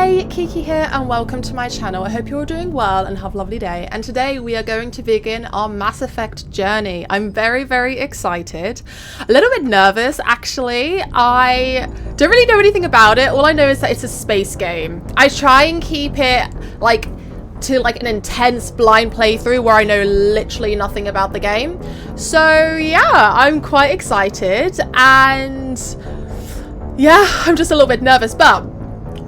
Hey, Kiki here and welcome to my channel. I hope you're all doing well and have a lovely day. And today we are going to begin our Mass Effect journey. I'm very, very excited. A little bit nervous, actually. I don't really know anything about it. All I know is that it's a space game. I try and keep it to an intense blind playthrough where I know literally nothing about the game. So yeah, I'm quite excited and yeah, I'm just a little bit nervous, but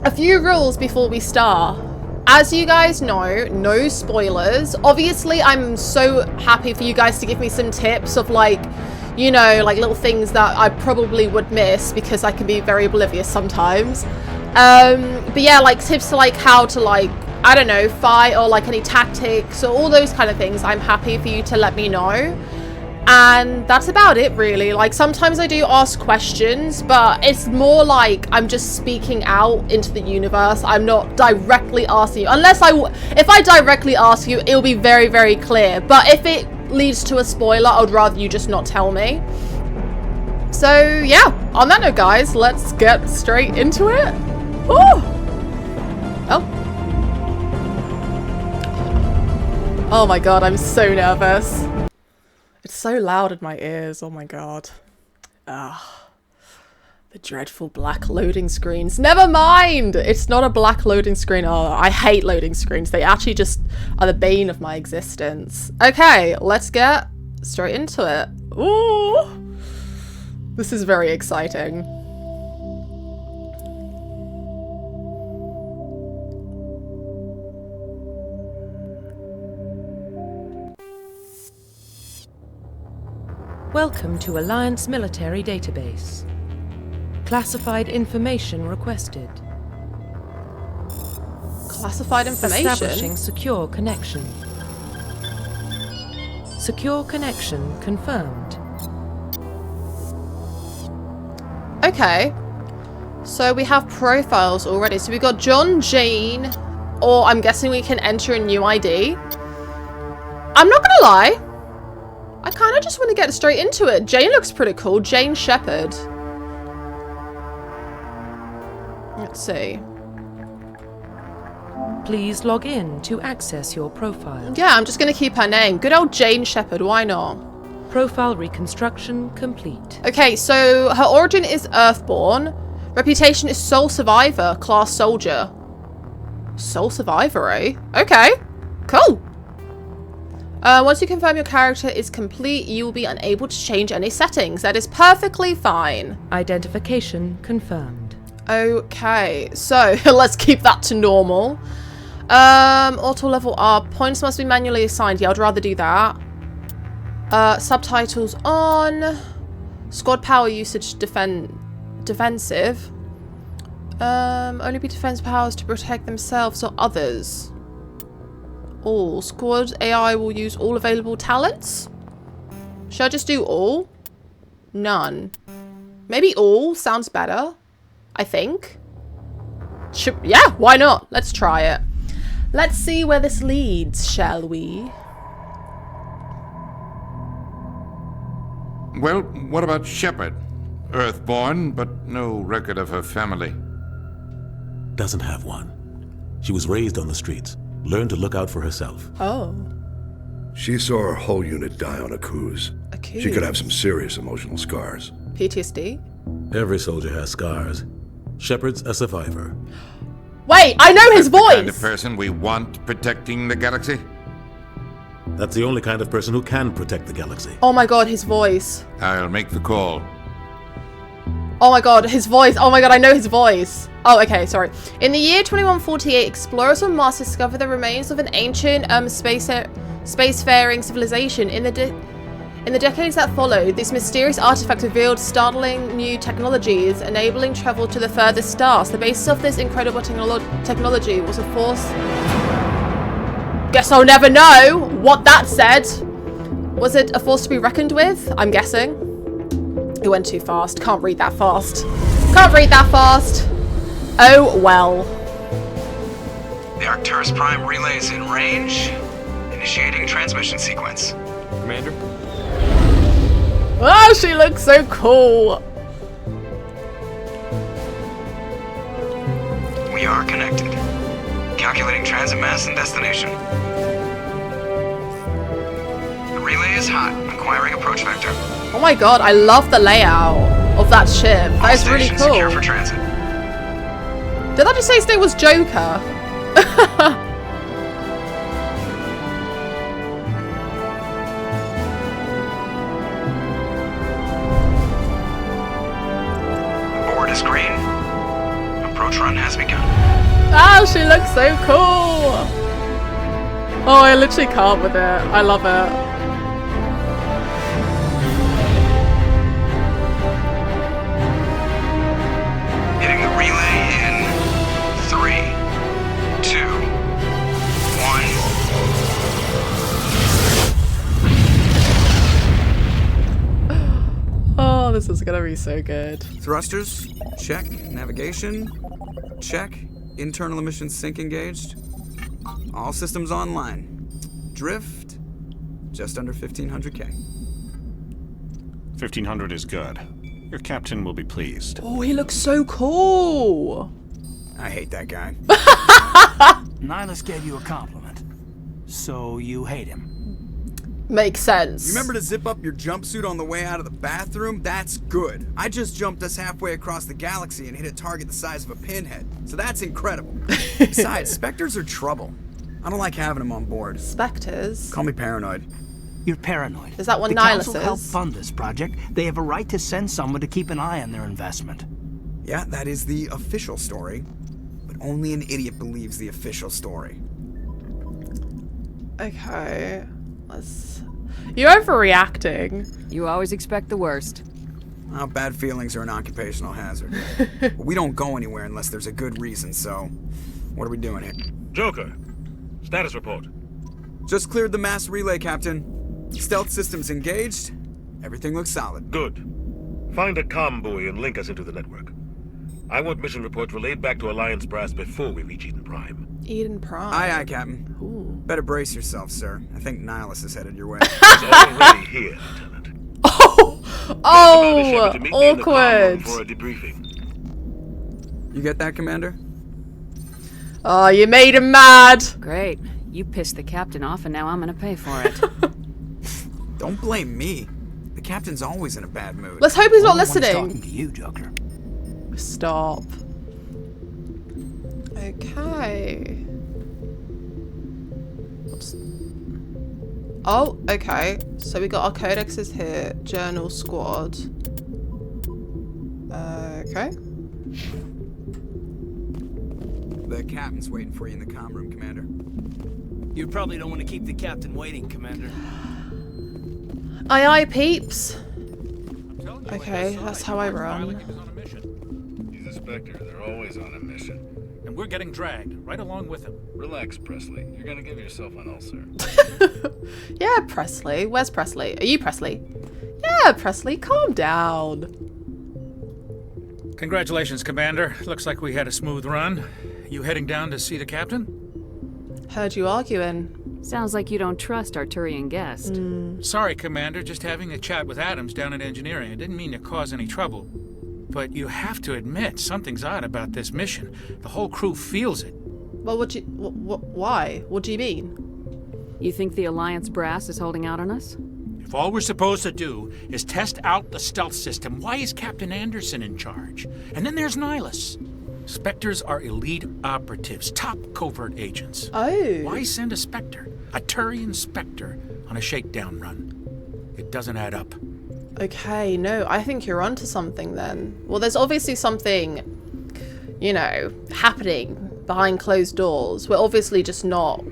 a few rules before we start. As you guys know, no spoilers. Obviously, I'm so happy for you guys to give me some tips of little things that I probably would miss because I can be very oblivious sometimes. But yeah, tips to how to I don't know, fight or any tactics or all those kind of things. I'm happy for you to let me know. And that's about it, really. Sometimes I do ask questions, but it's more I'm just speaking out into the universe. I'm not directly asking you. If I directly ask you, it'll be very, very clear. But if it leads to a spoiler, I'd rather you just not tell me. So, yeah. On that note, guys, let's get straight into it. Ooh. Oh my god, I'm so nervous. It's so loud in my ears, oh my god. The dreadful black loading screens. Never mind! It's not a black loading screen. Oh, I hate loading screens. They actually just are the bane of my existence. Okay, let's get straight into it. Ooh! This is very exciting. Welcome to Alliance Military Database. Classified information requested. Classified information? Establishing secure connection. Secure connection confirmed. Okay. So we have profiles already. So we got John, Jane, or I'm guessing we can enter a new ID. I'm not gonna lie. I kind of just want to get straight into it. Jane looks pretty cool. Jane Shepard. Let's see. Please log in to access your profile. Yeah, I'm just going to keep her name. Good old Jane Shepard. Why not? Profile reconstruction complete. Okay, so her origin is Earthborn. Reputation is Sole Survivor, Class Soldier. Sole Survivor, eh? Okay, cool. Once you confirm your character is complete, you will be unable to change any settings. That is perfectly fine. Identification confirmed. Okay, so let's keep that to normal. Auto level up. Points must be manually assigned. Yeah, I'd rather do that. Subtitles on. Squad power usage defensive. Only be defense powers to protect themselves or others. All. Squad AI will use all available talents? Should I just do all? None. Maybe all sounds better, I think. Yeah, why not? Let's try it. Let's see where this leads, shall we? Well, what about Shepard? Earthborn, but no record of her family. Doesn't have one. She was raised on the streets. Learned to look out for herself. Oh. She saw her whole unit die on a cruise. A cruise? She could have some serious emotional scars. PTSD? Every soldier has scars. Shepard's a survivor. Wait, I know his That's voice! the kind of person we want protecting the galaxy? That's the only kind of person who can protect the galaxy. Oh my god, his voice. I'll make the call. Oh my god, his voice. Oh my god, I know his voice. Oh, okay, sorry. In the year 2148, explorers on Mars discovered the remains of an ancient spacefaring civilization. In the decades that followed, this mysterious artifact revealed startling new technologies, enabling travel to the furthest stars. The basis of this incredible technology was a force... Guess I'll never know what that said. Was it a force to be reckoned with? I'm guessing. It went too fast. Can't read that fast. Can't read that fast. Oh, well. The Arcturus Prime relay is in range. Initiating transmission sequence. Commander? Oh, she looks so cool. We We are connected. Calculating transit mass and destination. The relay is hot. Acquiring approach vector. Oh my god, I love the layout of that ship. All That is really stations cool. secure for transit. Did I just say his name was Joker? Board is green. Approach run has begun. Ah, she looks so cool. Oh, I literally can't with it. I love it. Hitting the relay in 3, 2, 1. Oh, this is gonna be so good. Thrusters, check. Navigation, check. Internal emission sync engaged. All systems online. Drift, just under 1500K. 1500 is good. Your captain will be pleased. Oh, he looks so cool. I hate that guy. Nihilus gave you a compliment, so you hate him. Makes sense. You remember to zip up your jumpsuit on the way out of the bathroom? That's good. I just jumped us halfway across the galaxy and hit a target the size of a pinhead. So that's incredible. Besides, Spectres are trouble. I don't like having them on board. Spectres? Call me paranoid. You're paranoid. Is that what the Nihilus council helped is? fund this project. They have a right to send someone to keep an eye on their investment. Yeah, that is the official story. But only an idiot believes the official story. Okay. You're overreacting. You always expect the worst. Well, bad feelings are an occupational hazard. But we don't go anywhere unless there's a good reason, so what are we doing here? Joker, status report. Just cleared the mass relay, Captain. Stealth systems engaged. Everything looks solid. Good. Find a comm buoy and link us into the network. I want mission reports relayed back to Alliance Brass before we reach Eden Prime. Eden Prime. Aye, aye, Captain. Ooh. Better brace yourself, sir. I think Nihilus is headed your way. He's already here, Lieutenant. Oh, Shepard to meet me in the comm room awkward. for a debriefing. You get that, Commander? Oh, you made him mad. Great. You pissed the captain off and now I'm gonna pay for it. Don't blame me. The Captain's always in a bad mood. Let's hope he's not Only one who's listening. talking to you, Joker. Stop. Okay. What's... Oh, okay. So we got our codexes here. Journal squad. Okay. The Captain's waiting for you in the comm room, Commander. You probably don't want to keep the captain waiting, Commander. Aye, aye, peeps. Okay, that's how I run. He's a Spectre. They're always on a mission. And we're getting dragged right along with him. Relax, Presley. You're gonna give yourself an ulcer. Yeah, Presley. Where's Presley? Are you Presley? Yeah, Presley, calm down. Congratulations, Commander. Looks like we had a smooth run. You heading down to see the captain? Heard you arguing. Sounds like you don't trust our Turian guest. Sorry, Commander. Just having a chat with Adams down at engineering. I didn't mean to cause any trouble. But you have to admit, something's odd about this mission. The whole crew feels it. Well, why? What do you mean? You think the Alliance brass is holding out on us? If all we're supposed to do is test out the stealth system, why is Captain Anderson in charge? And then there's Nihilus. Spectres are elite operatives, top covert agents. Oh. Why send a Spectre, a Turian Spectre, on a shakedown run? It doesn't add up. Okay, no, I think you're onto something then. Well, there's obviously something, you know, happening behind closed doors. We're obviously just not...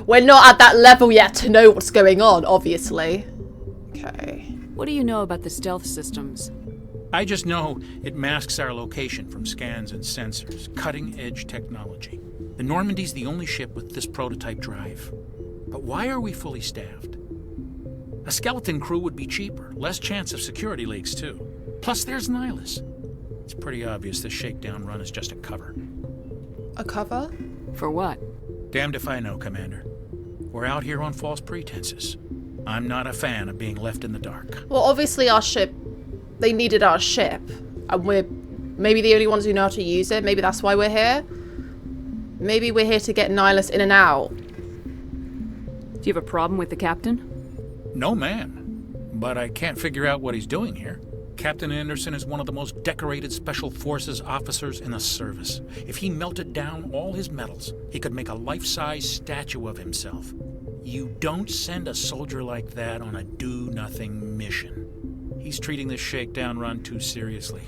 We're not at that level yet to know what's going on, obviously. Okay. What do you know about the stealth systems? I just know it masks our location from scans and sensors. Cutting-edge technology. The Normandy's the only ship with this prototype drive. But why are we fully staffed? A skeleton crew would be cheaper, less chance of security leaks too. Plus there's Nihilus. It's pretty obvious this shakedown run is just a cover. A cover? For what? Damned if I know, Commander. We're out here on false pretenses. I'm not a fan of being left in the dark. Well, obviously our ship... They needed our ship. And we're Maybe the only ones who know how to use it. Maybe that's why we're here. Maybe we're here to get Nihilus in and out. Do you have a problem with the captain? No, ma'am. But I can't figure out what he's doing here. Captain Anderson is one of the most decorated Special Forces officers in the service. If he melted down all his medals, he could make a life-size statue of himself. You don't send a soldier like that on a do-nothing mission. He's treating this shakedown run too seriously.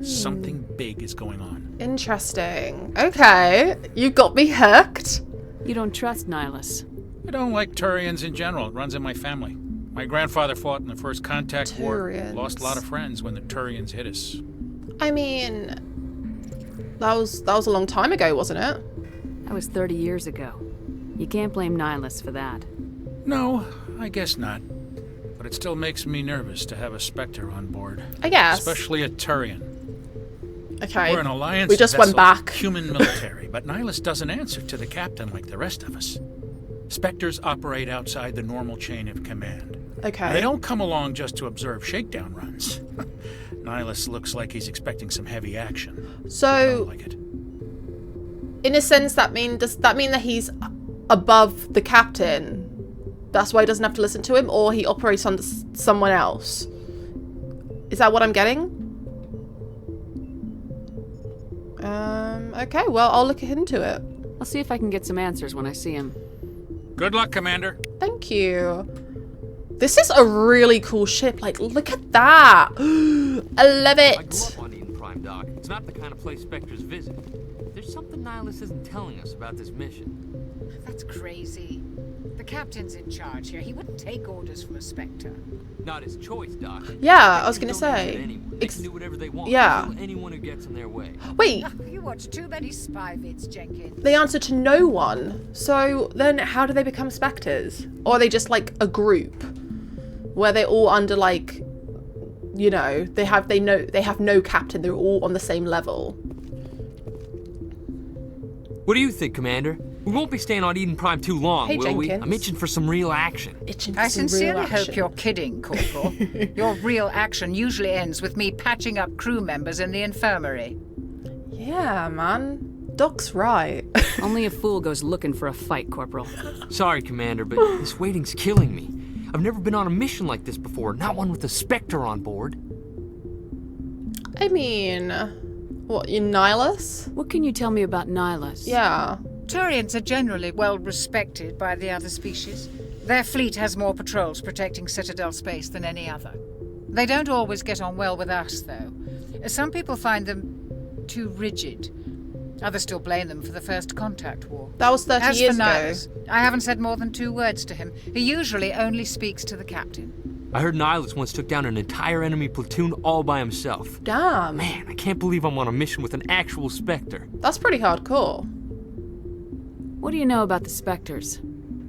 Something big is going on. Interesting. Okay, you got me hooked. You don't trust Nihilus. I don't like Turians in general. It runs in my family. My grandfather fought in the First Contact War. Lost a lot of friends when the Turians hit us. I mean, that was a long time ago, wasn't it? That was 30 years ago. You can't blame Nihilus for that. No, I guess not. But it still makes me nervous to have a Spectre on board. I guess. Especially a Turian. Okay. We're an alliance we just went back. Human military, but Nihilus doesn't answer to the captain like the rest of us. Spectres operate outside the normal chain of command. Okay. They don't come along just to observe shakedown runs. Nihilus looks like he's expecting some heavy action. So, I don't like it. In a sense, does that mean that he's above the captain? That's why he doesn't have to listen to him, or he operates under someone else? Is that what I'm getting? Okay, well, I'll look into it. I'll see if I can get some answers when I see him. Good luck, Commander. Thank you. This is a really cool ship. Like, look at that. I love it. I grew up on Eden Prime, Doc. It's not the kind of place Spectres visit. There's something Nihilus isn't telling us about this mission. That's crazy. The captain's in charge here. He wouldn't take orders from a Spectre. Not his choice, Doc. Yeah, I was gonna say. They can do whatever they want. Yeah. Kill anyone who gets in their way. Wait. You watch too many spy vids, Jenkins. They answer to no one. So then how do they become Spectres? Or are they just like a group where they're all under like, you know, they have no captain. They're all on the same level. What do you think, Commander? We won't be staying on Eden Prime too long, hey, will Jenkins. we? I'm itching for some real action. I sincerely hope you're kidding, Corporal. Your real action usually ends with me patching up crew members in the infirmary. Yeah, man. Doc's right. Only a fool goes looking for a fight, Corporal. Sorry, Commander, but this waiting's killing me. I've never been on a mission like this before, not one with a Spectre on board. I mean, what, you Nihilus? What can you tell me about Nihilus? Yeah. Turians are generally well respected by the other species. Their fleet has more patrols protecting Citadel space than any other. They don't always get on well with us, though. Some people find them too rigid. Others still blame them for the First Contact War. That was 30 years ago. Nihilus, I haven't said more than 2 words to him. He usually only speaks to the captain. I heard Nihilus once took down an entire enemy platoon all by himself. Damn. Man, I can't believe I'm on a mission with an actual Spectre. That's pretty hardcore. What do you know about the Spectres?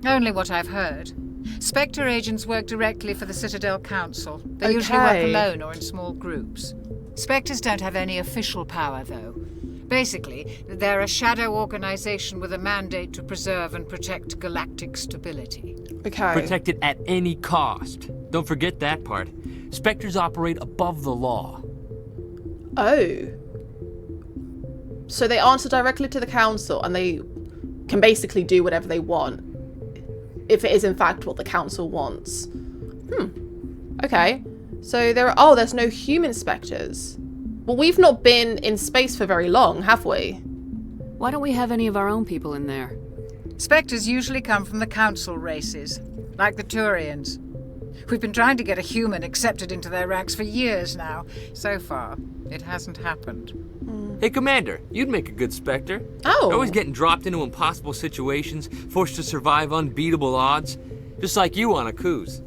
Only what I've heard. Spectre agents work directly for the Citadel Council. They usually work alone or in small groups. Spectres don't have any official power, though. Basically, they're a shadow organization with a mandate to preserve and protect galactic stability. Okay. Protect it at any cost. Don't forget that part. Spectres operate above the law. Oh. So they answer directly to the council and they can basically do whatever they want. If it is in fact what the council wants. Okay. So there's no human Spectres. Well, we've not been in space for very long, have we? Why don't we have any of our own people in there? Spectres usually come from the council races, like the Turians. We've been trying to get a human accepted into their ranks for years now. So far, it hasn't happened. Hey, Commander, you'd make a good Spectre. Oh. You're always getting dropped into impossible situations, forced to survive unbeatable odds. Just like you on a cruise.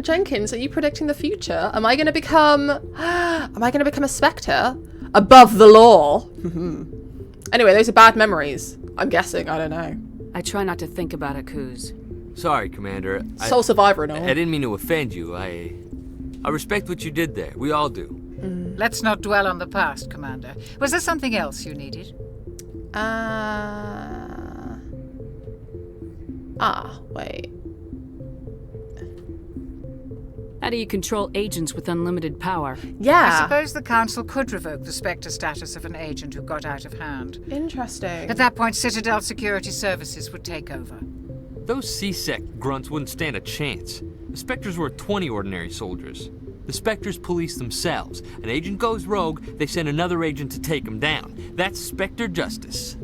Jenkins, are you predicting the future? Am I going to become a Spectre? Above the law? Anyway, those are bad memories. I'm guessing, I don't know. I try not to think about it, Kuz. Sorry, Commander. Soul Survivor and all. I didn't mean to offend you. I respect what you did there. We all do. Let's not dwell on the past, Commander. Was there something else you needed? Wait. How do you control agents with unlimited power? Yeah. I suppose the Council could revoke the Spectre status of an agent who got out of hand. Interesting. At that point, Citadel Security Services would take over. Those C-Sec grunts wouldn't stand a chance. The Spectres were 20 ordinary soldiers. The Spectres police themselves. An agent goes rogue, they send another agent to take him down. That's Spectre justice.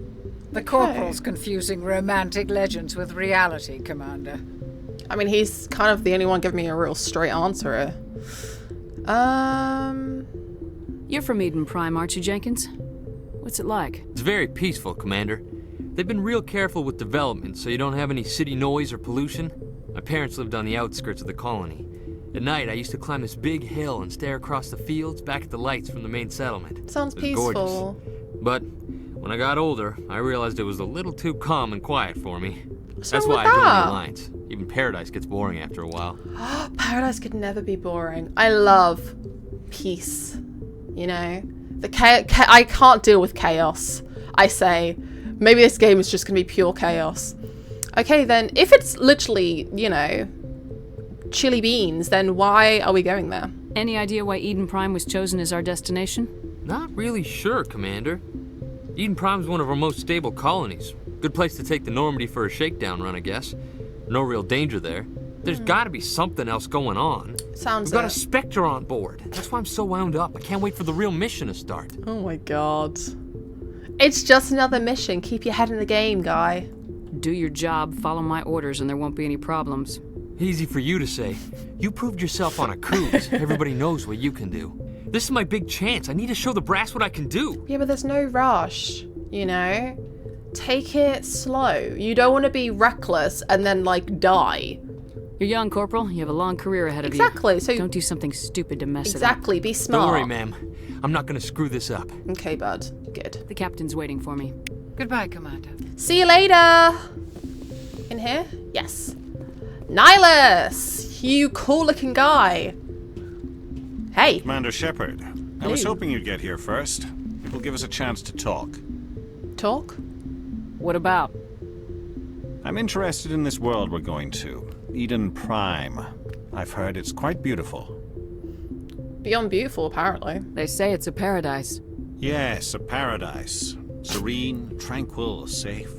The Corporal's confusing romantic legends with reality, Commander. I mean, he's kind of the only one giving me a real straight answer here. You're from Eden Prime, aren't you, Jenkins? What's it like? It's very peaceful, Commander. They've been real careful with development, so you don't have any city noise or pollution. My parents lived on the outskirts of the colony. At night, I used to climb this big hill and stare across the fields back at the lights from the main settlement. Sounds peaceful. Gorgeous. But when I got older, I realized it was a little too calm and quiet for me. That's why I joined the Alliance. Even Paradise gets boring after a while. Paradise could never be boring. I love peace. You know? I can't deal with chaos, I say. Maybe this game is just going to be pure chaos. Okay, then, if it's literally, you know, chili beans, then why are we going there? Any idea why Eden Prime was chosen as our destination? Not really sure, Commander. Eden Prime's one of our most stable colonies. Good place to take the Normandy for a shakedown run, I guess. No real danger there. There's gotta be something else going on. Sounds We've got a Spectre on board. That's why I'm so wound up. I can't wait for the real mission to start. Oh my god. It's just another mission. Keep your head in the game, guy. Do your job, follow my orders, and there won't be any problems. Easy for you to say. You proved yourself on a cruise. Everybody knows what you can do. This is my big chance. I need to show the brass what I can do. Yeah, but there's no rush, you know? Take it slow. You don't want to be reckless and then, like, die. You're young, Corporal. You have a long career ahead of you. Exactly, so... Don't do something stupid to mess it up. Exactly, be smart. Don't worry, ma'am. I'm not gonna screw this up. Okay, bud. Good. The captain's waiting for me. Goodbye, Commander. See you later! In here? Yes. Nihilus! You cool-looking guy. Hey. Commander Shepard. I was hoping you'd get here first. It will give us a chance to talk. Talk? What about? I'm interested in this world we're going to. Eden Prime. I've heard it's quite beautiful. Beyond beautiful, apparently. They say it's a paradise. Yes, a paradise. Serene, tranquil, safe.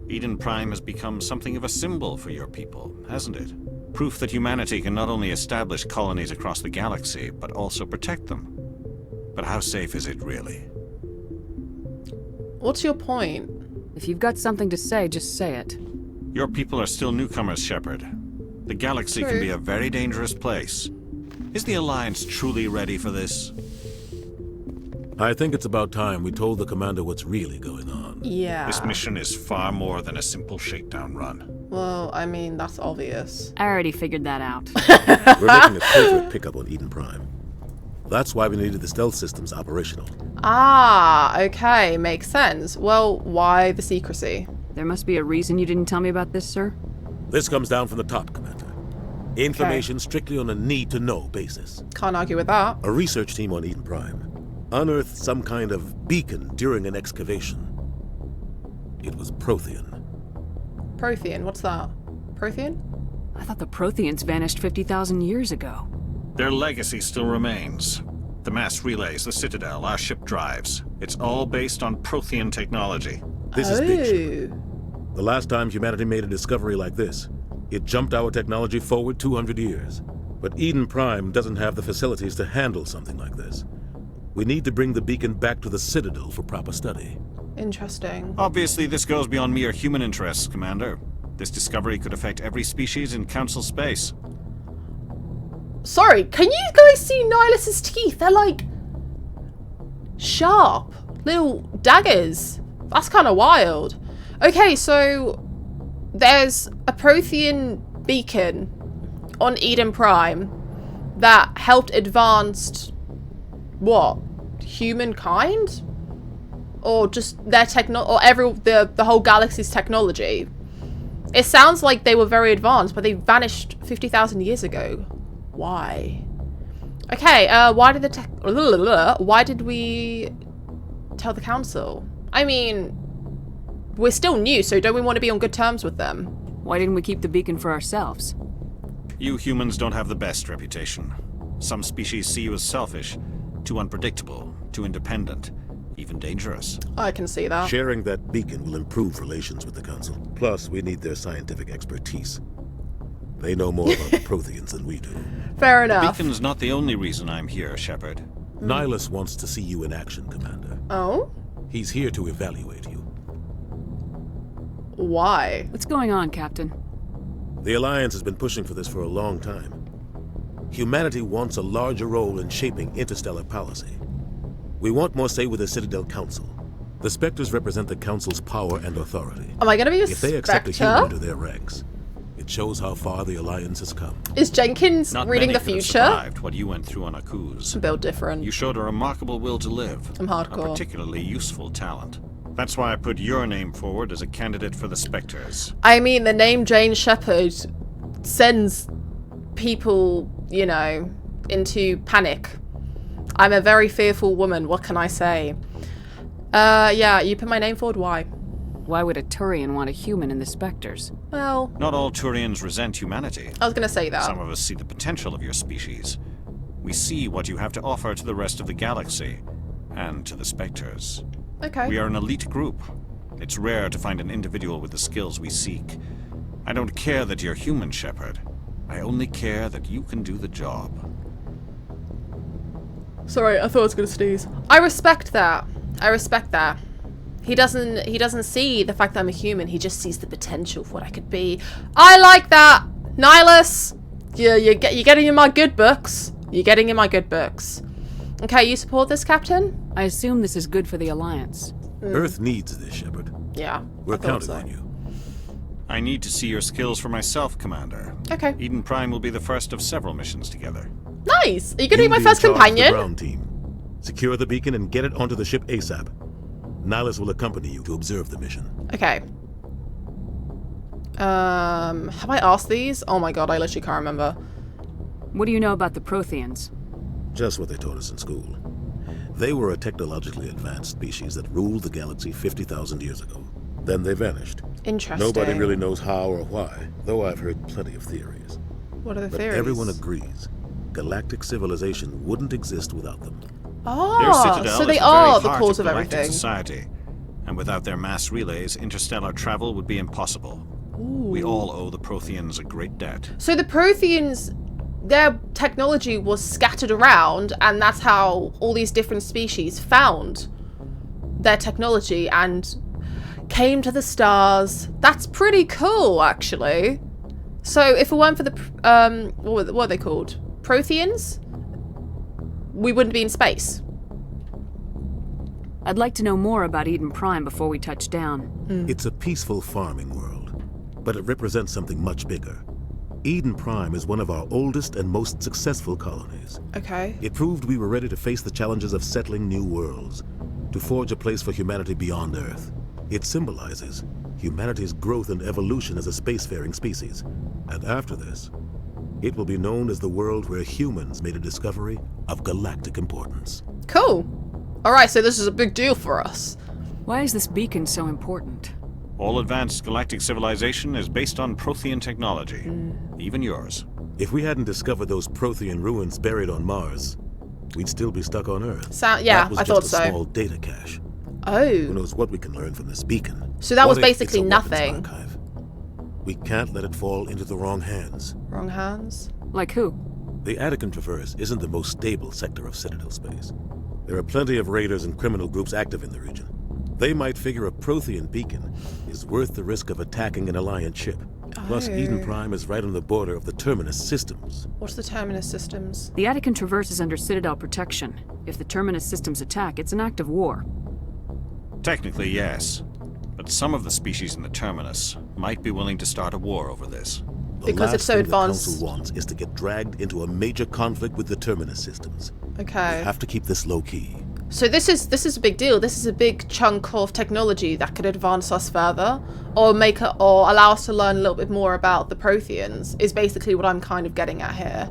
Eden Prime has become something of a symbol for your people, hasn't it? Proof that humanity can not only establish colonies across the galaxy, but also protect them. But how safe is it, really? What's your point? If you've got something to say, just say it. Your people are still newcomers, Shepard. The galaxy can be a very dangerous place. Is the Alliance truly ready for this? I think it's about time we told the commander what's really going on. Yeah. This mission is far more than a simple shakedown run. Well, I mean, that's obvious. I already figured that out. We're making a covert pickup on Eden Prime. That's why we needed the stealth systems operational. Ah, okay, makes sense. Well, why the secrecy? There must be a reason you didn't tell me about this, sir. This comes down from the top, Commander. Information strictly on a need-to-know basis. Can't argue with that. A research team on Eden Prime unearthed some kind of beacon during an excavation. It was Prothean. Prothean, what's that? Prothean? I thought the Protheans vanished 50,000 years ago. Their legacy still remains. The mass relays, the Citadel, our ship drives. It's all based on Prothean technology. This is big ship. The last time humanity made a discovery like this, it jumped our technology forward 200 years. But Eden Prime doesn't have the facilities to handle something like this. We need to bring the beacon back to the Citadel for proper study. Interesting. Obviously, this goes beyond mere human interests, Commander. This discovery could affect every species in Council space. Sorry, can you guys see Nihilus's teeth? They're like sharp little daggers. That's kind of wild. Okay, so there's a Prothean beacon on Eden Prime that helped advance what? Humankind? Or just their the whole galaxy's technology. It sounds like they were very advanced, but they vanished 50,000 years ago. Why? Okay, why did we tell the council? I mean, we're still new, so don't we want to be on good terms with them? Why didn't we keep the beacon for ourselves? You humans don't have the best reputation. Some species see you as selfish, too unpredictable, too independent, even dangerous. I can see that. Sharing that beacon will improve relations with the Council. Plus, we need their scientific expertise. They know more about the Protheans than we do. Fair enough. The beacon's not the only reason I'm here, Shepard. Nihilus wants to see you in action, Commander. Oh? He's here to evaluate you. Why? What's going on, Captain? The Alliance has been pushing for this for a long time. Humanity wants a larger role in shaping interstellar policy. We want more say with the Citadel Council. The Spectres represent the Council's power and authority. Am I gonna be a If they accept a human into their ranks, it shows how far the Alliance has come. Is Jenkins Not reading many the could have future? survived what you went through on Akuz. A bit different. You showed a remarkable will to live. I'm hardcore. A particularly useful talent. That's why I put your name forward as a candidate for the Spectres. I mean, the name Jane Shepard sends people, you know, into panic. I'm a very fearful woman, what can I say? Yeah, you put my name forward, why? Why would a Turian want a human in the Spectres? Well... Not all Turians resent humanity. I was gonna say that. Some of us see the potential of your species. We see what you have to offer to the rest of the galaxy, and to the Spectres. Okay. We are an elite group. It's rare to find an individual with the skills we seek. I don't care that you're human, Shepard. I only care that you can do the job. Sorry, I thought I was gonna sneeze. I respect that. I respect that. He doesn't see the fact that I'm a human. He just sees the potential for what I could be. I like that, Nihilus. You're getting in my good books. You're getting in my good books. Okay, you support this, Captain? I assume this is good for the Alliance. Earth needs this, Shepard. Yeah, We're counting on you. I need to see your skills for myself, Commander. Okay. Eden Prime will be the first of several missions together. Nice. Are you gonna be my You'll first in charge of the companion? ground team. Secure the beacon and get it onto the ship ASAP. Nihilus will accompany you to observe the mission. Okay. Have I asked these? Oh my god, I literally can't remember. What do you know about the Protheans? Just what they taught us in school. They were a technologically advanced species that ruled the galaxy 50,000 years ago. Then they vanished. Interesting. Nobody really knows how or why, though I've heard plenty of theories. What are the But theories? everyone agrees, galactic civilization wouldn't exist without them. Their Oh, Citadel so is they the are very the heart cause of galactic everything. society. And without their mass relays, interstellar travel would be impossible. We all owe the Protheans a great debt. So the Protheans, their technology was scattered around, and that's how all these different species found their technology and came to the stars. That's pretty cool, actually. So if it weren't for the, what are they called? Protheans? We wouldn't be in space. I'd like to know more about Eden Prime before we touch down. It's a peaceful farming world, but it represents something much bigger. Eden Prime is one of our oldest and most successful colonies. Okay. It proved we were ready to face the challenges of settling new worlds, to forge a place for humanity beyond Earth. It symbolizes humanity's growth and evolution as a spacefaring species. And after this, it will be known as the world where humans made a discovery of galactic importance. Cool. Alright, so this is a big deal for us. Why is this beacon so important? All advanced galactic civilization is based on Prothean technology. Even yours. If we hadn't discovered those Prothean ruins buried on Mars, we'd still be stuck on Earth. Yeah, that was I just thought a so. small data cache. Oh. Who knows what we can learn from this beacon? So that was What if basically it's a weapons nothing. archive? We can't let it fall into the wrong hands. Wrong hands? Like who? The Attican Traverse isn't the most stable sector of Citadel space. There are plenty of raiders and criminal groups active in the region. They might figure a Prothean beacon is worth the risk of attacking an Alliance ship. Plus, Eden Prime is right on the border of the Terminus systems. What's the Terminus systems? The Attican Traverse is under Citadel protection. If the Terminus systems attack, it's an act of war. Technically, yes. But some of the species in the Terminus might be willing to start a war over this. Because it's so The advanced. Council wants is to get dragged into a major conflict with the Terminus systems. Okay. We have to keep this low-key. So this is a big deal. This is a big chunk of technology that could advance us further, or or allow us to learn a little bit more about the Protheans. Is basically what I'm kind of getting at here.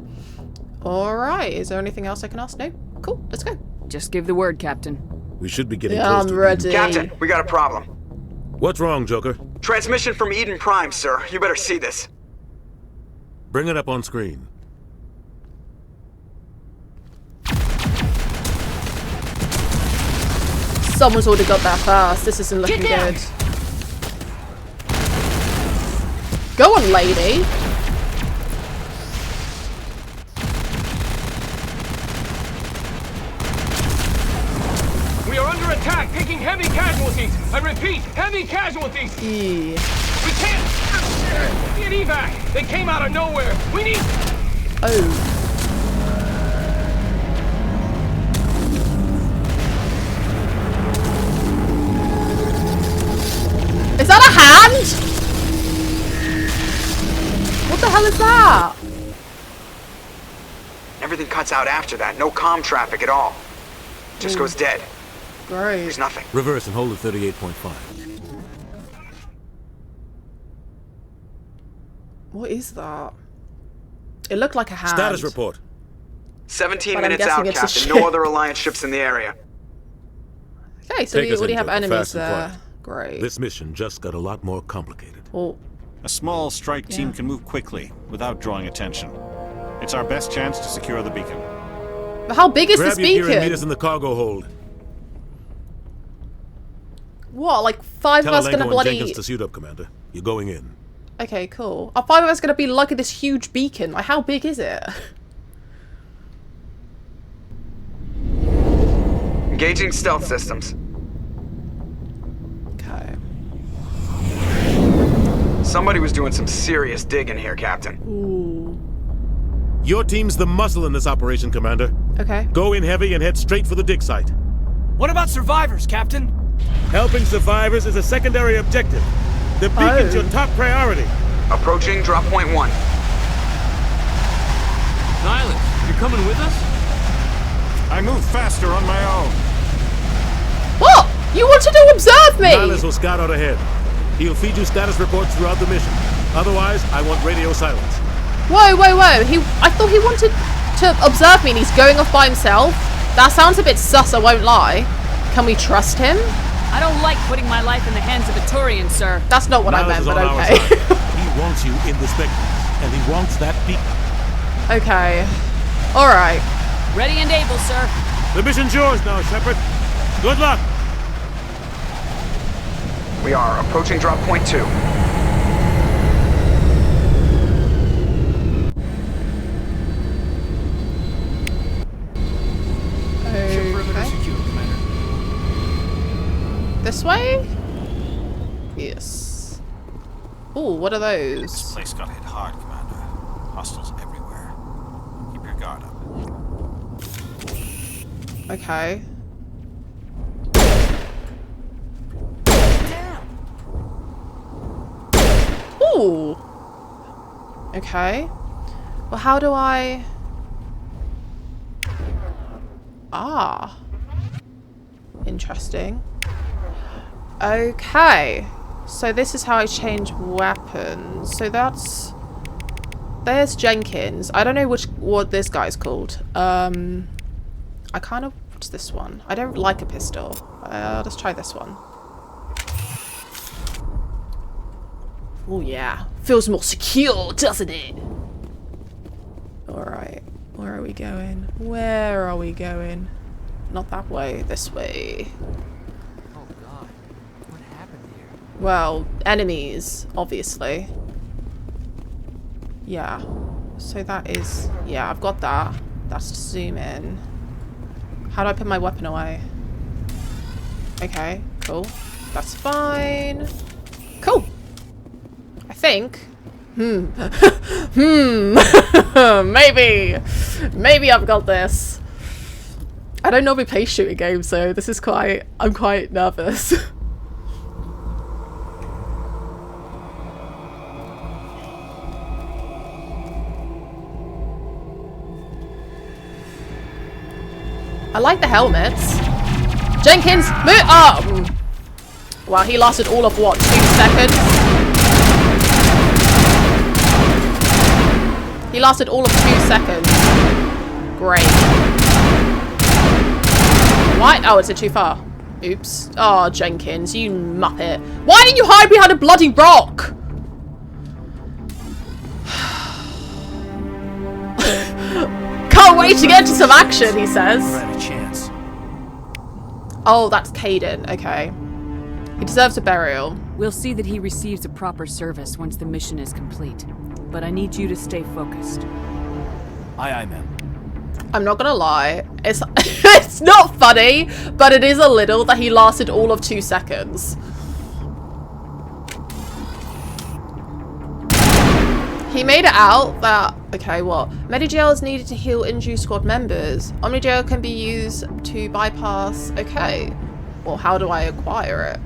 All right. Is there anything else I can ask? No. Cool. Let's go. Just give the word, Captain. We should be getting Yeah, close I'm to ready. Captain, we got a problem. What's wrong, Joker? Transmission from Eden Prime, sir. You better see this. Bring it up on screen. Someone's already got that fast. This isn't looking good. Go on, lady. We are under attack, taking heavy casualties. I repeat, heavy casualties. Yeah. We can't get evac. They came out of nowhere. We need. Oh. Is that a hand? What the hell is that? Everything cuts out after that. No comm traffic at all. Just goes dead. Great. There's nothing. Reverse and hold at 38.5. What is that? It looked like a hand. Status report. 17 minutes out, Captain. No other Alliance ships in the area. Okay, so we already have enemies there. Great. This mission just got a lot more complicated. Oh. A small strike team can move quickly without drawing attention. It's our best chance to secure the beacon. But how big is this Grab your gear and meet beacon? us in the cargo hold. What, like 5 of us gonna Tell bloody... Jenkins to suit up, Commander. You're going in. Okay, cool. Are 5 of us gonna be lucky this huge beacon? Like, how big is it? Engaging stealth systems. Okay. Somebody was doing some serious digging here, Captain. Ooh. Your team's the muscle in this operation, Commander. Okay. Go in heavy and head straight for the dig site. What about survivors, Captain? Helping survivors is a secondary objective. The beacon's your top priority. Approaching drop point 1. Nihilus, you're coming with us? I move faster on my own. What? You wanted to observe me? Nihilus will scout out ahead. He'll feed you status reports throughout the mission. Otherwise, I want radio silence. Whoa, whoa, whoa. I thought he wanted to observe me and he's going off by himself. That sounds a bit sus, I won't lie. Can we trust him? I don't like putting my life in the hands of a Turian, sir. That's not what I meant, but okay. He wants you in the Spectre, and he wants that beacon. Okay. Alright. Ready and able, sir. The mission's yours now, Shepard. Good luck. We are approaching drop point 2. This way? Yes. Oh, what are those? This place got hit hard, Commander. Hostiles everywhere. Keep your guard up. Okay. Ooh. Okay. Well, how do I... Ah. Interesting. Okay. So this is how I change weapons. So that's... There's Jenkins. I don't know what this guy's called. I kind of... What's this one? I don't like a pistol. Let's try this one. Oh yeah. Feels more secure, doesn't it? Alright. Where are we going? Where are we going? Not that way. This way. Oh god. What happened here? Well, enemies, obviously. Yeah. So that is... Yeah, I've got that. That's to zoom in. How do I put my weapon away? Okay, cool. That's fine. Cool. I think. Maybe. Maybe I've got this. I don't normally play shooting games, so this is quite... I'm quite nervous. I like the helmets. Jenkins, move! Oh! Wow, he lasted all of what, 2 seconds? He lasted all of 2 seconds. Great. What? Oh, is it too far? Oops. Oh, Jenkins, you muppet. Why didn't you hide behind a bloody rock? can't wait to get to some action, he says. We're at a chance. Oh, that's Caden. Okay. He deserves a burial. We'll see that he receives a proper service once the mission is complete. But I need you to stay focused. Aye, ma'am. I'm not gonna lie. It's it's not funny, but it is a little that he lasted all of 2 seconds. He made it out that... Okay, what? Medigel is needed to heal injured squad members. Omnigel can be used to bypass... Okay. Well, how do I acquire it?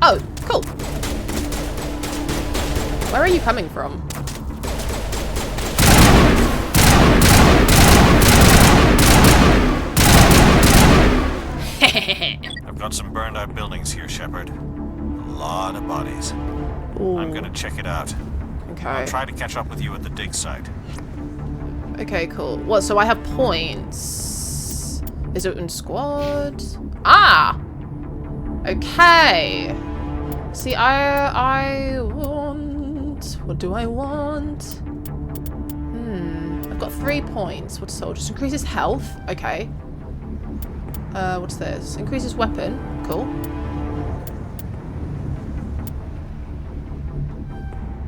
Oh, cool. Where are you coming from? I've got some burned out buildings here, Shepard. A lot of bodies. Ooh. I'm gonna check it out. Okay. I'll try to catch up with you at the dig site. Okay, cool. What, so I have points. Is it in squad? Ah! Okay. See, I want... What do I want? I've got 3 points. What's soldiers? Increases health. Okay. What's this? Increases weapon. Cool.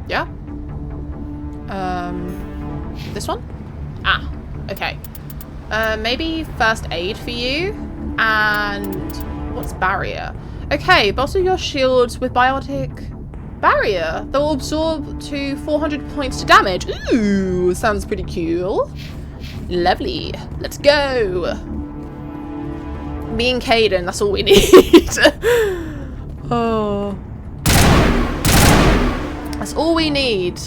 Yeah. This one? Ah, okay. Maybe first aid for you. And what's barrier? Okay, bolster your shields with biotic barrier that will absorb to 400 points to damage. Ooh, sounds pretty cool. Lovely. Let's go. Me and Caden, that's all we need. Oh. That's all we need.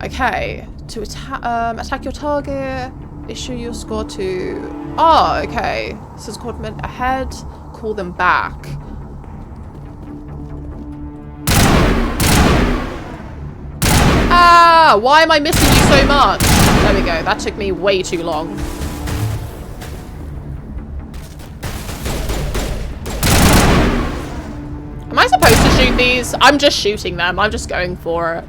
Okay. To attack your target, issue your score to... Oh, okay. This is called ahead. Call them back. Ah! Why am I missing you so much? There we go. That took me way too long. Am I supposed to shoot these? I'm just shooting them. I'm just going for it.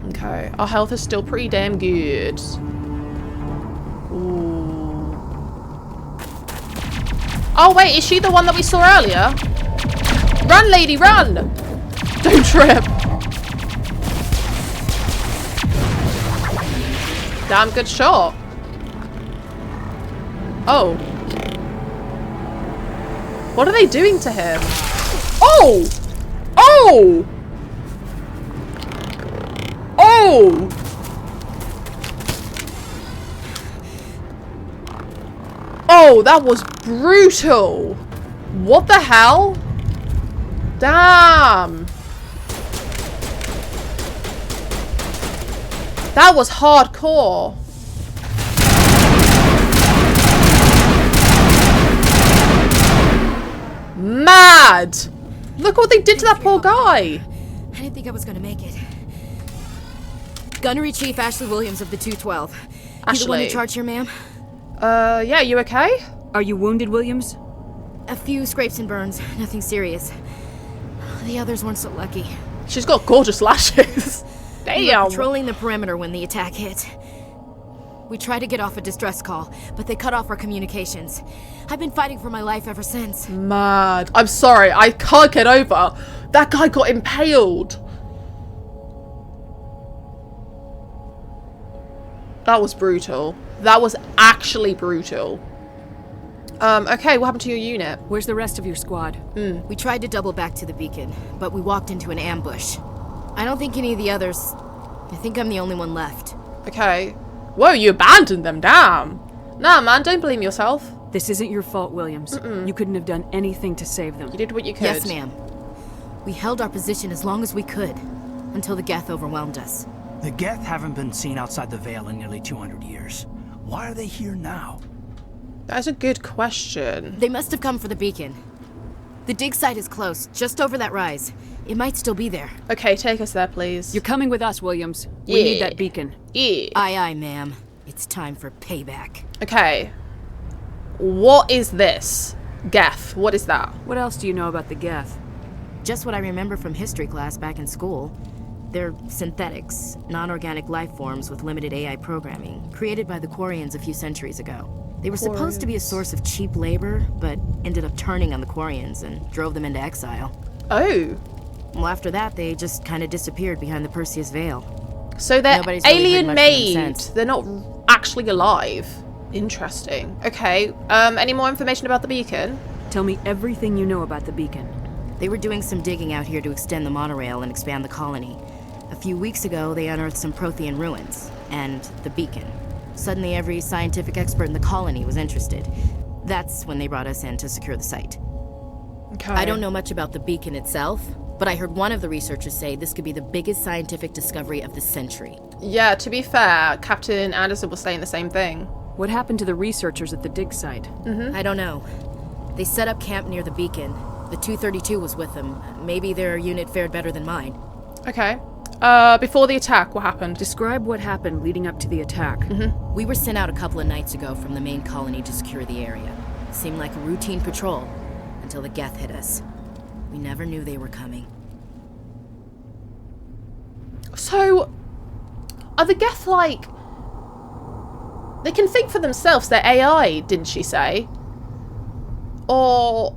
Okay. Our health is still pretty damn good. Ooh. Oh, wait. Is she the one that we saw earlier? Run, lady, run! Don't trip. Damn good shot. Oh. What are they doing to him? Oh! Oh! Oh! Oh, that was brutal. What the hell? Damn. That was hardcore. Mad! Look what they did to that poor guy. I didn't think I was gonna make it. Gunnery Chief Ashley Williams of the 212. You the one in charge here, ma'am? Yeah, you okay? Are you wounded, Williams? A few scrapes and burns, nothing serious. The others weren't so lucky. She's got gorgeous lashes. Damn. We were patrolling the perimeter when the attack hit. We tried to get off a distress call, but they cut off our communications. I've been fighting for my life ever since. Mad. I'm sorry, I can't get over. That guy got impaled. That was brutal. That was actually brutal. Okay, what happened to your unit? Where's the rest of your squad? We tried to double back to the beacon, but we walked into an ambush. I don't think any of the others... I think I'm the only one left. Okay. Whoa, you abandoned them, damn. Nah, man, don't blame yourself. This isn't your fault, Williams. You couldn't have done anything to save them. You did what you could. Yes, ma'am. We held our position as long as we could, until the Geth overwhelmed us. The Geth haven't been seen outside the Veil in nearly 200 years. Why are they here now? That's a good question. They must have come for the beacon. The dig site is close, just over that rise. It might still be there. Okay, take us there, please. You're coming with us, Williams. We need that beacon. Yeah. Aye, aye, ma'am. It's time for payback. Okay. What is this? Geth, what is that? What else do you know about the Geth? Just what I remember from history class back in school. They're synthetics, non-organic life forms with limited AI programming, created by the Quarians a few centuries ago. They were supposed to be a source of cheap labor, but ended up turning on the Quarians and drove them into exile. Oh. Well, after that, they just kind of disappeared behind the Perseus Veil. So they're Nobody's really heard much from them alien-made. since. They're not actually alive. Interesting. Okay. Any more information about the beacon? Tell me everything you know about the beacon. They were doing some digging out here to extend the monorail and expand the colony. A few weeks ago, they unearthed some Prothean ruins, and the beacon. Suddenly, every scientific expert in the colony was interested. That's when they brought us in to secure the site. Okay. I don't know much about the beacon itself, but I heard one of the researchers say this could be the biggest scientific discovery of the century. Yeah, to be fair, Captain Anderson was saying the same thing. What happened to the researchers at the dig site? I don't know. They set up camp near the beacon. The 232 was with them. Maybe their unit fared better than mine. Okay. Before the attack, what happened? Describe what happened leading up to the attack. We were sent out a couple of nights ago from the main colony to secure the area. Seemed like a routine patrol, until the Geth hit us. We never knew they were coming. So, are the Geth like... They can think for themselves, they're AI, didn't she say? Or...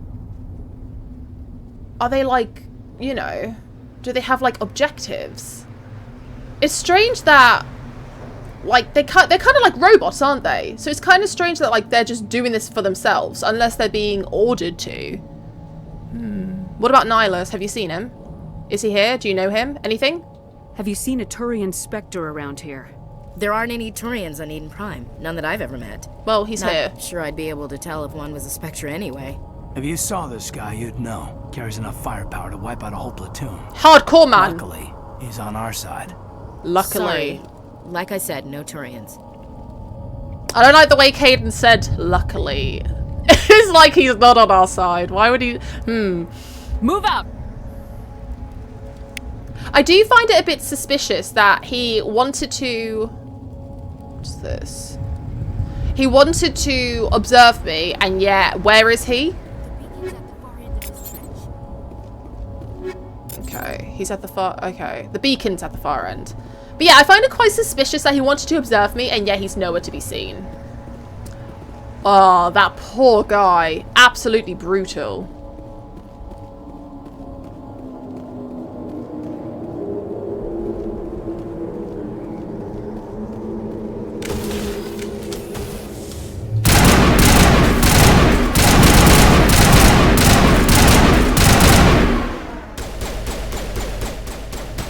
Are they like, you know... Do they have like objectives? It's strange that... Like, they're kind of like robots, aren't they? So it's kind of strange that like they're just doing this for themselves, unless they're being ordered to. What about Nihilus? Have you seen him? Is he here? Do you know him? Anything? Have you seen a Turian Spectre around here? There aren't any Turians on Eden Prime. None that I've ever met. Well, he's here. Not sure I'd be able to tell if one was a Spectre anyway. If you saw this guy, you'd know. Carries enough firepower to wipe out a whole platoon. Hardcore, man. Luckily, he's on our side. Luckily. Sorry. Like I said, no Turians. I don't like the way Caden said, luckily. It's like he's not on our side. Why would he... Move out! I do find it a bit suspicious that he wanted to... What's this? He wanted to observe me, and yet, where is he? Okay, he's at the far... Okay, the beacon's at the far end. But yeah, I find it quite suspicious that he wanted to observe me, and yet he's nowhere to be seen. Oh, that poor guy. Absolutely brutal.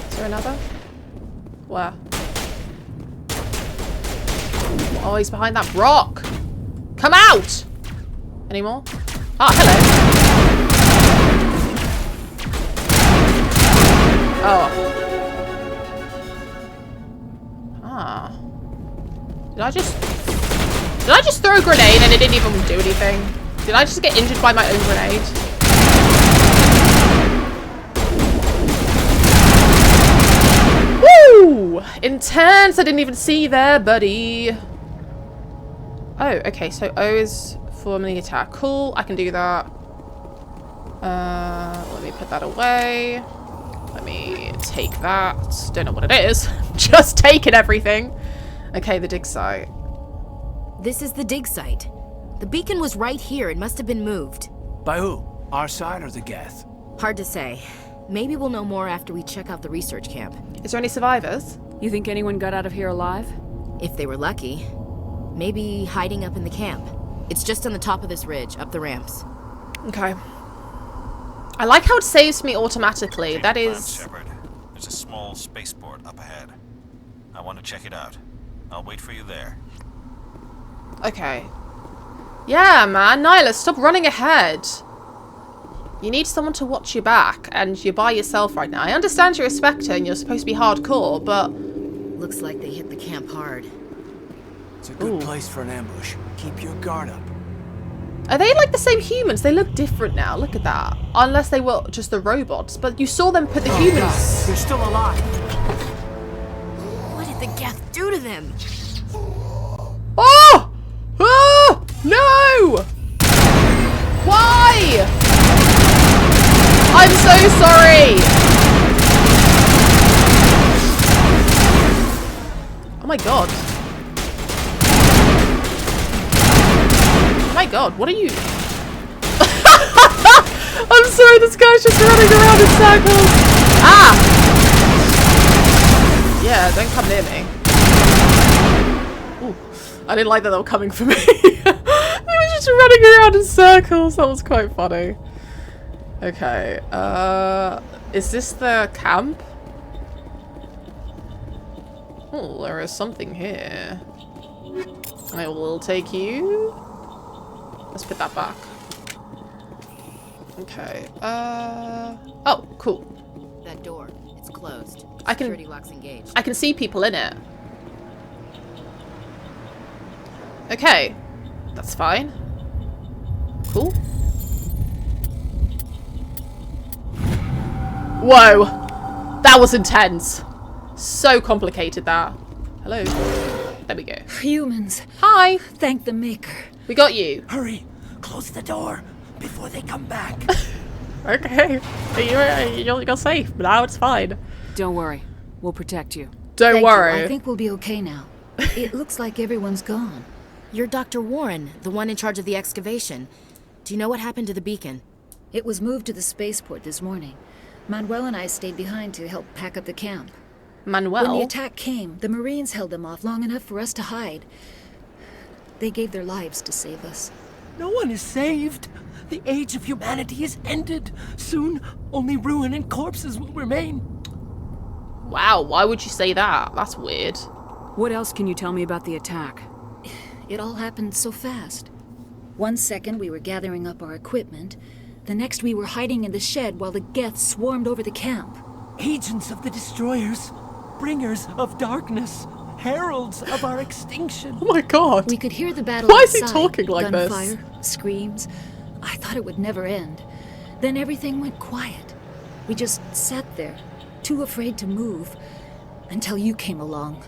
Is there another? Where? Oh, he's behind that rock. Come out! Any more? Ah, hello. Oh. Ah. Did I just throw a grenade and it didn't even do anything? Did I just get injured by my own grenade? Woo! Intense! I didn't even see there, buddy. Oh, okay, so O is forming the attack. Cool, I can do that. Let me put that away. Let me take that. Don't know what it is. Just taking everything. Okay, the dig site. This is the dig site. The beacon was right here. It must have been moved. By who? Our side or the Geth? Hard to say. Maybe we'll know more after we check out the research camp. Is there any survivors? You think anyone got out of here alive? If they were lucky. Maybe hiding up in the camp. It's just on the top of this ridge, up the ramps. Okay. I like how it saves me automatically. That is... Shepard. There's a small spaceport up ahead. I want to check it out. I'll wait for you there. Okay. Yeah, man. Nihilus, stop running ahead. You need someone to watch your back, and you're by yourself right now. I understand you're a Spectre and you're supposed to be hardcore, but... Looks like they hit the camp hard. It's a good place for an ambush. Keep your guard up. Are they like the same humans? They look different now. Look at that. Unless they were just the robots. But you saw them put the humans... God, they're still alive. What did the Geth do to them? Oh! Oh! No! Why? I'm so sorry. Oh my god. Oh my god, what are you? I'm sorry, this guy's just running around in circles. Ah! Yeah, don't come near me. Ooh, I didn't like that they were coming for me. They were just running around in circles. That was quite funny. Okay, is this the camp? Oh, there is something here. I will take you. Let's put that back. Okay, oh, cool. That door, it's closed. I can, Security lock's engaged. I can see people in it. Okay, that's fine. Cool. Whoa, that was intense. So complicated, that. Hello. There we go. Humans. Hi. Thank the Maker. We got you. Hurry, close the door before they come back. Okay. You're safe. Now it's fine. Don't worry. We'll protect you. Don't worry. I think we'll be okay now. It looks like everyone's gone. You're Dr. Warren, the one in charge of the excavation. Do you know what happened to the beacon? It was moved to the spaceport this morning. Manuel and I stayed behind to help pack up the camp. Manuel? When the attack came, the Marines held them off long enough for us to hide. They gave their lives to save us. No one is saved. The age of humanity is ended. Soon, only ruin and corpses will remain. Wow, why would you say that? That's weird. What else can you tell me about the attack? It all happened so fast. 1 second we were gathering up our equipment. The next we were hiding in the shed while the Geth swarmed over the camp. Agents of the destroyers. Bringers of darkness. Heralds of our extinction. Oh my god. We could hear the battle Why is he outside. talking like Gunfire, this? screams. I thought it would never end. Then everything went quiet. We just sat there, too afraid to move, until you came along.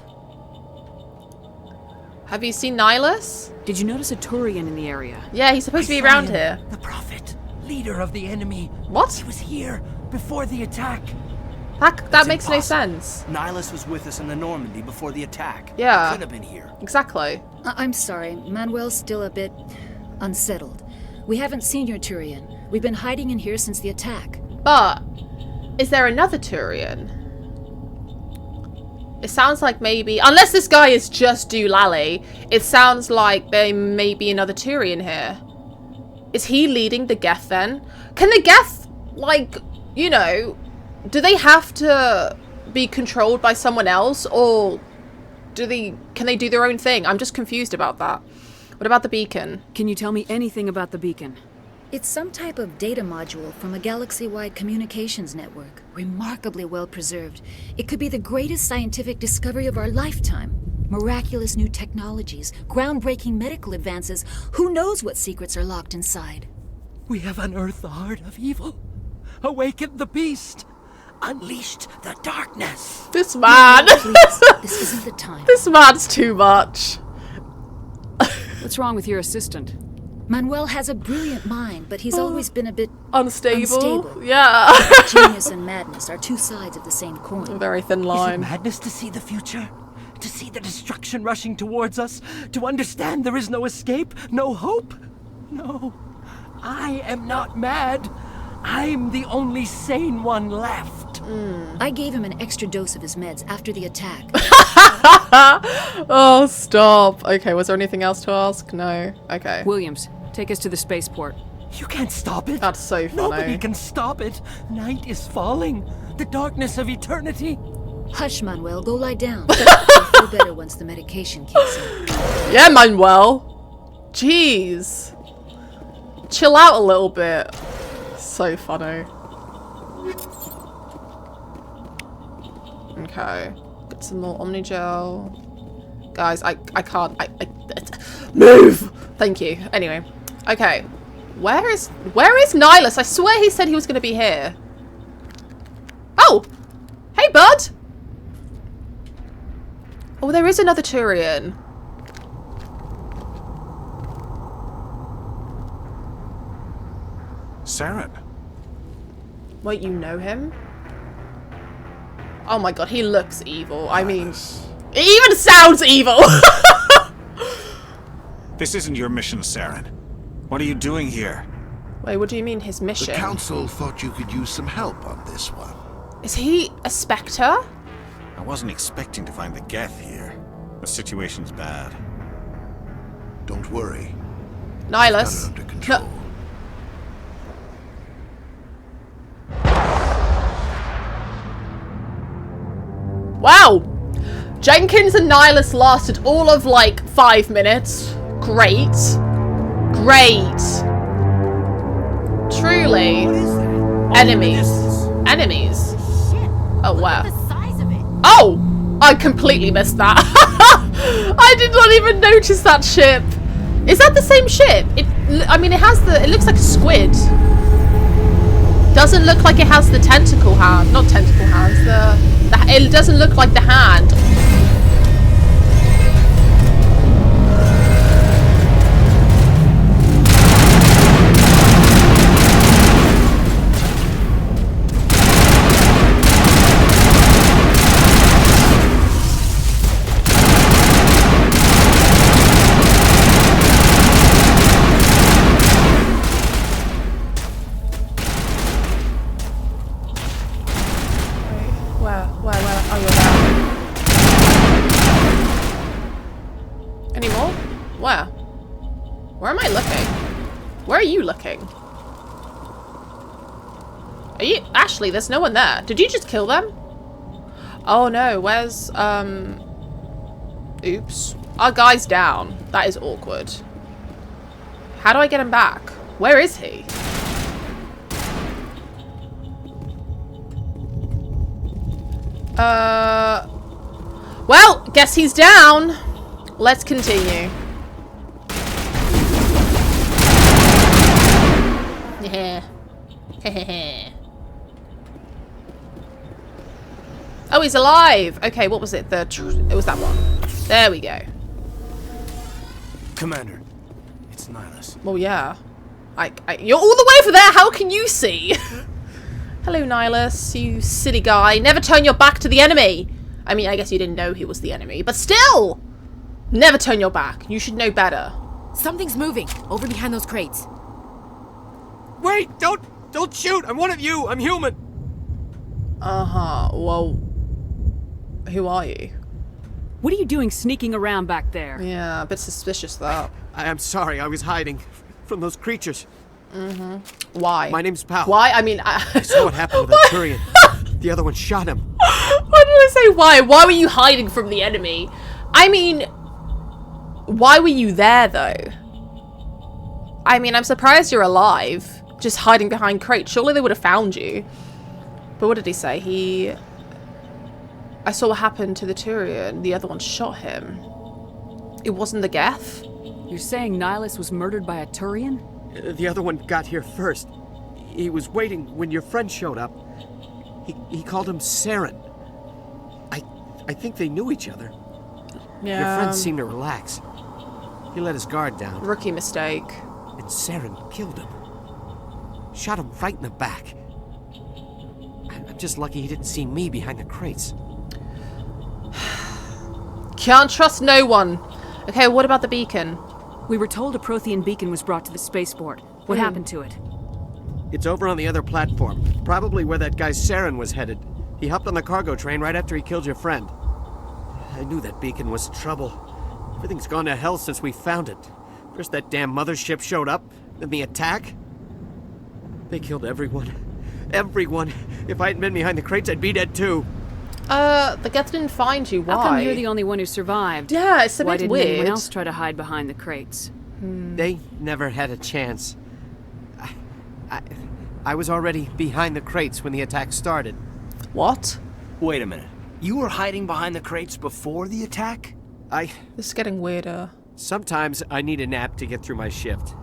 Have you seen Nihilus? Did you notice a Turian in the area? Yeah, he's supposed to be around here. The Prophet, leader of the enemy. What? He was here before the attack. That makes no sense. Nihilus was with us in the Normandy before the attack. Yeah. He could have been here. Exactly. I'm sorry, Manuel's still a bit unsettled. We haven't seen your Turian. We've been hiding in here since the attack. But, is there another Turian? It sounds like maybe, unless this guy is just Doolally, it sounds like there may be another Turian here. Is he leading the Geth then? Can the Geth, like, you know, do they have to be controlled by someone else, or can they do their own thing? I'm just confused about that. What about the beacon? Can you tell me anything about the beacon? It's some type of data module from a galaxy-wide communications network. Remarkably well preserved. It could be the greatest scientific discovery of our lifetime. Miraculous new technologies, groundbreaking medical advances. Who knows what secrets are locked inside? We have unearthed the heart of evil, awakened the beast, unleashed the darkness. This man. Please, this isn't the time. This man's too much. What's wrong with your assistant? Manuel has a brilliant mind, but he's always been a bit unstable. Yeah. Genius and madness are two sides of the same coin. A very thin line. Is it madness to see the future? To see the destruction rushing towards us? To understand there is no escape? No hope? No. I am not mad. I'm the only sane one left. I gave him an extra dose of his meds after the attack. Oh, stop. Okay, was there anything else to ask? No. Okay. Williams, take us to the spaceport. You can't stop it. That's so funny. Nobody can stop it. Night is falling. The darkness of eternity. Hush, Manuel. Go lie down. You'll feel better once the medication kicks in. Yeah, Manuel. Jeez. Chill out a little bit. So funny. Okay. Get some more Omnigel. Guys, I can't. Move! Thank you. Anyway. Okay. Where is Nihilus? I swear he said he was going to be here. Oh! Hey, bud! Oh, there is another Turian. Saren. Wait, you know him? Oh my god, he looks evil. I mean, it even sounds evil. This isn't your mission, Saren. What are you doing here? Wait, what do you mean his mission? The Council thought you could use some help on this one. Is he a Spectre? I wasn't expecting to find the Geth here. The situation's bad. Don't worry. Nihilus. Got it under control. Wow! Jenkins and Nihilus lasted all of like 5 minutes. Great. Great. Truly. Enemies. Enemies. Oh wow. Oh! I completely missed that. I did not even notice that ship. Is that the same ship? I mean, it has it looks like a squid. Doesn't look like it has the tentacle hand. Not tentacle hands, it doesn't look like the hand. Where am I looking? Where are you looking? Are you... Ashley, there's no one there. Did you just kill them? Oh no, where's... Oops. Our guy's down. That is awkward. How do I get him back? Where is he? Well, guess he's down. Let's continue. Oh, he's alive. Okay, what was it? It was that one. There we go. Commander, it's Nihilus. Well, yeah. You're all the way over there. How can you see? Hello, Nihilus, you silly guy. Never turn your back to the enemy. I mean, I guess you didn't know he was the enemy, but still! Never turn your back. You should know better. Something's moving over behind those crates. Wait! Don't shoot! I'm one of you! I'm human! Uh-huh. Well, who are you? What are you doing sneaking around back there? Yeah, a bit suspicious, that. I'm sorry, I was hiding from those creatures. Mm-hmm. Why? My name's Pal. Why? I mean, I saw what happened with that Turian. The other one shot him. Why did I say why? Why were you hiding from the enemy? I mean, why were you there, though? I mean, I'm surprised you're alive. Just hiding behind crates. Surely they would have found you. But what did he say? I saw what happened to the Turian. The other one shot him. It wasn't the Geth? You're saying Nihilus was murdered by a Turian? The other one got here first. He was waiting when your friend showed up. He called him Saren. I think they knew each other. Yeah. Your friend seemed to relax. He let his guard down. Rookie mistake. And Saren killed him. Shot him right in the back. I'm just lucky he didn't see me behind the crates. Can't trust no one. Okay, what about the beacon? We were told a Prothean beacon was brought to the spaceport. What happened to it? It's over on the other platform. Probably where that guy Saren was headed. He hopped on the cargo train right after he killed your friend. I knew that beacon was trouble. Everything's gone to hell since we found it. First that damn mothership showed up, then the attack. They killed everyone. Everyone. If I hadn't been behind the crates, I'd be dead too. The Geth didn't find you. Why? How come you're the only one who survived? Yeah, it's a Why bit didn't weird. anyone else try to hide behind the crates? They never had a chance. I was already behind the crates when the attack started. What? Wait a minute. You were hiding behind the crates before the attack? This is getting weirder. Sometimes I need a nap to get through my shift.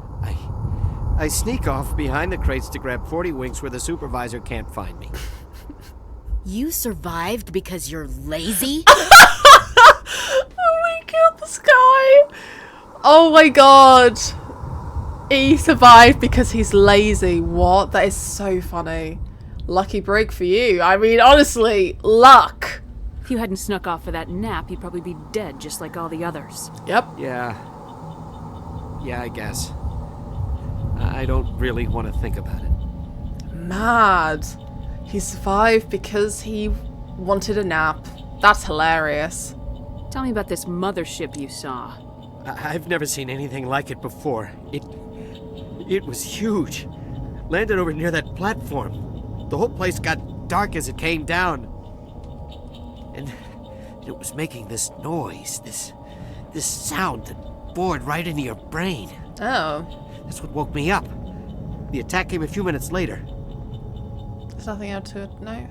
I sneak off behind the crates to grab 40 winks where the supervisor can't find me. You survived because you're lazy? Oh my god, this guy. Oh my god. He survived because he's lazy. What? That is so funny. Lucky break for you. I mean, honestly, luck. If you hadn't snuck off for that nap, you'd probably be dead just like all the others. Yep. Yeah, I guess. I don't really want to think about it. Mad. He survived because he wanted a nap. That's hilarious. Tell me about this mothership you saw. I've never seen anything like it before. It was huge. Landed over near that platform. The whole place got dark as it came down. And it was making this noise, this sound that bored right into your brain. Oh. That's what woke me up. The attack came a few minutes later. There's nothing else to it, no?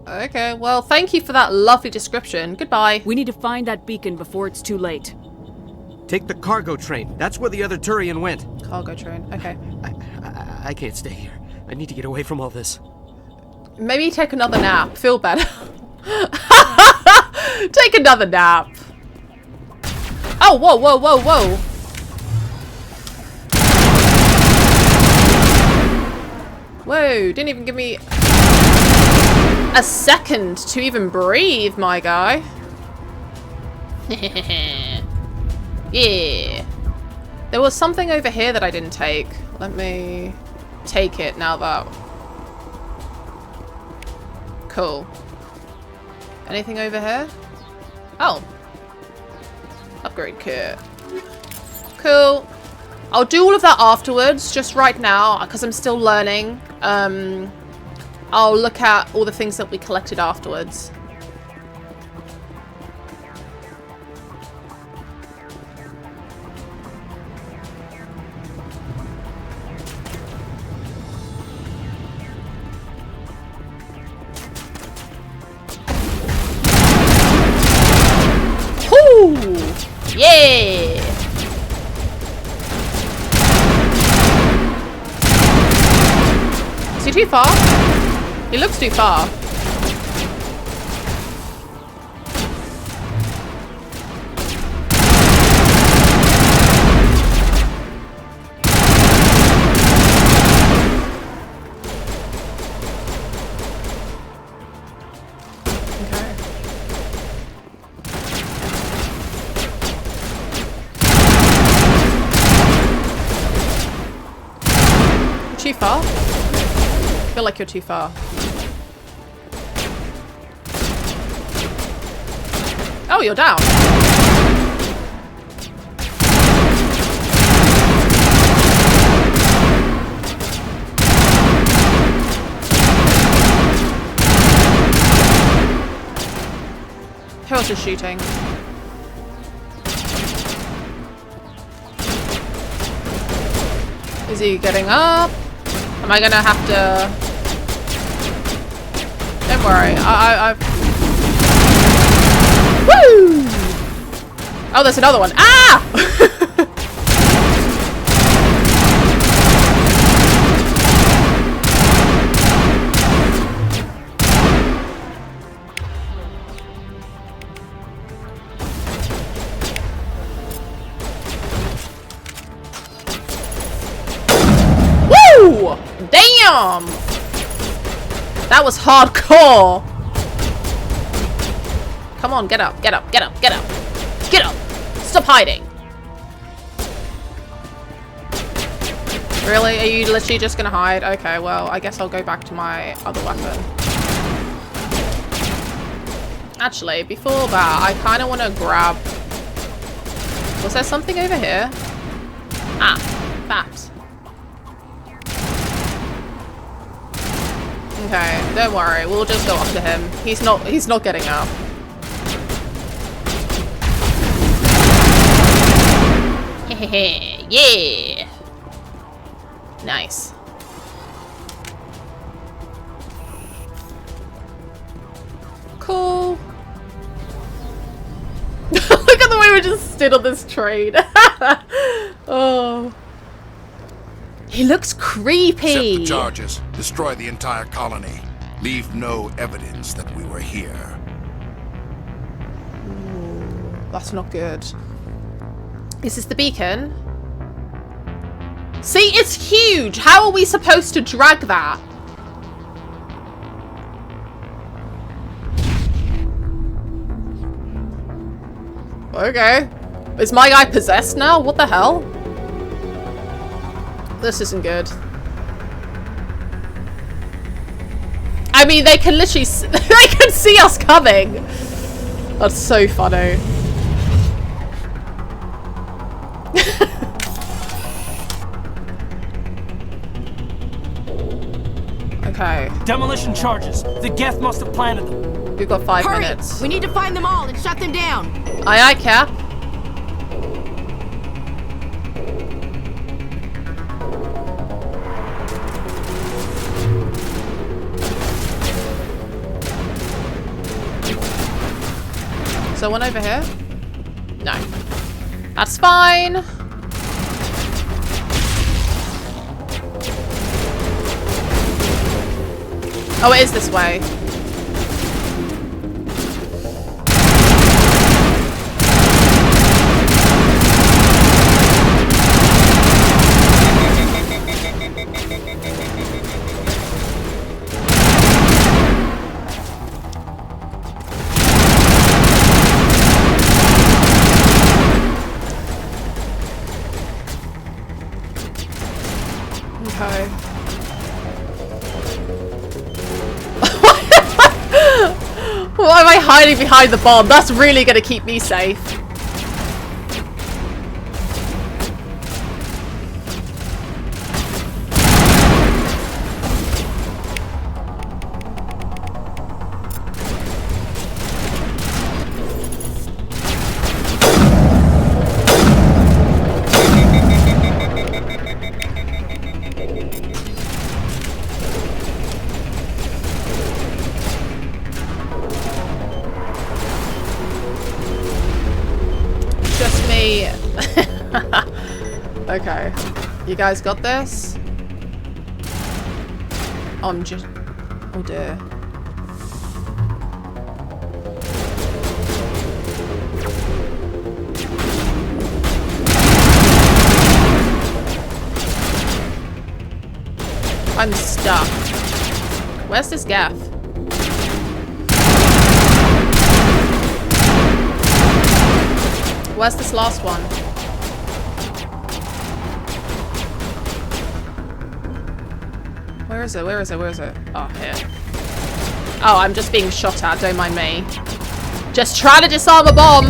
Okay, well, thank you for that lovely description. Goodbye. We need to find that beacon before it's too late. Take the cargo train. That's where the other Turian went. Cargo train, okay. I can't stay here. I need to get away from all this. Maybe take another nap. Feel better. Take another nap. Oh, whoa, whoa, whoa, whoa. Whoa, didn't even give me a second to even breathe, my guy. Yeah. There was something over here that I didn't take. Let me take it now that... Cool. Anything over here? Oh. Upgrade kit. Cool. I'll do all of that afterwards, just right now, because I'm still learning. I'll look at all the things that we collected afterwards. Whoo! Yeah! Is he too far? He looks too far. Too far? I feel like you're too far. Oh, you're down. Who else is shooting? Is he getting up? Am I gonna have to... Don't worry, Woo! Oh, there's another one. Ah! Woo! Damn! That was hardcore. Come on, get up, get up, get up, get up. Get up! Stop hiding! Really? Are you literally just gonna hide? Okay, well, I guess I'll go back to my other weapon. Actually, before that, I kind of want to grab... Was there something over here? Ah, that. Okay, don't worry. We'll just go up to him. He's not getting up. Yeah. Nice. Cool. Look at the way we just stood on this train. Oh. He looks creepy. Accept the charges. Destroy the entire colony. Leave no evidence that we were here. Ooh, that's not good. Is this the beacon? See, it's huge. How are we supposed to drag that? Okay. Is my guy possessed now? What the hell? This isn't good. I mean, they can literally they can see us coming. That's so funny. Okay. Demolition charges. The Geth must have planted them. We've got 5 Hurry! minutes. We need to find them all and shut them down. Aye, aye, Cap. Is there one over here? No. That's fine. Oh, it is this way. Okay. Why am I hiding behind the bomb? That's really gonna keep me safe. Okay. You guys got this? I'm just... Oh dear. I'm stuck. Where's this gaff? Where's this last one? Where is it? Where is it? Where is it? Oh, here. Oh, I'm just being shot at. Don't mind me. Just try to disarm a bomb.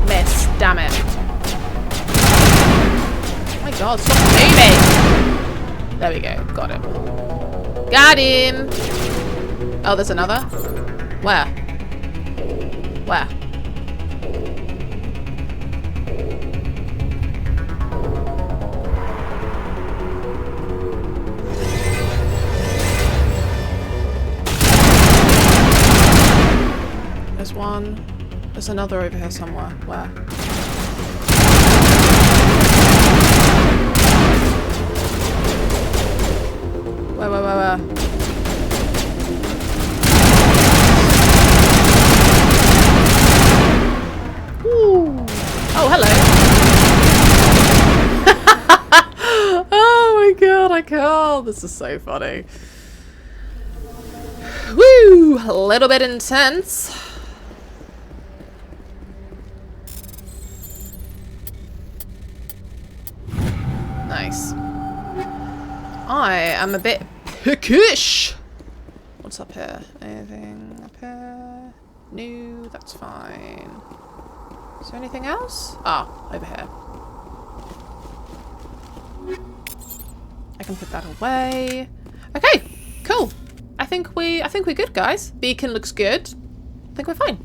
Miss. Damn it. Oh my god, stop moving. There we go. Got it. Got him! Oh, there's another? Where? Where? There's one. There's another over here somewhere. Where? Where? Ooh. Oh, hello. Oh my god, I can't. This is so funny. Woo! A little bit intense. Nice. I am a bit peckish. What's up here? Anything up here? No, that's fine. Is there anything else? Ah, over here. I can put that away. Okay, cool. I think we're good, guys. Beacon looks good. I think we're fine.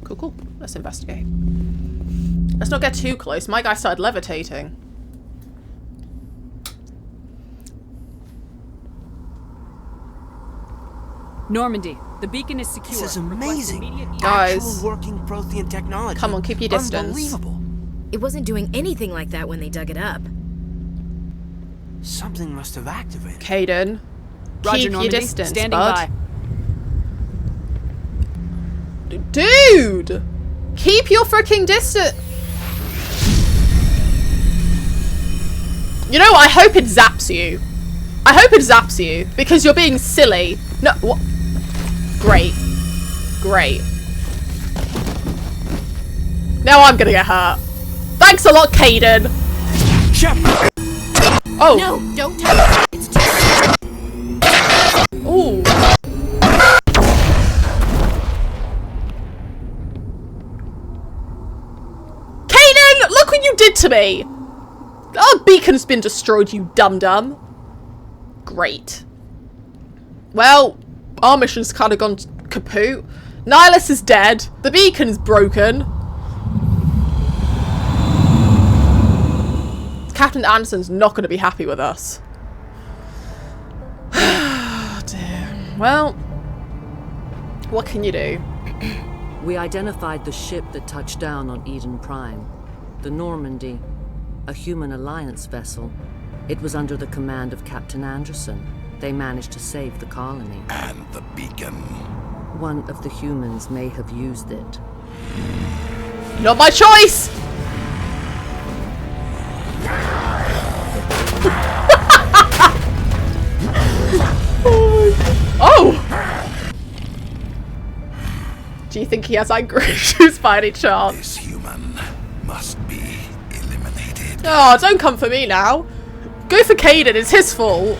Cool. Let's investigate. Let's not get too close. My guy started levitating. Normandy, the beacon is secure. This is amazing. Guys. Actual working Prothean technology. Come on, keep your distance. Unbelievable. It wasn't doing anything like that when they dug it up. Something must have activated. Caden, keep your distance, standing bud. by. Dude! Keep your freaking distance! You know what? I hope it zaps you. I hope it zaps you, because you're being silly. No, what? Great. Great. Now I'm gonna get hurt. Thanks a lot, Caden. Shepard! Oh. No, don't touch it. It's just... Ooh. Caden, look what you did to me. Our beacon's been destroyed, you dum-dum. Great. Well, our mission's kind of gone kaput. Nihilus is dead. The beacon's broken. Captain Anderson's not going to be happy with us. Oh, dear. Well, what can you do? We identified the ship that touched down on Eden Prime. The Normandy. A human alliance vessel. It was under the command of Captain Anderson. They managed to save the colony. And the beacon. One of the humans may have used it. Not my choice! Oh! Do you think he has anger issues by any chance? This human must be eliminated. Oh, don't come for me now. Go for Caden, it's his fault.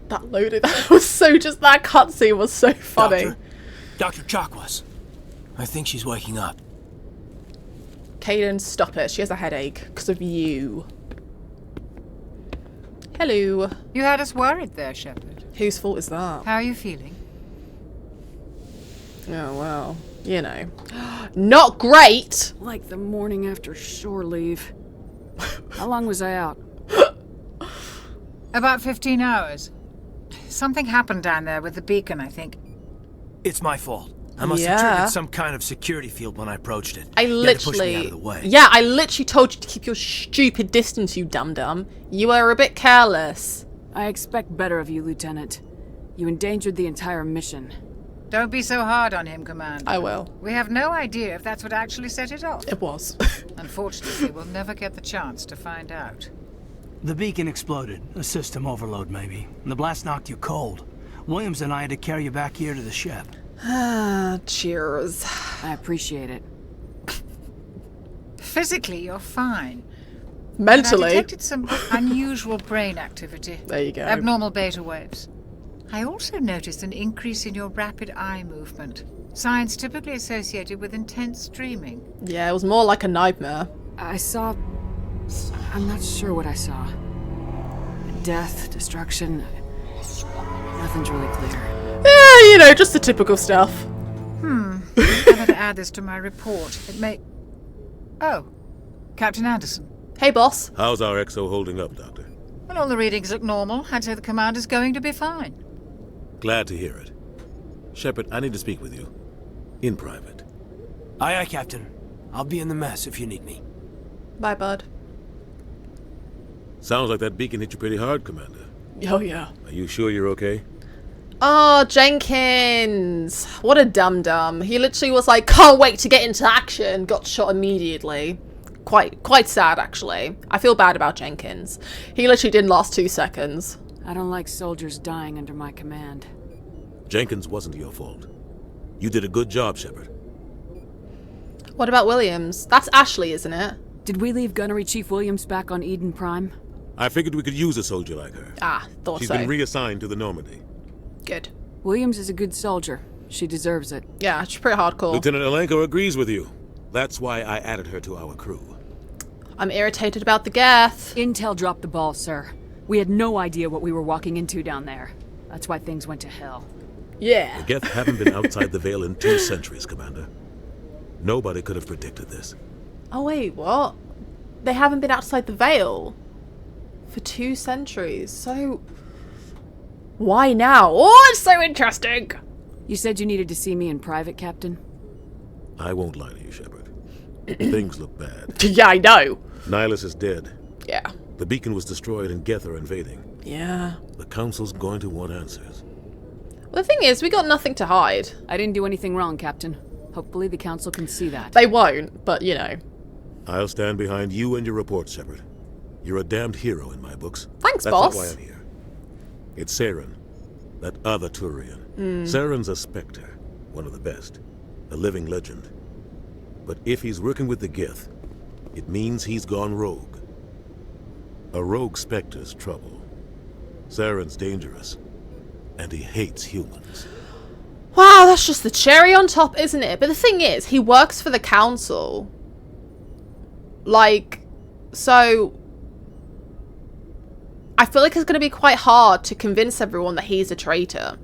That loaded, that was so just, that cutscene was so funny. Dr. Chakwas. I think she's waking up. Caden, stop it. She has a headache because of you. Hello. You had us worried there, Shepard. Whose fault is that? How are you feeling? Oh, well, you know. Not great! Like the morning after shore leave. How long was I out? About 15 hours. Something happened down there with the beacon, I think. It's my fault. I must have triggered some kind of security field when I approached it. I You had to push me literally... out of the way. Yeah, I literally told you to keep your stupid distance, you dum-dum. You were a bit careless. I expect better of you, Lieutenant. You endangered the entire mission. Don't be so hard on him, Commander. I will. We have no idea if that's what actually set it off. It was. Unfortunately, we'll never get the chance to find out. The beacon exploded. A system overload, maybe. And the blast knocked you cold. Williams and I had to carry you back here to the ship. Ah, cheers. I appreciate it. Physically, you're fine. Mentally. But I detected some unusual brain activity. There you go. Abnormal beta waves. I also noticed an increase in your rapid eye movement. Signs typically associated with intense dreaming. Yeah, it was more like a nightmare. I saw... I'm not sure what I saw. Death, destruction... Nothing's really clear. Yeah, you know, just the typical stuff. I better add this to my report. It may... Oh. Captain Anderson. Hey, boss. How's our EXO holding up, Doctor? Well, all the readings look normal. I'd say the commander's going to be fine. Glad to hear it. Shepard, I need to speak with you. In private. Aye, aye, Captain. I'll be in the mess if you need me. Bye, bud. Sounds like that beacon hit you pretty hard, Commander. Oh, yeah. Are you sure you're okay? Oh, Jenkins. What a dum-dum. He literally was like, can't wait to get into action. Got shot immediately. Quite sad, actually. I feel bad about Jenkins. He literally didn't last 2 seconds. I don't like soldiers dying under my command. Jenkins wasn't your fault. You did a good job, Shepard. What about Williams? That's Ashley, isn't it? Did we leave Gunnery Chief Williams back on Eden Prime? I figured we could use a soldier like her. Ah, thought She's so. been reassigned to the Normandy. Good. Williams is a good soldier. She deserves it. Yeah, she's pretty hardcore. Lieutenant Alenko agrees with you. That's why I added her to our crew. I'm irritated about the Geth. Intel dropped the ball, sir. We had no idea what we were walking into down there. That's why things went to hell. Yeah. The Geth haven't been outside the Veil in 2 centuries, Commander. Nobody could have predicted this. Oh, wait, what? They haven't been outside the Veil for 2 centuries, so... Why now? Oh, it's so interesting! You said you needed to see me in private, Captain? I won't lie to you, Shepard. Things look bad. Yeah, I know. Nihilus is dead. Yeah. The beacon was destroyed and Geth are invading. Yeah. The Council's going to want answers. Well, the thing is, we got nothing to hide. I didn't do anything wrong, Captain. Hopefully the Council can see that. They won't, but you know. I'll stand behind you and your report, Shepard. You're a damned hero in my books. Thanks, That's boss. not why I'm here. It's Saren, that other Turian. Saren's a Spectre, one of the best, a living legend. But if he's working with the Gith, it means he's gone rogue. A rogue Spectre's trouble. Saren's dangerous, and he hates humans. Wow, that's just the cherry on top, isn't it? But the thing is, he works for the Council. Like, so I feel like it's going to be quite hard to convince everyone that he's a traitor.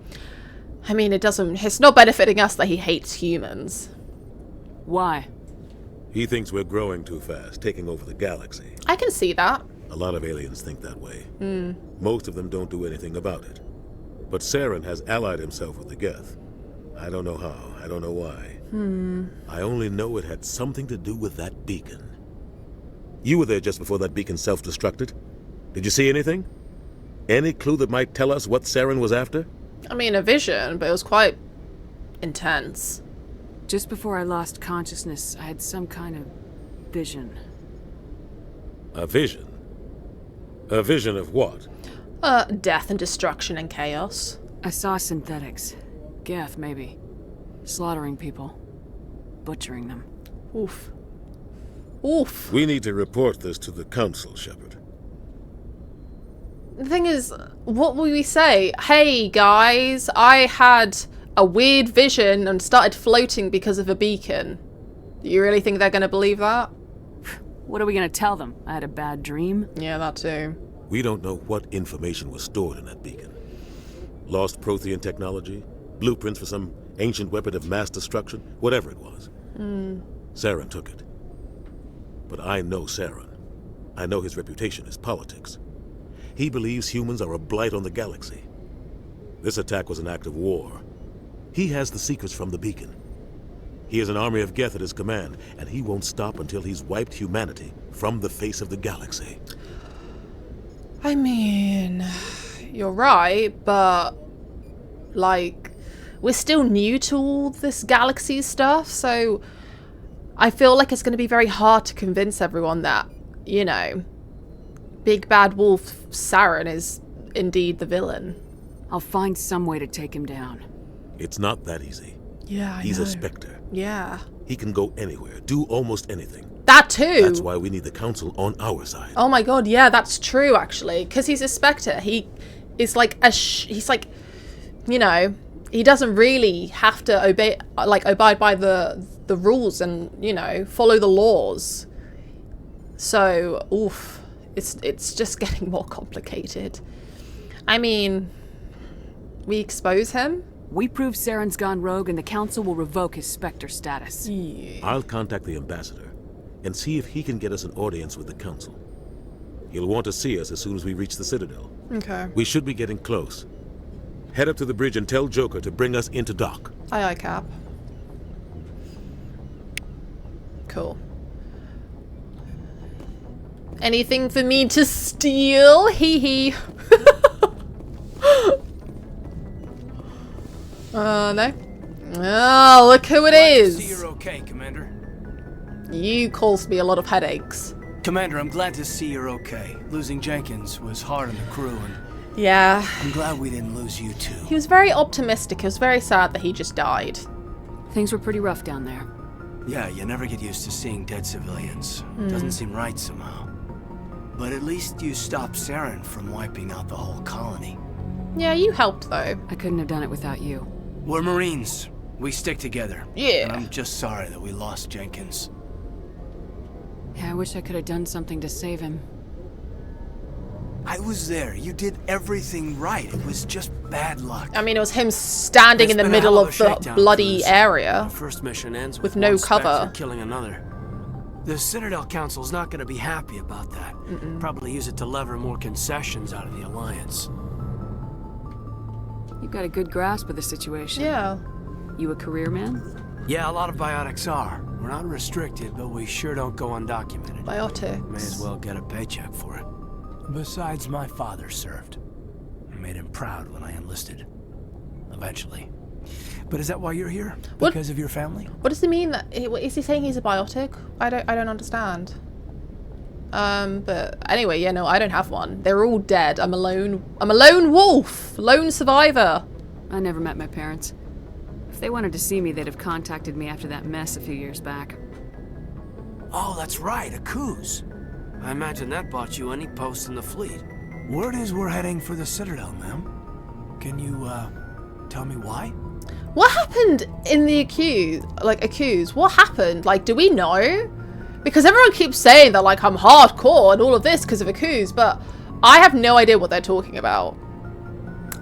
I mean, it's not benefiting us that he hates humans. Why? He thinks we're growing too fast, taking over the galaxy. I can see that. A lot of aliens think that way. Most of them don't do anything about it. But Saren has allied himself with the Geth. I don't know how, I don't know why. I only know it had something to do with that beacon. You were there just before that beacon self-destructed. Did you see anything? Any clue that might tell us what Saren was after? I mean, a vision, but it was quite intense. Just before I lost consciousness, I had some kind of vision. A vision? A vision of what? Death and destruction and chaos. I saw synthetics. Geth, maybe. Slaughtering people. Butchering them. Oof. Oof. We need to report this to the Council, Shepard. The thing is, what will we say? Hey, guys, I had a weird vision and started floating because of a beacon. Do you really think they're going to believe that? What are we going to tell them? I had a bad dream? Yeah, that too. We don't know what information was stored in that beacon. Lost Prothean technology? Blueprints for some ancient weapon of mass destruction? Whatever it was. Saren took it. But I know Saren. I know his reputation is politics. He believes humans are a blight on the galaxy. This attack was an act of war. He has the secrets from the beacon. He has an army of Geth at his command, and he won't stop until he's wiped humanity from the face of the galaxy. I mean, you're right, but, like, we're still new to all this galaxy stuff, so I feel like it's going to be very hard to convince everyone that, you know, Big Bad Wolf Saren is indeed the villain. I'll find some way to take him down. It's not that easy. Yeah, He's a Spectre. Yeah. He can go anywhere, do almost anything. That too. That's why we need the Council on our side. Oh my god, yeah, that's true actually. Because he's a Spectre. He is like he's like, you know, he doesn't really have to abide by the rules and, you know, follow the laws. So, oof, it's just getting more complicated. I mean, we expose him. We prove Saren's gone rogue and the Council will revoke his Spectre status. Yeah. I'll contact the ambassador and see if he can get us an audience with the Council. He'll want to see us as soon as we reach the Citadel. Okay. We should be getting close. Head up to the bridge and tell Joker to bring us into dock. Aye, aye, Cap. Cool. Anything for me to steal? Hee hee. No. Oh, look who it is. Glad to see you're okay, Commander. You caused me a lot of headaches. Commander, I'm glad to see you're okay. Losing Jenkins was hard on the crew, and yeah, I'm glad we didn't lose you too. He was very optimistic. It was very sad that he just died. Things were pretty rough down there. Yeah, you never get used to seeing dead civilians. Doesn't seem right somehow. But at least you stopped Saren from wiping out the whole colony. Yeah, you helped though. I couldn't have done it without you. We're Marines. We stick together. Yeah. And I'm just sorry that we lost Jenkins. Yeah, I wish I could have done something to save him. I was there. You did everything right. It was just bad luck. I mean, it was him standing in the middle of the bloody area. The first mission ends with no cover. Killing another. The Citadel Council's not going to be happy about that. Probably use it to lever more concessions out of the Alliance. You've got a good grasp of the situation. Yeah. You a career man? Yeah, a lot of biotics are. We're not restricted, but we sure don't go undocumented. Biotics. May as well get a paycheck for it. Besides, my father served. I made him proud when I enlisted. Eventually. But is that why you're here? Because of your family? What does he mean? That is he saying he's a biotic? I don't understand. But anyway, yeah, no, I don't have one. They're all dead. I'm a lone wolf, lone survivor. I never met my parents. If they wanted to see me, they'd have contacted me after that mess a few years back. Oh, that's right, a cruise. I imagine that bought you any post in the fleet. Word is we're heading for the Citadel, ma'am. Can you, tell me why? What happened in the accuse? What happened? Like, do we know? Because everyone keeps saying that, like, I'm hardcore and all of this because of accuse, but I have no idea what they're talking about.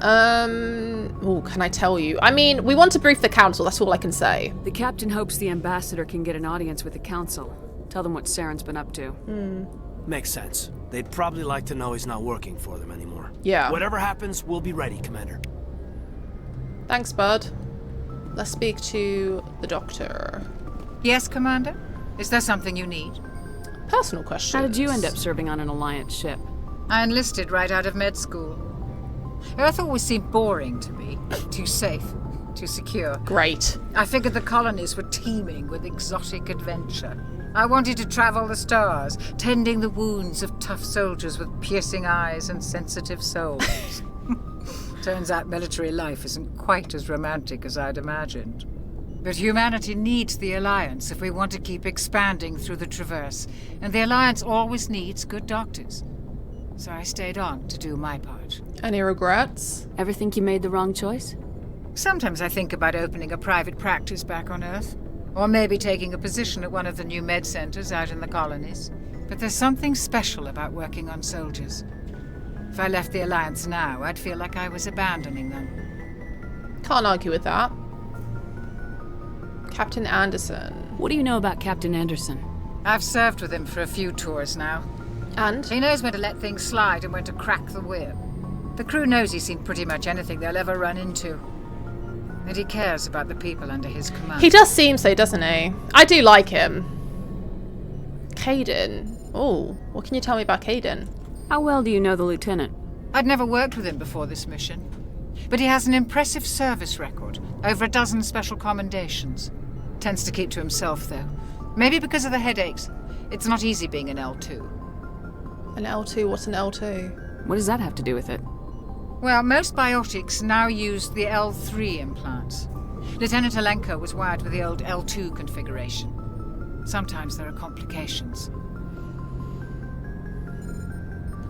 Oh, can I tell you? I mean, we want to brief the council, that's all I can say. The captain hopes the ambassador can get an audience with the council. Tell them what Saren's been up to. Makes sense. They'd probably like to know he's not working for them anymore. Yeah. Whatever happens, we'll be ready, Commander. Thanks, bud. Let's speak to the doctor. Yes, Commander? Is there something you need? Personal question. How did you end up serving on an Alliance ship? I enlisted right out of med school. Earth always seemed boring to me. Too safe, too secure. Great. I figured the colonies were teeming with exotic adventure. I wanted to travel the stars, tending the wounds of tough soldiers with piercing eyes and sensitive souls. Turns out military life isn't quite as romantic as I'd imagined. But humanity needs the Alliance if we want to keep expanding through the Traverse, and the Alliance always needs good doctors. So I stayed on to do my part. Any regrets? Ever think you made the wrong choice? Sometimes I think about opening a private practice back on Earth, or maybe taking a position at one of the new med centers out in the colonies. But there's something special about working on soldiers. If I left the Alliance now, I'd feel like I was abandoning them. Can't argue with that. Captain Anderson. What do you know about Captain Anderson? I've served with him for a few tours now. And? He knows when to let things slide and when to crack the whip. The crew knows he's seen pretty much anything they'll ever run into. And he cares about the people under his command. He does seem so, doesn't he? I do like him. Caden. Oh, what can you tell me about Caden? How well do you know the lieutenant? I'd never worked with him before this mission. But he has an impressive service record. Over a dozen special commendations. Tends to keep to himself, though. Maybe because of the headaches. It's not easy being an L2. An L2? What's an L2? What does that have to do with it? Well, most biotics now use the L3 implants. Lieutenant Alenko was wired with the old L2 configuration. Sometimes there are complications.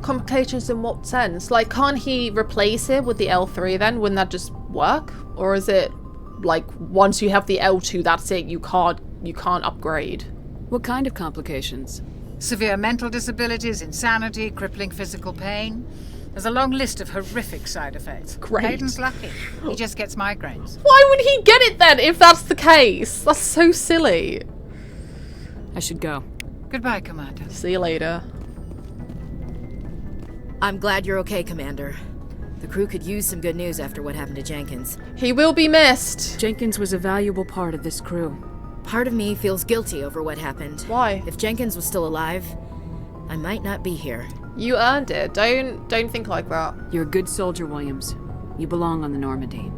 Complications in what sense? Like, can't he replace it with the L3 then? Wouldn't that just work? Or is it like once you have the L2, that's it, you can't upgrade? What kind of complications? Severe mental disabilities, insanity, crippling physical pain. There's a long list of horrific side effects. Great. Hayden's lucky. He just gets migraines. Why would he get it then if that's the case? That's so silly. I should go. Goodbye, Commander. See you later. I'm glad you're okay, Commander. The crew could use some good news after what happened to Jenkins. He will be missed. Jenkins was a valuable part of this crew. Part of me feels guilty over what happened. Why? If Jenkins was still alive, I might not be here. You earned it. Don't think like that. You're a good soldier, Williams. You belong on the Normandy.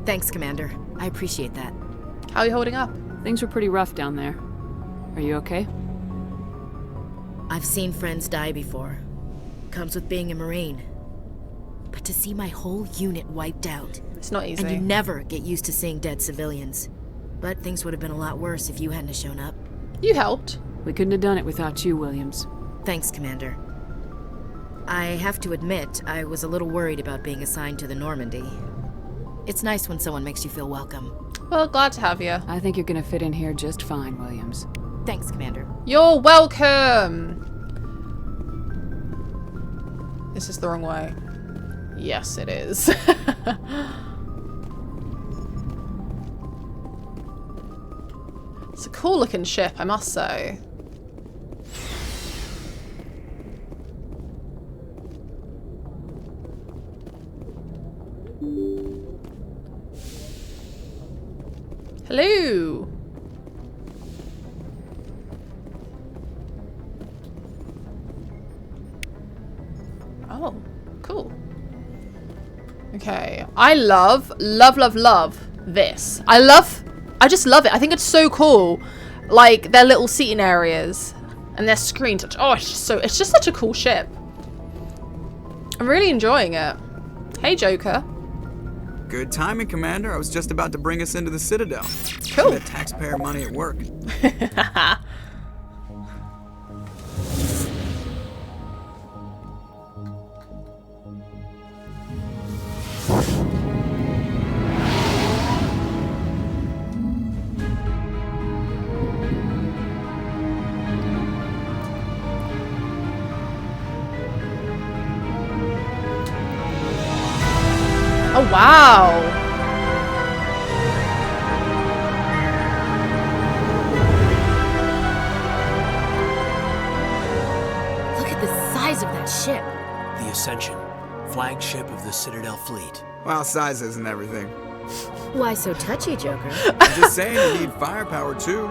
Thanks, Commander. I appreciate that. How are you holding up? Things were pretty rough down there. Are you okay? I've seen friends die before. Comes with being a Marine. But to see my whole unit wiped out... It's not easy. And you never get used to seeing dead civilians. But things would have been a lot worse if you hadn't shown up. You helped. We couldn't have done it without you, Williams. Thanks, Commander. I have to admit, I was a little worried about being assigned to the Normandy. It's nice when someone makes you feel welcome. Well, glad to have you. I think you're gonna fit in here just fine, Williams. Thanks, Commander. You're welcome! This is the wrong way. Yes, it is. It's a cool looking ship, I must say. Hello. Oh, cool. Okay. I love this. I just love it. I think it's so cool. Like, their little seating areas and their screen touch. Oh, it's just such a cool ship. I'm really enjoying it. Hey, Joker. Good timing, Commander. I was just about to bring us into the Citadel. Cool. That taxpayer money at work. Oh, wow. Look at the size of that ship. The Ascension, flagship of the Citadel fleet. Well, size isn't everything. Why so touchy, Joker? I'm just saying you need firepower, too.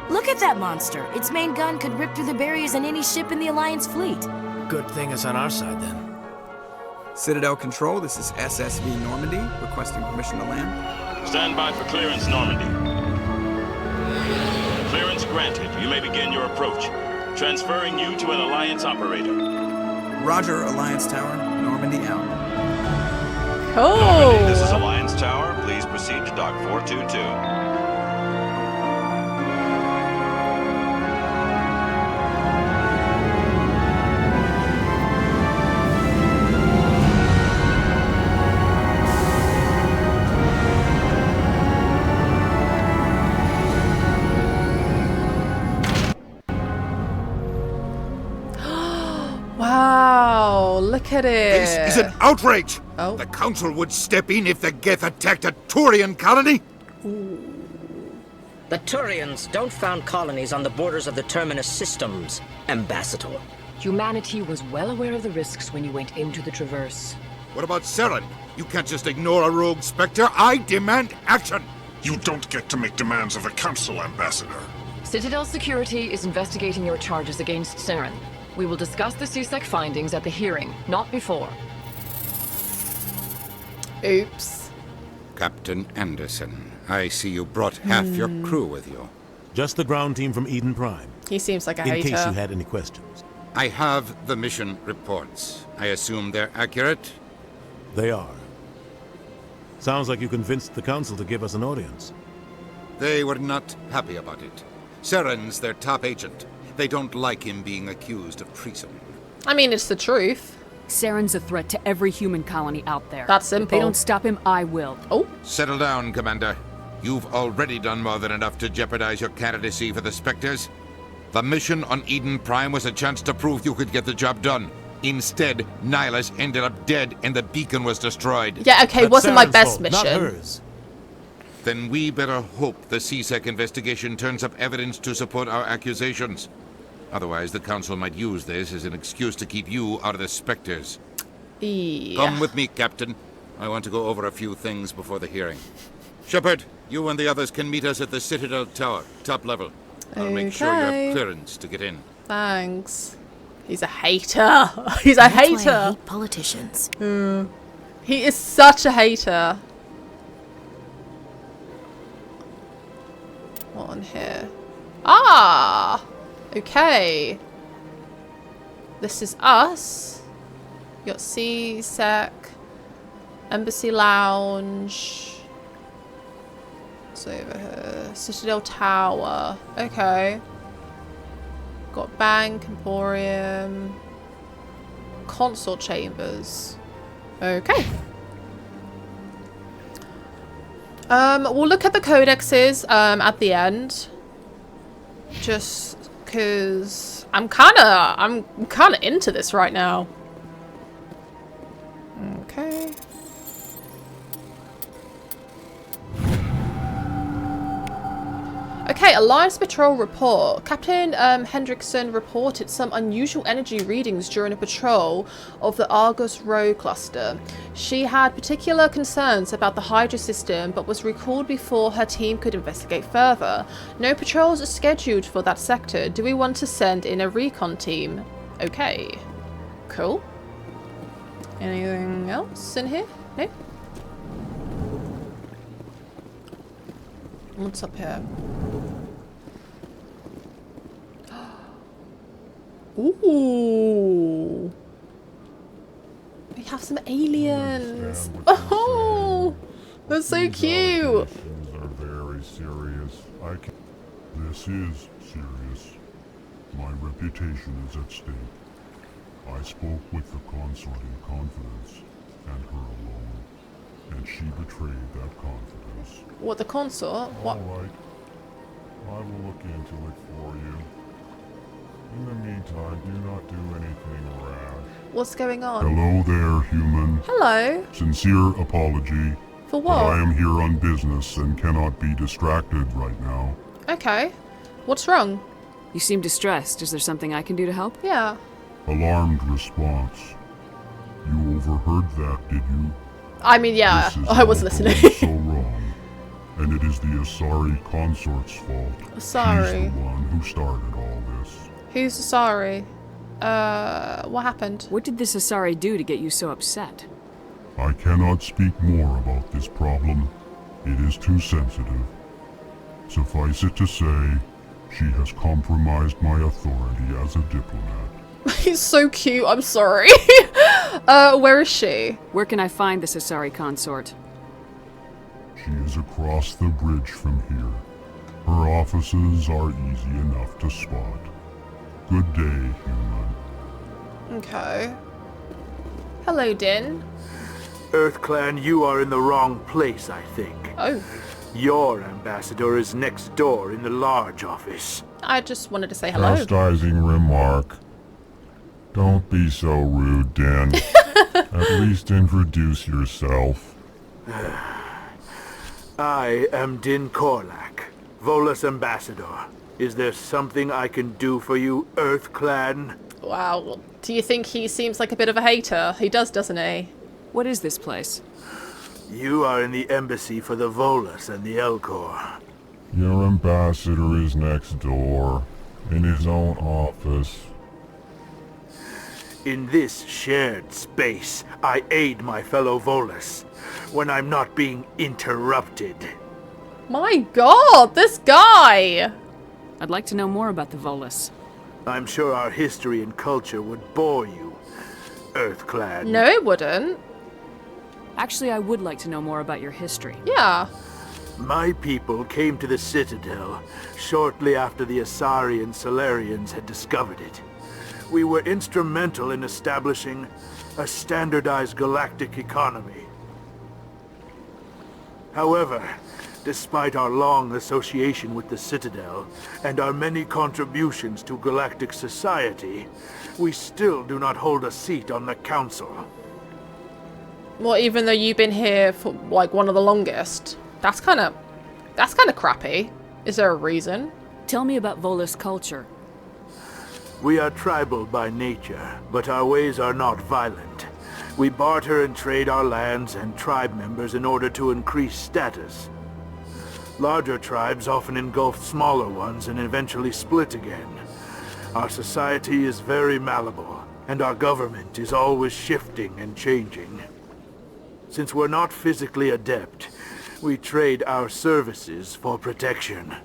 Look at that monster. Its main gun could rip through the barriers in any ship in the Alliance fleet. Good thing it's on our side, then. Citadel Control, this is SSV Normandy, requesting permission to land. Stand by for clearance, Normandy. Clearance granted. You may begin your approach. Transferring you to an Alliance operator. Roger, Alliance Tower. Normandy out. Cool. Normandy, this is Alliance Tower. Please proceed to Dock 422. Wow, look at it. This is an outrage! Oh. The Council would step in if the Geth attacked a Turian colony? The Turians don't found colonies on the borders of the Terminus systems, Ambassador. Humanity was well aware of the risks when you went into the Traverse. What about Saren? You can't just ignore a rogue Spectre. I demand action! You don't get to make demands of the Council, Ambassador. Citadel Security is investigating your charges against Saren. We will discuss the CSEC findings at the hearing, not before. Oops. Captain Anderson, I see you brought half your crew with you. Just the ground team from Eden Prime. He seems like a in hater. case you had any questions. I have the mission reports. I assume they're accurate? They are. Sounds like you convinced the Council to give us an audience. They were not happy about it. Saren's their top agent. They don't like him being accused of treason. I mean, it's the truth. Saren's a threat to every human colony out there. That's simple. If they don't stop him, I will. Oh. Settle down, Commander. You've already done more than enough to jeopardize your candidacy for the Spectres. The mission on Eden Prime was a chance to prove you could get the job done. Instead, Nihilus ended up dead and the beacon was destroyed. Yeah, okay, it wasn't my best mission. Not hers. Then we better hope the CSEC investigation turns up evidence to support our accusations. Otherwise, the Council might use this as an excuse to keep you out of the Spectres. Yeah. Come with me, Captain. I want to go over a few things before the hearing. Shepard, you and the others can meet us at the Citadel Tower, top level. I'll make sure you have clearance to get in. Thanks. He's a hater. He's a hater. That's why I hate politicians. He is such a hater. What on here? Ah! Okay. This is us. You got CSEC, Embassy Lounge. What's over here? Citadel Tower. Okay. Got Bank, Emporium, Consort Chambers. Okay. We'll look at the codexes at the end. Just because I'm kinda into this right now. Okay. Okay, Alliance Patrol report. Captain Hendrickson reported some unusual energy readings during a patrol of the Argus Row cluster. She had particular concerns about the Hydra system, but was recalled before her team could investigate further. No patrols are scheduled for that sector. Do we want to send in a recon team? Okay. Cool. Anything else in here? No? What's up here? Ooh. We have some aliens. Oh, that's so cute. Are very serious. This is serious. My reputation is at stake. I spoke with the consort in confidence, and her alone, and she betrayed that confidence. What, the consort? What? All right. I will look into it for you. In the meantime, do not do anything rash. What's going on? Hello there, human. Hello. Sincere apology. For what? But I am here on business and cannot be distracted right now. Okay. What's wrong? You seem distressed. Is there something I can do to help? Yeah. Alarmed response. You overheard that, did you? I mean, yeah, I was listening. So wrong. And it is the Asari consort's fault. Asari. She's the one who started all this. Who's Asari? What happened? What did this Asari do to get you so upset? I cannot speak more about this problem. It is too sensitive. Suffice it to say, she has compromised my authority as a diplomat. He's so cute, I'm sorry. Where is she? Where can I find this Asari consort? She is across the bridge from here. Her offices are easy enough to spot. Good day, human. Okay. Hello, Din. EarthClan, you are in the wrong place, I think. Oh. Your ambassador is next door in the large office. I just wanted to say hello. Chastising remark. Don't be so rude, Din. At least introduce yourself. I am Din Korlak, Volus ambassador. Is there something I can do for you, EarthClan? Wow. Do you think he seems like a bit of a hater? He does, doesn't he? What is this place? You are in the embassy for the Volus and the Elcor. Your ambassador is next door, in his own office. In this shared space, I aid my fellow Volus when I'm not being interrupted. My god, this guy! I'd like to know more about the Volus. I'm sure our history and culture would bore you, EarthClan. No, it wouldn't. Actually, I would like to know more about your history. Yeah. My people came to the Citadel shortly after the Asari and Solarians had discovered it. We were instrumental in establishing a standardized galactic economy. However, despite our long association with the Citadel and our many contributions to galactic society, we still do not hold a seat on the Council. Well, even though you've been here for like one of the longest, that's kind of crappy. Is there a reason? Tell me about Volus culture. We are tribal by nature, but our ways are not violent. We barter and trade our lands and tribe members in order to increase status. Larger tribes often engulf smaller ones and eventually split again. Our society is very malleable, and our government is always shifting and changing. Since we're not physically adept, we trade our services for protection.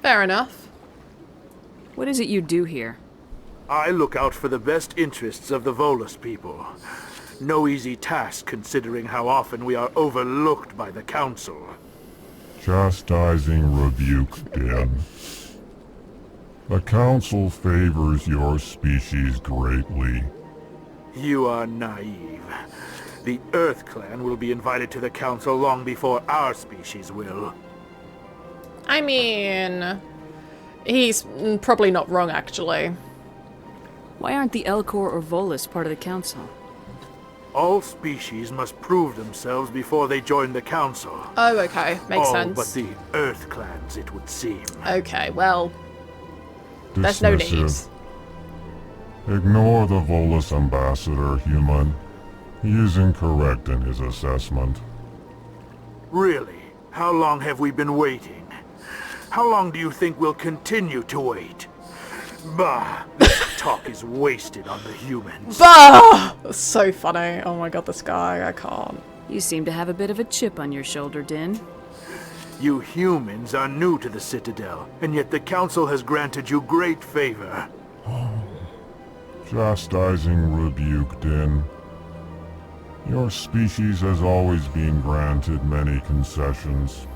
Fair enough. What is it you do here? I look out for the best interests of the Volus people. No easy task considering how often we are overlooked by the Council. Chastising rebuke, Din. The Council favors your species greatly. You are naive. The EarthClan will be invited to the Council long before our species will. I mean, he's probably not wrong, actually. Why aren't the Elcor or Volus part of the Council? All species must prove themselves before they join the Council. Oh, okay. Makes sense. But the EarthClans, it would seem. Okay, well, there's no need. Ignore the Volus ambassador, human. He is incorrect in his assessment. Really? How long have we been waiting? How long do you think we'll continue to wait? Bah! This talk is wasted on the humans. Bah! That's so funny. Oh my god, this guy, I can't. You seem to have a bit of a chip on your shoulder, Din. You humans are new to the Citadel, and yet the Council has granted you great favor. Chastising rebuke, Din. Your species has always been granted many concessions.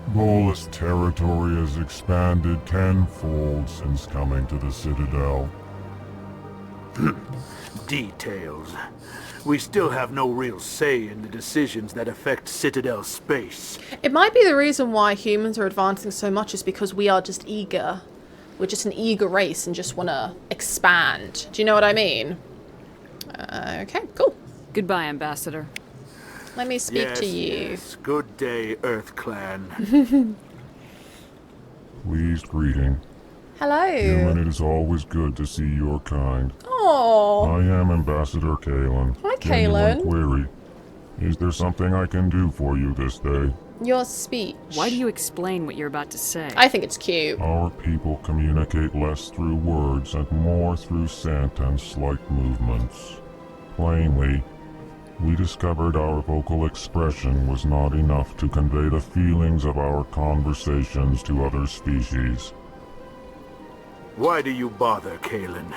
Bolus territory has expanded tenfold since coming to the Citadel. Details. We still have no real say in the decisions that affect Citadel space. It might be the reason why humans are advancing so much is because we are just eager. We're just an eager race and just want to expand. Do you know what I mean? Okay, cool. Goodbye, Ambassador. Let me speak to you. Yes. Good day, Earth Clan. Pleased greeting. Hello. Human, it is always good to see your kind. Oh. I am Ambassador Kalen. Hi, Genuine Kalen. Query. Is there something I can do for you this day? Your speech. Why do you explain what you're about to say? I think it's cute. Our people communicate less through words and more through scent and slight movements. Plainly, we discovered our vocal expression was not enough to convey the feelings of our conversations to other species. Why do you bother, Kalen?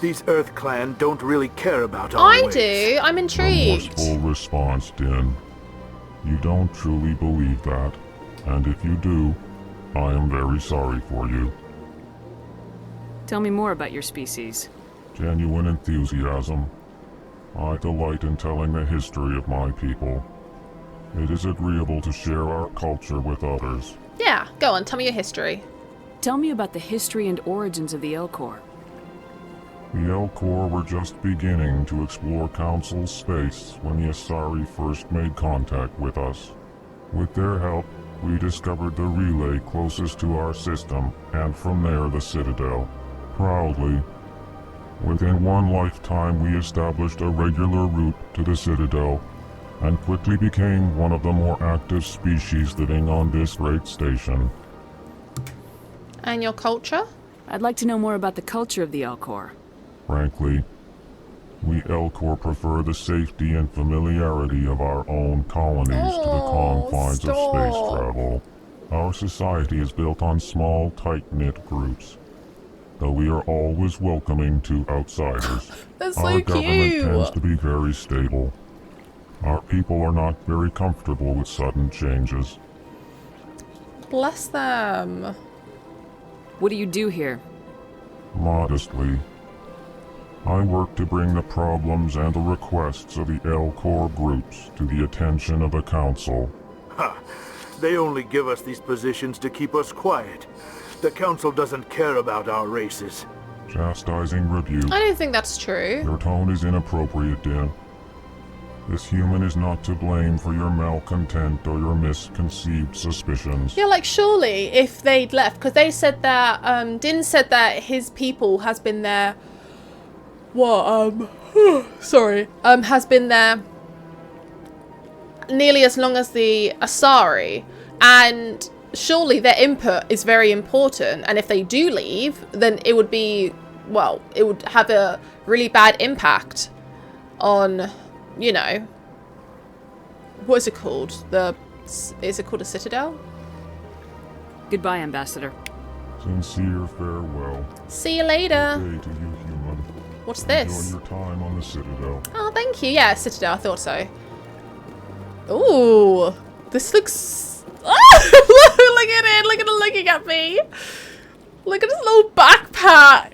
These Earth Clan don't really care about our ways. I do. I'm intrigued. Remorseful response, Din. You don't truly believe that, and if you do, I am very sorry for you. Tell me more about your species. Genuine enthusiasm. I delight in telling the history of my people. It is agreeable to share our culture with others. Yeah, go on. Tell me your history. Tell me about the history and origins of the Elcor. The Elcor were just beginning to explore Council space when the Asari first made contact with us. With their help, we discovered the relay closest to our system, and from there the Citadel. Proudly, within one lifetime we established a regular route to the Citadel, and quickly became one of the more active species living on this great station. And your culture? I'd like to know more about the culture of the Elcor. Frankly, we Elcor prefer the safety and familiarity of our own colonies to the confines of space travel. Our society is built on small, tight-knit groups, though we are always welcoming to outsiders. That's so our government cute. tends to be very stable. Our people are not very comfortable with sudden changes. Bless them. What do you do here? Modestly, I work to bring the problems and the requests of the Elcor groups to the attention of the Council. Ha! They only give us these positions to keep us quiet. The Council doesn't care about our races. Chastising rebuke. I don't think that's true. Your tone is inappropriate, Din. This human is not to blame for your malcontent or your misconceived suspicions. Yeah, like surely if they'd left, because they said that, Din said that his people has been there, has been there nearly as long as the Asari, and surely their input is very important, and if they do leave, then it would be, well, it would have a really bad impact on, you know, what is it called? Is it called a Citadel? Goodbye, Ambassador. Sincere farewell. See you later. Good day to you, human. What's this? Enjoy your time on the Citadel. Oh, thank you. Yeah, Citadel. I thought so. Ooh, this looks. Oh, look at it! Look at it looking at me. Look at this little backpack.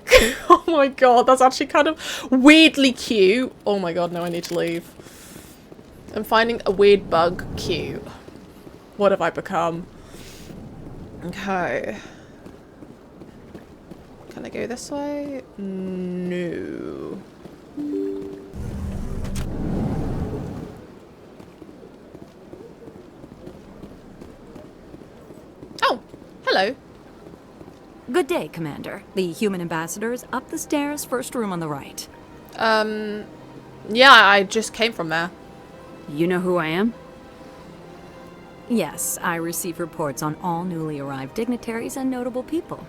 Oh my god, that's actually kind of weirdly cute. Oh my god, no, I need to leave. I'm finding a weird bug cute. What have I become? Okay. Can I go this way? No. Oh, hello. Good day, Commander. The human ambassador is up the stairs, first room on the right. Yeah, I just came from there. You know who I am? Yes, I receive reports on all newly arrived dignitaries and notable people.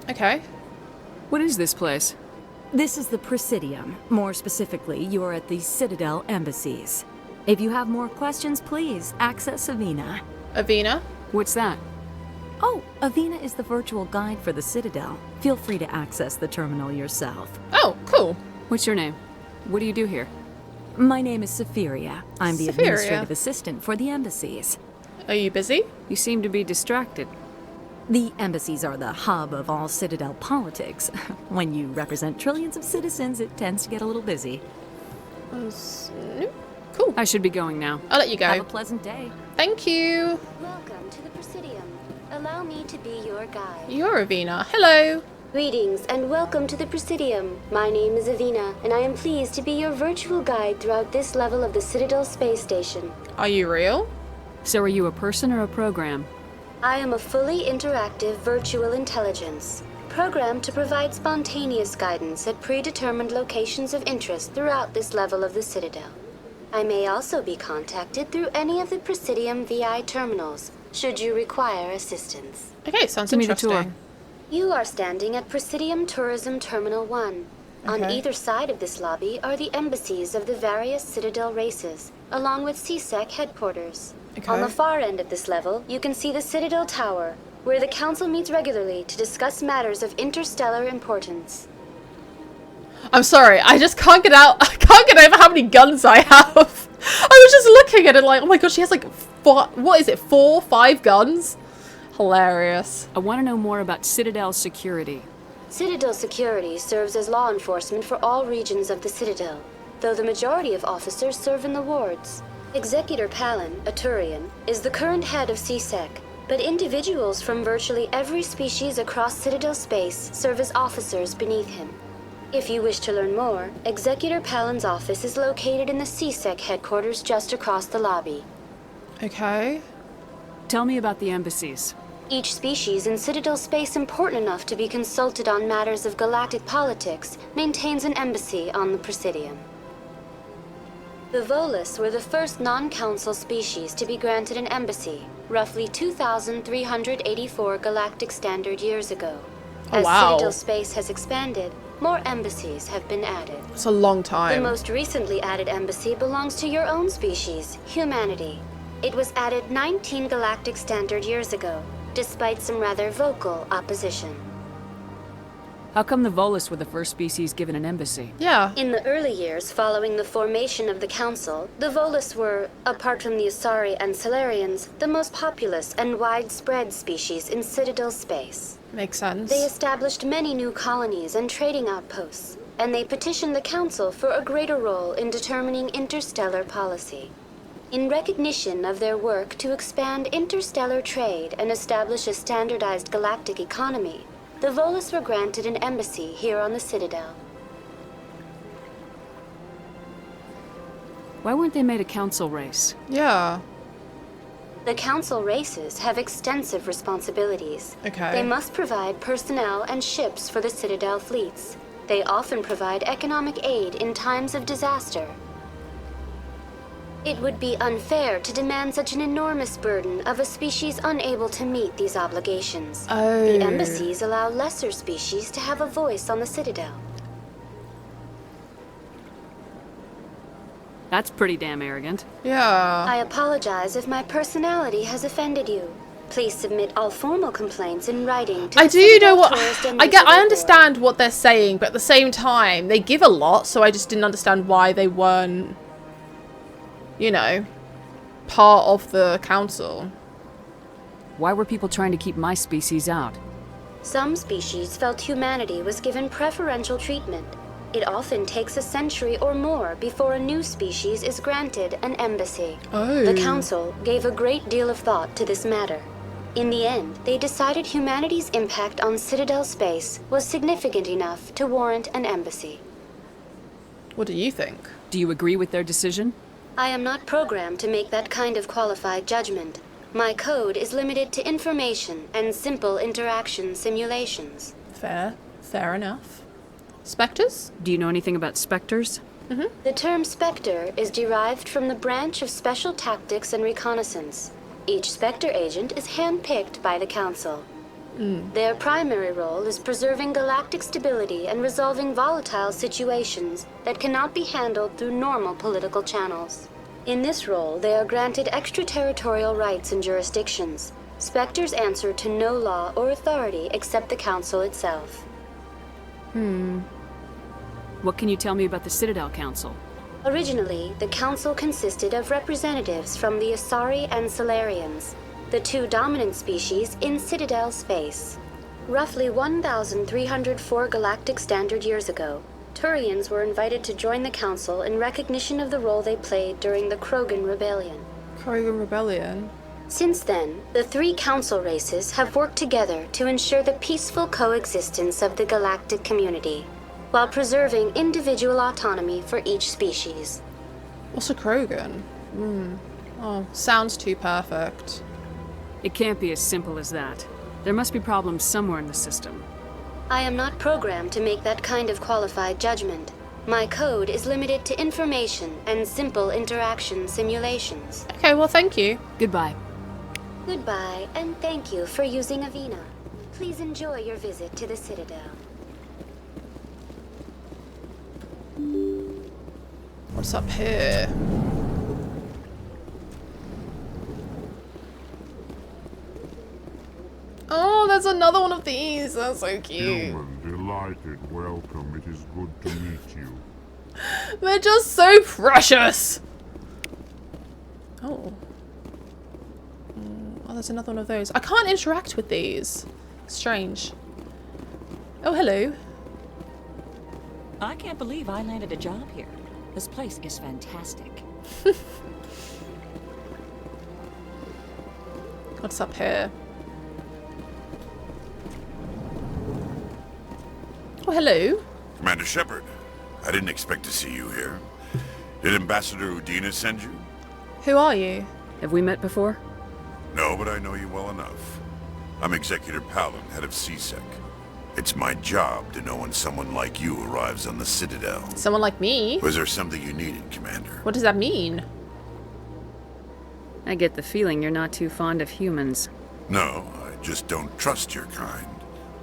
Okay. What is this place? This is the Presidium. More specifically, you are at the Citadel embassies. If you have more questions, please access Avina. Avina? What's that? Oh, Avina is the virtual guide for the Citadel. Feel free to access the terminal yourself. Oh, cool. What's your name? What do you do here? My name is Safiria. I'm the administrative assistant for the embassies. Are you busy? You seem to be distracted. The embassies are the hub of all Citadel politics. When you represent trillions of citizens, it tends to get a little busy. Cool. I should be going now. I'll let you go. Have a pleasant day. Thank you. Welcome to the Presidium. Allow me to be your guide. You're Avina. Hello. Greetings and welcome to the Presidium. My name is Avina, and I am pleased to be your virtual guide throughout this level of the Citadel space station. Are you real? So are you a person or a program? I am a fully interactive virtual intelligence, programmed to provide spontaneous guidance at predetermined locations of interest throughout this level of the Citadel. I may also be contacted through any of the Presidium VI terminals, should you require assistance. Okay, sounds Give interesting. me the tour. You are standing at Presidium Tourism Terminal 1. On either side of this lobby are the embassies of the various Citadel races, along with CSEC headquarters. On the far end of this level, you can see the Citadel Tower, where the Council meets regularly to discuss matters of interstellar importance. I'm sorry, I just can't get out. I can't get over how many guns I have. I was just looking at it like, oh my god, she has like, what is it, 4, 5 guns? Hilarious. I want to know more about Citadel security. Citadel security serves as law enforcement for all regions of the Citadel, though the majority of officers serve in the wards. Executor Palin, a Turian, is the current head of CSEC, but individuals from virtually every species across Citadel space serve as officers beneath him. If you wish to learn more, Executor Palin's office is located in the CSEC headquarters just across the lobby. Okay. Tell me about the embassies. Each species in Citadel space important enough to be consulted on matters of galactic politics maintains an embassy on the Presidium. The Volus were the first non-council species to be granted an embassy, roughly 2,384 galactic standard years ago. As Citadel space has expanded, more embassies have been added. It's a long time. The most recently added embassy belongs to your own species, humanity. It was added 19 galactic standard years ago, despite some rather vocal opposition. How come the Volus were the first species given an embassy? Yeah. In the early years following the formation of the Council, the Volus were, apart from the Asari and Salarians, the most populous and widespread species in Citadel space. Makes sense. They established many new colonies and trading outposts, and they petitioned the Council for a greater role in determining interstellar policy. In recognition of their work to expand interstellar trade and establish a standardized galactic economy, the Volus were granted an embassy here on the Citadel. Why weren't they made a council race? Yeah. The Council races have extensive responsibilities. They must provide personnel and ships for the Citadel fleets. They often provide economic aid in times of disaster. It would be unfair to demand such an enormous burden of a species unable to meet these obligations. The embassies allow lesser species to have a voice on the Citadel. That's pretty damn arrogant. Yeah. I apologize if my personality has offended you. Please submit all formal complaints in writing to I the do Citadel know what Tourist and I Visitor understand what they're saying, but at the same time they give a lot, so I just didn't understand why they weren't, you know, part of the council. Why were people trying to keep my species out? Some species felt humanity was given preferential treatment. It often takes a century or more before a new species is granted an embassy. The Council gave a great deal of thought to this matter. In the end, they decided humanity's impact on Citadel space was significant enough to warrant an embassy. What do you think? Do you agree with their decision? I am not programmed to make that kind of qualified judgment. My code is limited to information and simple interaction simulations. Fair. Fair enough. Spectres? Do you know anything about specters? The term Spectre is derived from the branch of Special Tactics and Reconnaissance. Each Spectre agent is handpicked by the Council. Their primary role is preserving galactic stability and resolving volatile situations that cannot be handled through normal political channels. In this role, they are granted extraterritorial rights and jurisdictions, Spectres answer to no law or authority except the Council itself. What can you tell me about the Citadel Council? Originally, the Council consisted of representatives from the Asari and Solarians, the two dominant species in Citadel space. Roughly 1,304 galactic standard years ago, Turians were invited to join the Council in recognition of the role they played during the Krogan Rebellion. Krogan Rebellion? Since then, the three Council races have worked together to ensure the peaceful coexistence of the galactic community, while preserving individual autonomy for each species. What's a Krogan? Oh, sounds too perfect. It can't be as simple as that. There must be problems somewhere in the system. I am not programmed to make that kind of qualified judgment. My code is limited to information and simple interaction simulations. Okay, well, thank you. Goodbye. Goodbye, and thank you for using Avina. Please enjoy your visit to the Citadel. What's up here? Oh, there's another one of these. That's so cute. Human, delighted, welcome. It is good to meet you. They're just so precious. Oh. Oh, there's another one of those. I can't interact with these. Strange. Oh, hello. I can't believe I landed a job here. This place is fantastic. What's up here? Oh, hello. Commander Shepard, I didn't expect to see you here. Did Ambassador Udina send you? Who are you? Have we met before? No, but I know you well enough. I'm Executor Palin, head of CSEC. It's my job to know when someone like you arrives on the Citadel. Someone like me? Was there something you needed, Commander? What does that mean? I get the feeling you're not too fond of humans. No, I just don't trust your kind.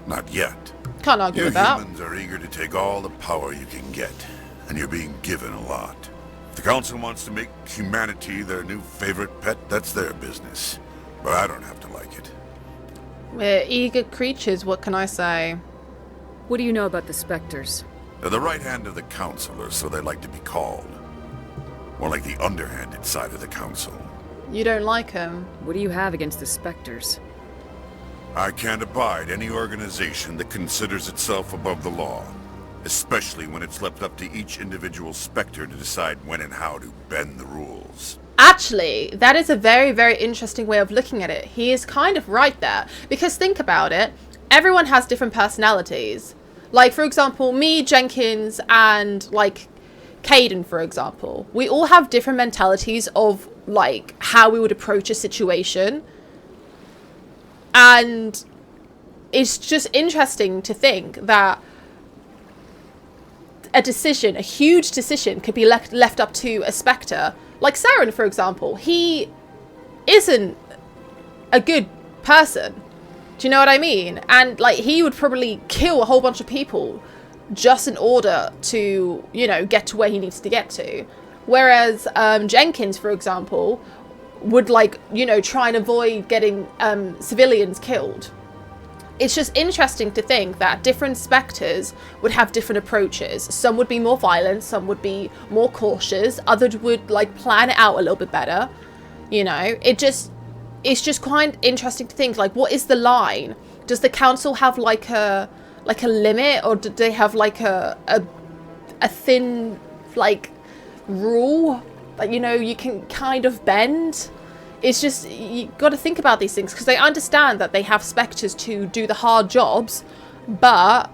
Not yet. Can't argue with that. Humans are eager to take all the power you can get, and you're being given a lot. If the Council wants to make humanity their new favorite pet, that's their business. But I don't have to like it. We're eager creatures, what can I say? What do you know about the Spectres? They're the right hand of the Council, or so they like to be called. More like the underhanded side of the Council. You don't like them? What do you have against the Spectres? I can't abide any organization that considers itself above the law, especially when it's left up to each individual Spectre to decide when and how to bend the rules. Actually, that is a very, very interesting way of looking at it. He is kind of right there. Because think about it, everyone has different personalities. Like, for example, me, Jenkins, and, like, Caden, for example. We all have different mentalities of, like, how we would approach a situation. And it's just interesting to think that a decision, a huge decision, could be left up to a Spectre. Like Saren, for example, he isn't a good person. Do you know what I mean? And, like, he would probably kill a whole bunch of people just in order to, you know, get to where he needs to get to. Whereas Jenkins, for example, would, like, you know, try and avoid getting civilians killed. It's just interesting to think that different Spectres would have different approaches. Some would be more violent, some would be more cautious, others would, like, plan it out a little bit better. You know, it's just quite interesting to think, like, what is the line? Does the Council have, like a limit, or do they have, like, a thin, like, rule that, you know, you can kind of bend? It's just, you got to think about these things, because they understand that they have Spectres to do the hard jobs, but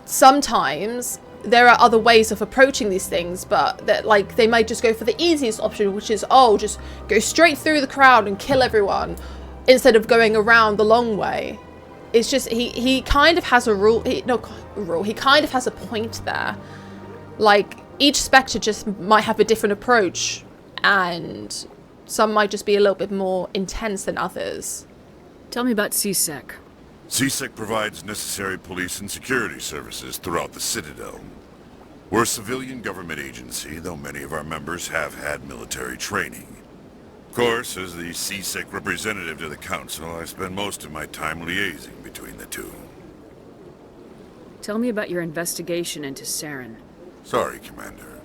sometimes there are other ways of approaching these things, but that, like, they might just go for the easiest option, which is, oh, just go straight through the crowd and kill everyone, instead of going around the long way. It's just, he kind of has a rule, he kind of has a point there. Like, each Spectre just might have a different approach, and some might just be a little bit more intense than others. Tell me about CSEC. CSEC provides necessary police and security services throughout the Citadel. We're a civilian government agency, though many of our members have had military training. course, as the CSEC representative to the Council, I spend most of my time liaising between the two. Tell me about your investigation into Saren. Sorry, Commander.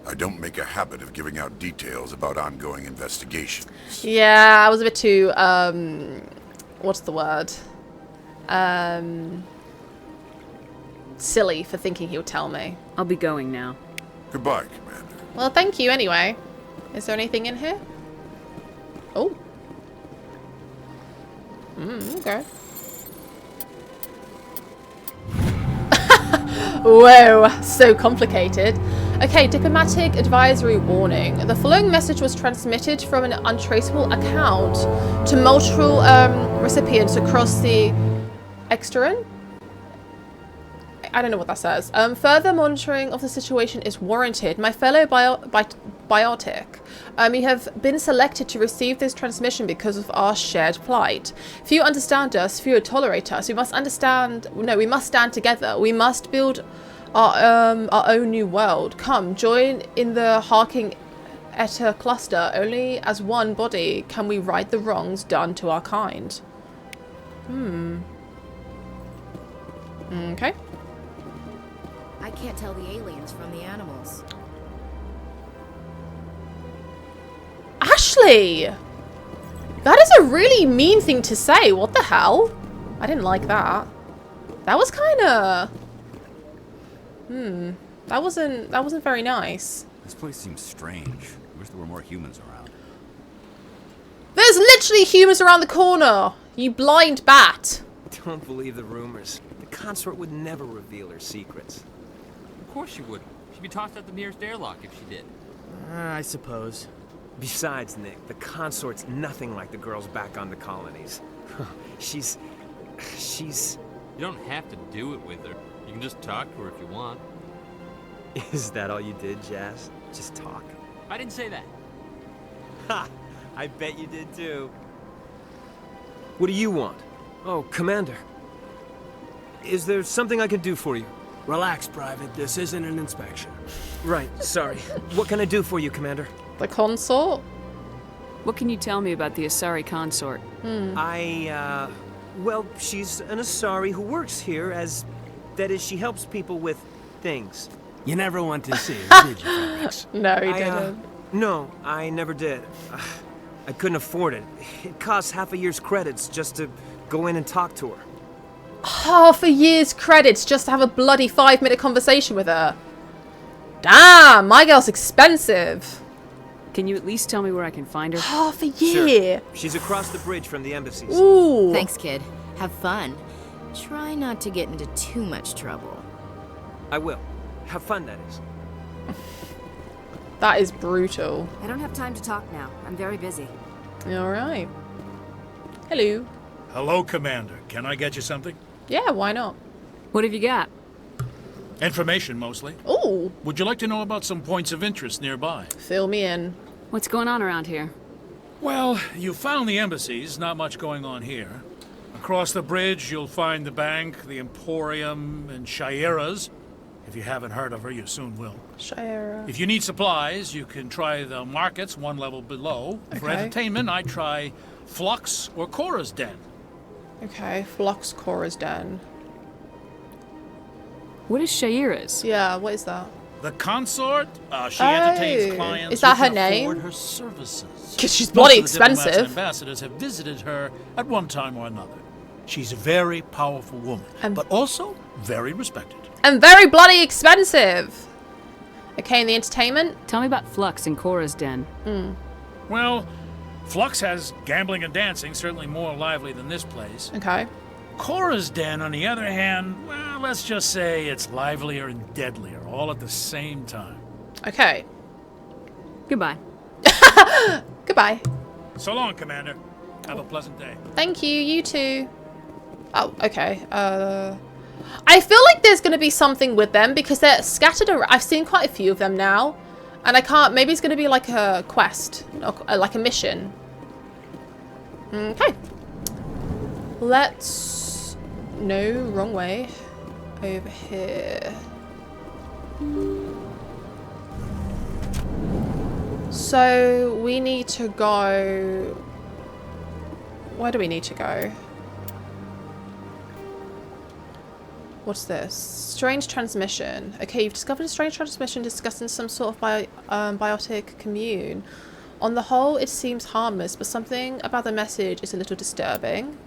I don't make a habit of giving out details about ongoing investigations. Yeah, I was a bit too, what's the word? Silly for thinking he would tell me. I'll be going now. Goodbye, Commander. Well, thank you anyway. Is there anything in here? Oh. Okay. Whoa, so complicated. Okay, diplomatic advisory warning. The following message was transmitted from an untraceable account to multiple recipients across the exteran. I don't know what that says. Further monitoring of the situation is warranted. My fellow biotic, you have been selected to receive this transmission because of our shared plight. Few understand us, few tolerate us. We must we must stand together. We must build our own new world. Come, join in the Harking Eta cluster. Only as one body can we right the wrongs done to our kind. Okay. I can't tell the aliens from the animals. Ashley! That is a really mean thing to say. What the hell? I didn't like that. That was kinda... That wasn't very nice. This place seems strange. I wish there were more humans around. There's literally humans around the corner! You blind bat! Don't believe the rumors. The consort would never reveal her secrets. Of course she would. She'd be tossed out the nearest airlock if she did. I suppose. Besides, Nick, the consort's nothing like the girls back on the colonies. She's... You don't have to do it with her. You can just talk to her if you want. Is that all you did, Jazz? Just talk? I didn't say that. Ha! I bet you did too. What do you want? Oh, Commander. Is there something I can do for you? Relax, Private. This isn't an inspection. Right, sorry. What can I do for you, Commander? The consort? What can you tell me about the Asari consort? Well, she's an Asari who works here as... That is, she helps people with things. You never went to see her, did you, Felix? No, he didn't. No, I never did. I couldn't afford it. It costs half a year's credits just to go in and talk to her. Half a year's credits just to have a bloody 5-minute conversation with her. Damn, my girl's expensive. Can you at least tell me where I can find her? Half a year. Sure. She's across the bridge from the embassies. Ooh. Thanks, kid. Have fun. Try not to get into too much trouble. I will. Have fun, that is. That is brutal. I don't have time to talk now. I'm very busy. All right. Hello. Hello, Commander. Can I get you something? Yeah, why not? What have you got? Information, mostly. Ooh. Would you like to know about some points of interest nearby? Fill me in. What's going on around here? Well, you found the embassies. Not much going on here. Across the bridge, you'll find the bank, the Emporium, and Shaira's. If you haven't heard of her, you soon will. Shaira. If you need supplies, you can try the markets one level below. Okay. For entertainment, I'd try Flux or Cora's Den. Okay, Flux, Cora's Den. What is Shaira's? Yeah, what is that? The consort. She entertains clients. Is that her who can name? afford her services. Because she's bloody expensive. Diplomats and ambassadors have visited her at one time or another. She's a very powerful woman, but also very respected. And very bloody expensive. Okay, and the entertainment? Tell me about Flux and Cora's Den. Well, Flux has gambling and dancing, certainly more lively than this place. Okay. Cora's Den, on the other hand, well, let's just say it's livelier and deadlier, all at the same time. Okay. Goodbye. Goodbye. So long, Commander. Have a pleasant day. Thank you, you too. Oh, okay. I feel like there's going to be something with them because they're scattered around. I've seen quite a few of them now. And I can't... Maybe it's going to be like a quest. Or like a mission. Okay. Let's... No, wrong way. Over here. So we need to go... Where do we need to go? What's this? Strange transmission. Okay, you've discovered a strange transmission discussing some sort of biotic commune. On the whole, it seems harmless, but something about the message is a little disturbing.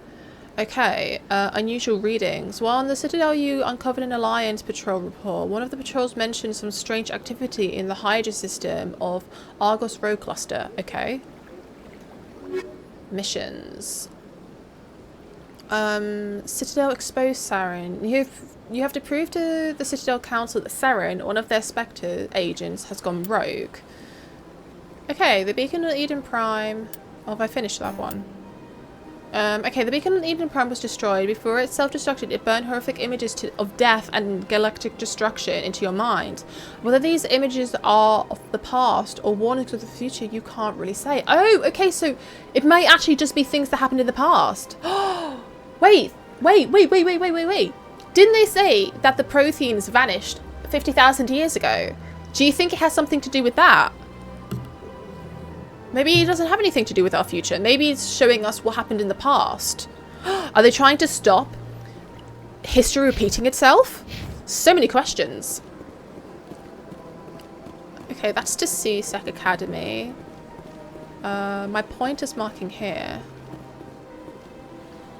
Okay, unusual readings. While on the Citadel, you uncovered an Alliance patrol report. One of the patrols mentioned some strange activity in the Hydra system of Argos Row Cluster. Okay. Missions. Citadel exposed Saren. You have to prove to the Citadel Council that Saren, one of their Spectre agents, has gone rogue. Okay, the beacon on Eden Prime. Oh, have I finished that one? Okay, the beacon on Eden Prime was destroyed. Before it self-destructed, it burned horrific images of death and galactic destruction into your mind. Whether these images are of the past or warnings of the future, you can't really say. Oh, okay, so it may actually just be things that happened in the past. Wait. Didn't they say that the Protheans vanished 50,000 years ago? Do you think it has something to do with that? Maybe it doesn't have anything to do with our future. Maybe it's showing us what happened in the past. Are they trying to stop history repeating itself? So many questions. Okay, that's to CSEC Academy. My pointer's marking here.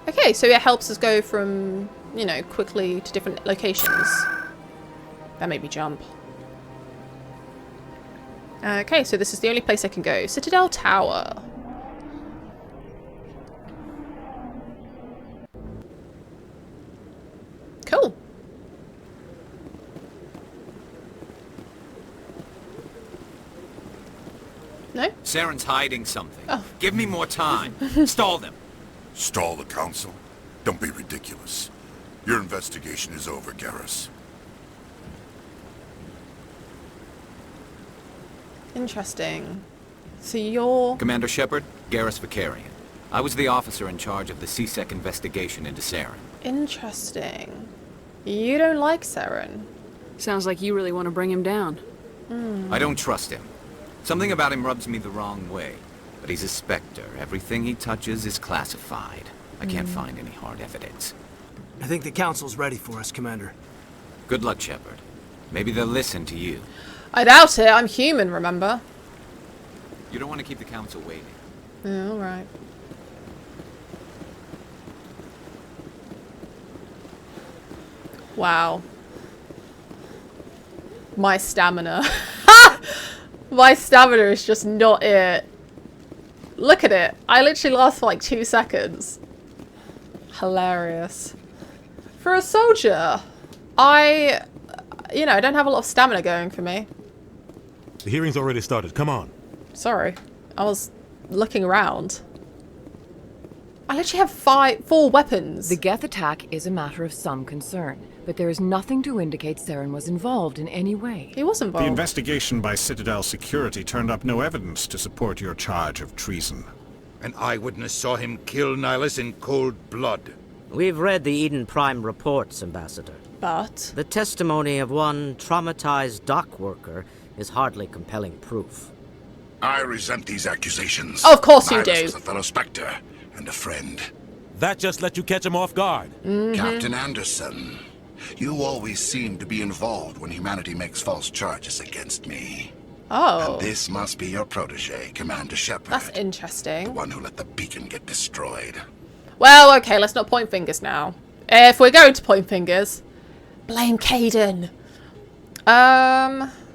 Okay, so it helps us go from, you know, quickly to different locations. That made me jump. Okay, so this is the only place I can go. Citadel Tower. Cool. No? Saren's hiding something. Oh. Give me more time. Stall them. Stall the council? Don't be ridiculous. Your investigation is over, Garrus. Interesting. So you're... Commander Shepard, Garrus Vicarian. I was the officer in charge of the CSEC investigation into Saren. Interesting. You don't like Saren. Sounds like you really want to bring him down. I don't trust him. Something about him rubs me the wrong way. But he's a Spectre. Everything he touches is classified. I can't find any hard evidence. I think the Council's ready for us, Commander. Good luck, Shepard. Maybe they'll listen to you. I doubt it. I'm human, remember? You don't want to keep the Council waiting. Yeah, alright. Wow. My stamina. My stamina is just not it. Look at it. I literally lost for like 2 seconds. Hilarious. For a soldier, I don't have a lot of stamina going for me. The hearing's already started. Come on. Sorry. I was looking around. I literally have 4 weapons. The Geth attack is a matter of some concern, but there is nothing to indicate Saren was involved in any way. He was involved. The investigation by Citadel security turned up no evidence to support your charge of treason. An eyewitness saw him kill Nihilus in cold blood. We've read the Eden Prime reports, Ambassador. But? The testimony of one traumatized dock worker is hardly compelling proof. I resent these accusations. Of course you Nihilus do. was a fellow Spectre and a friend. That just let you catch him off guard. Captain Anderson, you always seem to be involved when humanity makes false charges against me. Oh. And this must be your protege, Commander Shepard. That's interesting. The one who let the beacon get destroyed. Well, okay, let's not point fingers now. If we're going to point fingers, blame Caden.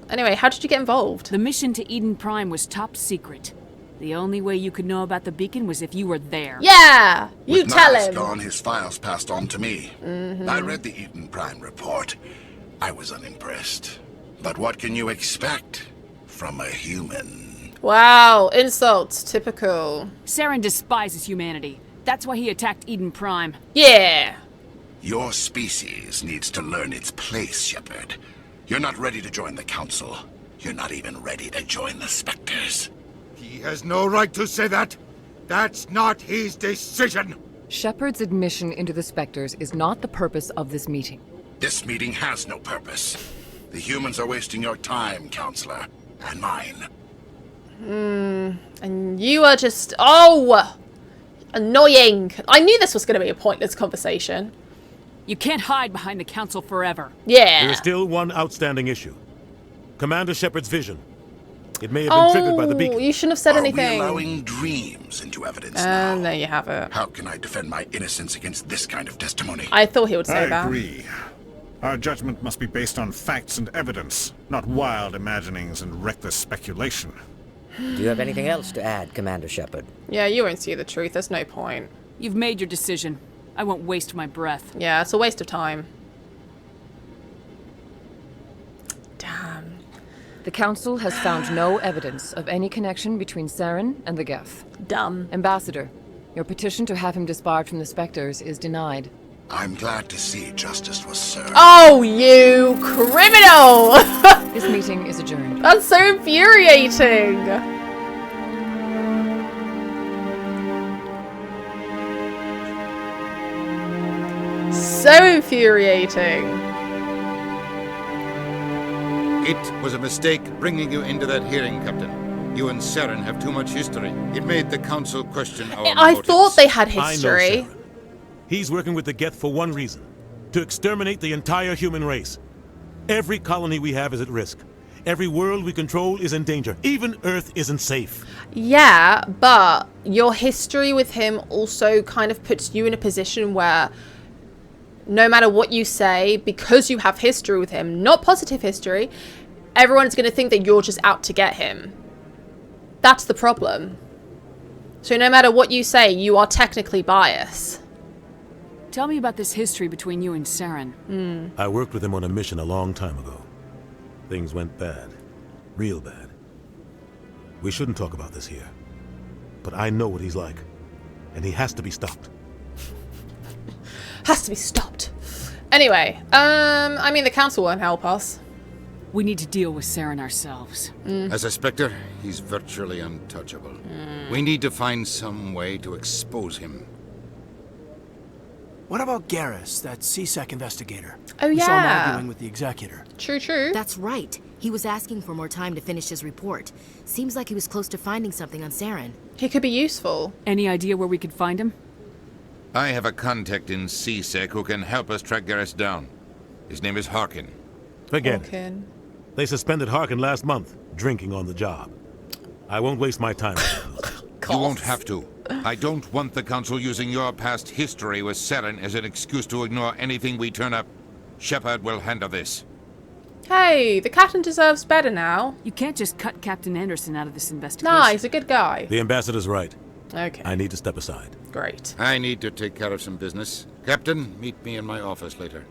Anyway, how did you get involved? The mission to Eden Prime was top secret. The only way you could know about the beacon was if you were there. Yeah! You With tell Nihilus him! gone, his files passed on to me. I read the Eden Prime report. I was unimpressed. But what can you expect from a human? Wow, insults, typical. Saren despises humanity. That's why he attacked Eden Prime. Yeah! Your species needs to learn its place, Shepard. You're not ready to join the Council. You're not even ready to join the Spectres. He has no right to say that. That's not his decision. Shepard's admission into the Spectres is not the purpose of this meeting. This meeting has no purpose. The humans are wasting your time, Counselor, and mine. And you are just... Oh! Annoying. I knew this was going to be a pointless conversation. You can't hide behind the council forever. Yeah. There is still one outstanding issue. Commander Shepard's vision. It may have been triggered by the beacon. You shouldn't have said anything. Are we allowing dreams into evidence now? now? There you have it. How can I defend my innocence against this kind of testimony? I thought he would say that. I agree. Our judgment must be based on facts and evidence, not wild imaginings and reckless speculation. Do you have anything else to add, Commander Shepard? Yeah, you won't see the truth. There's no point. You've made your decision. I won't waste my breath. Yeah, it's a waste of time. Damn. The Council has found no evidence of any connection between Saren and the Geth. Dumb. Ambassador, your petition to have him disbarred from the Spectres is denied. I'm glad to see justice was served. Oh, you criminal! This meeting is adjourned. That's so infuriating. So infuriating. It was a mistake bringing you into that hearing, Captain. You and Saren have too much history. It made the Council question our I motives. thought they had I know history. Saren. He's working with the Geth for one reason. To exterminate the entire human race. Every colony we have is at risk. Every world we control is in danger. Even Earth isn't safe. Yeah, but your history with him also kind of puts you in a position where no matter what you say, because you have history with him, not positive history, everyone's going to think that you're just out to get him. That's the problem. So no matter what you say, you are technically biased. Tell me about this history between you and Saren. I worked with him on a mission a long time ago. Things went bad. Real bad. We shouldn't talk about this here. But I know what he's like. And he has to be stopped. Has to be stopped. Anyway, I mean, the Council won't help us. We need to deal with Saren ourselves. As a Spectre, he's virtually untouchable. We need to find some way to expose him. What about Garrus, that CSEC investigator? Oh, We saw him yeah. arguing with the executor. True, true. That's right. He was asking for more time to finish his report. Seems like he was close to finding something on Saren. He could be useful. Any idea where we could find him? I have a contact in CSEC who can help us track Garrus down. His name is Harkin. Forget it. Harkin. They suspended Harkin last month, drinking on the job. I won't waste my time. You won't have to. I don't want the Council using your past history with Saren as an excuse to ignore anything we turn up. Shepard will handle this. Hey, the captain deserves better now. You can't just cut Captain Anderson out of this investigation. Nah, he's a good guy. The ambassador's right. Okay. I need to step aside. Great. I need to take care of some business. Captain, meet me in my office later.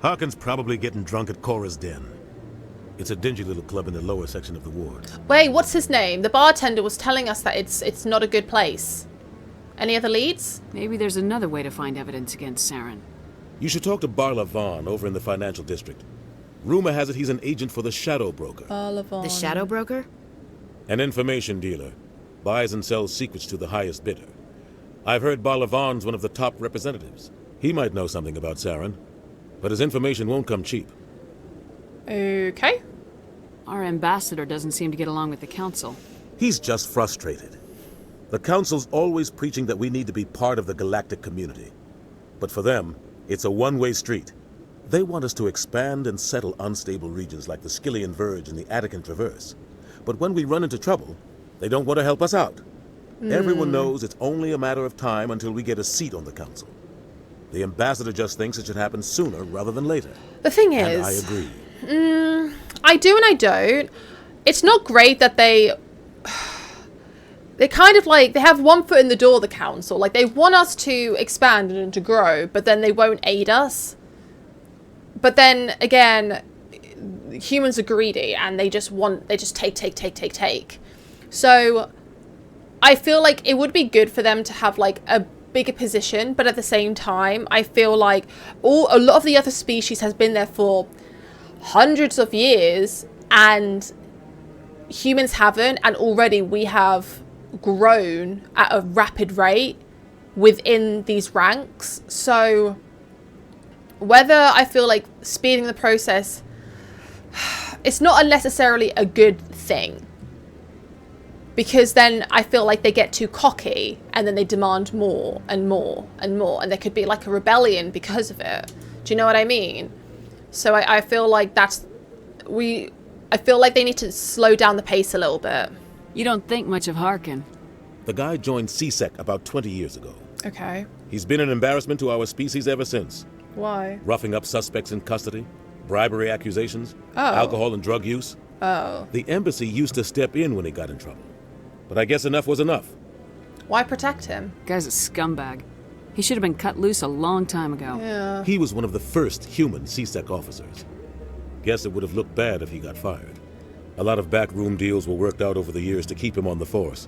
Harkin's probably getting drunk at Cora's Den. It's a dingy little club in the lower section of the ward. Wait, what's his name? The bartender was telling us that it's not a good place. Any other leads? Maybe there's another way to find evidence against Saren. You should talk to Barla Vaughn over in the financial district. Rumor has it he's an agent for the Shadow Broker. The Shadow Broker? An information dealer. Buys and sells secrets to the highest bidder. I've heard Barla Vaughn's one of the top representatives. He might know something about Saren, but his information won't come cheap. Okay. Our ambassador doesn't seem to get along with the council. He's just frustrated. The Council's always preaching that we need to be part of the galactic community. But for them, it's a one-way street. They want us to expand and settle unstable regions like the Skillian Verge and the Attican Traverse. But when we run into trouble, they don't want to help us out. Everyone knows it's only a matter of time until we get a seat on the Council. The ambassador just thinks it should happen sooner rather than later. The thing is... And I agree. I do and I don't. It's not great that they kind of like, they have one foot in the door, the Council. Like, they want us to expand and to grow, but then they won't aid us. But then, again, humans are greedy and they just take. So, I feel like it would be good for them to have, like, a bigger position, but at the same time, I feel like a lot of the other species has been there for hundreds of years and humans haven't, and already we have grown at a rapid rate within these ranks. So whether I feel like speeding the process it's not unnecessarily a good thing. Because then I feel like they get too cocky and then they demand more and more and more. And there could be like a rebellion because of it. Do you know what I mean? So I feel like I feel like they need to slow down the pace a little bit. You don't think much of Harkin. The guy joined CSEC about 20 years ago. Okay. He's been an embarrassment to our species ever since. Why? Roughing up suspects in custody, bribery accusations, Oh. alcohol and drug use. Oh. The embassy used to step in when he got in trouble. But I guess enough was enough. Why protect him? Guy's a scumbag. He should have been cut loose a long time ago. Yeah. He was one of the first human CSEC officers. Guess it would have looked bad if he got fired. A lot of backroom deals were worked out over the years to keep him on the force.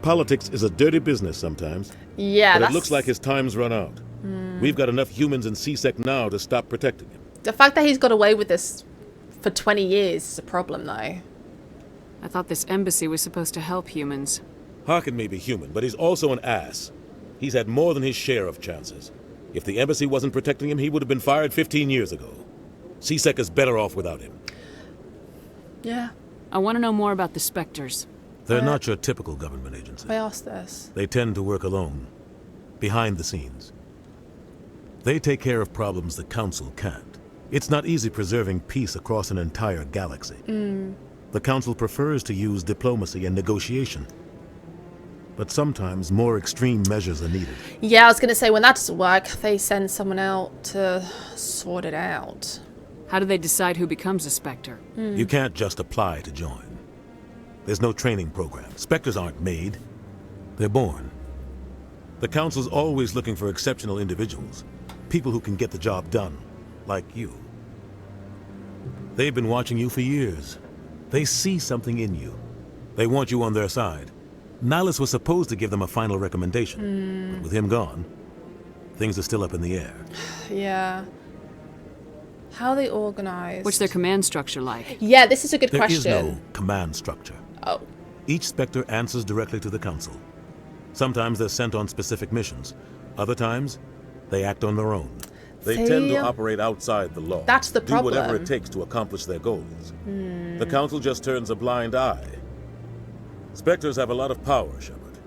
Politics is a dirty business sometimes. Yeah, but it looks like his time's run out. We've got enough humans in CSEC now to stop protecting him. The fact that he's got away with this for 20 years is a problem, though. I thought this embassy was supposed to help humans. Harkin may be human, but he's also an ass. He's had more than his share of chances. If the embassy wasn't protecting him, he would have been fired 15 years ago. CSEC is better off without him. Yeah. I want to know more about the Spectres. They're not your typical government agency. I asked this. They tend to work alone, behind the scenes. They take care of problems the Council can't. It's not easy preserving peace across an entire galaxy. The Council prefers to use diplomacy and negotiation. But sometimes more extreme measures are needed. Yeah, I was going to say, when that doesn't work, they send someone out to sort it out. How do they decide who becomes a Spectre? You can't just apply to join. There's no training program. Spectres aren't made. They're born. The Council's always looking for exceptional individuals. People who can get the job done. Like you. They've been watching you for years. They see something in you. They want you on their side. Nihilus was supposed to give them a final recommendation. But with him gone, things are still up in the air. Yeah. How are they organized? What's their command structure like? Yeah, this is a good question. There is no command structure. Oh. Each Spectre answers directly to the Council. Sometimes they're sent on specific missions. Other times, they act on their own. They tend to operate outside the law. That's the problem. Do whatever it takes to accomplish their goals. The Council just turns a blind eye. Spectres have a lot of power, Shepard.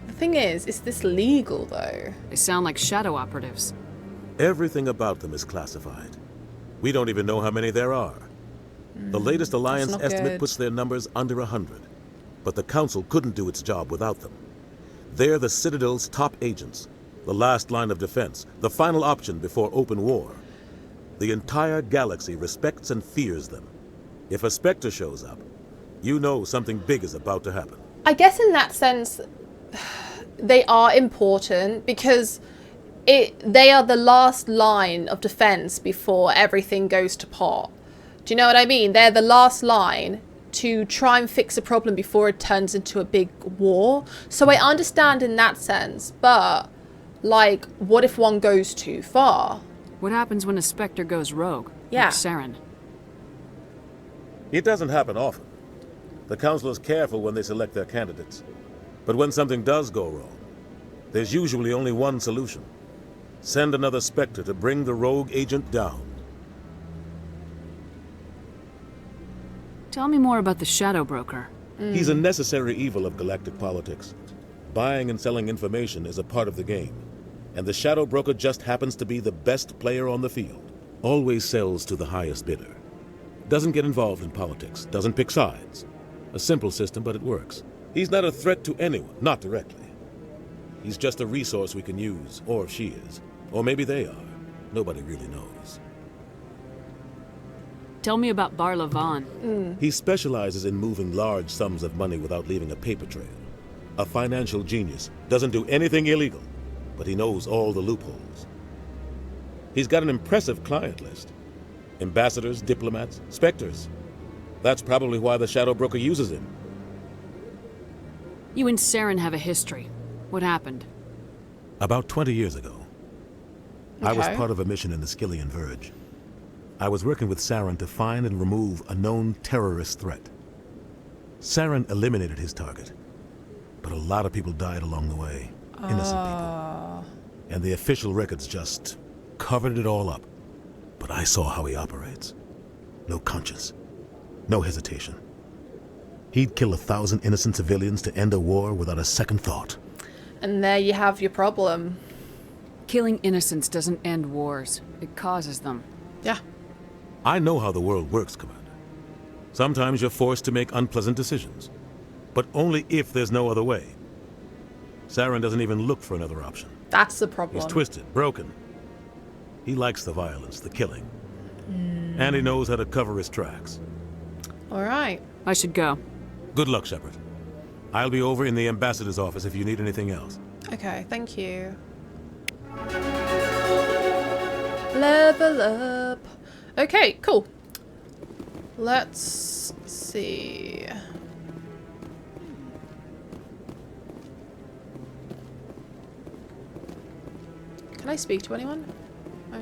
The thing is this legal, though? They sound like shadow operatives. Everything about them is classified. We don't even know how many there are. The latest Alliance estimate puts their numbers under 100. But the Council couldn't do its job without them. They're the Citadel's top agents, the last line of defense, the final option before open war. The entire galaxy respects and fears them. If a Spectre shows up, you know something big is about to happen. I guess in that sense, they are important because they are the last line of defense before everything goes to pot. Do you know what I mean? They're the last line to try and fix a problem before it turns into a big war. So I understand in that sense, but like, what if one goes too far? What happens when a Spectre goes rogue? Yeah. Like Saren. It doesn't happen often. The Council is careful when they select their candidates. But when something does go wrong, there's usually only one solution. Send another Spectre to bring the rogue agent down. Tell me more about the Shadow Broker. He's a necessary evil of galactic politics. Buying and selling information is a part of the game. And the Shadow Broker just happens to be the best player on the field. Always sells to the highest bidder. Doesn't get involved in politics. Doesn't pick sides. A simple system, but it works. He's not a threat to anyone, not directly. He's just a resource we can use, or she is. Or maybe they are. Nobody really knows. Tell me about Bar Levon. He specializes in moving large sums of money without leaving a paper trail. A financial genius. Doesn't do anything illegal, but he knows all the loopholes. He's got an impressive client list. Ambassadors, diplomats, Spectres. That's probably why the Shadow Broker uses him. You and Saren have a history. What happened? About 20 years ago, I was Okay. part of a mission in the Skillian Verge. I was working with Saren to find and remove a known terrorist threat. Saren eliminated his target, but a lot of people died along the way. Innocent people. And the official records just covered it all up. But I saw how he operates. No conscience. No hesitation. He'd kill 1,000 innocent civilians to end a war without a second thought. And there you have your problem. Killing innocents doesn't end wars. It causes them. Yeah. I know how the world works, Commander. Sometimes you're forced to make unpleasant decisions. But only if there's no other way. Saren doesn't even look for another option. That's the problem. He's twisted, broken. He likes the violence, the killing. And he knows how to cover his tracks. All right. I should go. Good luck, Shepard. I'll be over in the ambassador's office if you need anything else. Okay, thank you. Level up. Okay, cool. Let's see. Can I speak to anyone? No.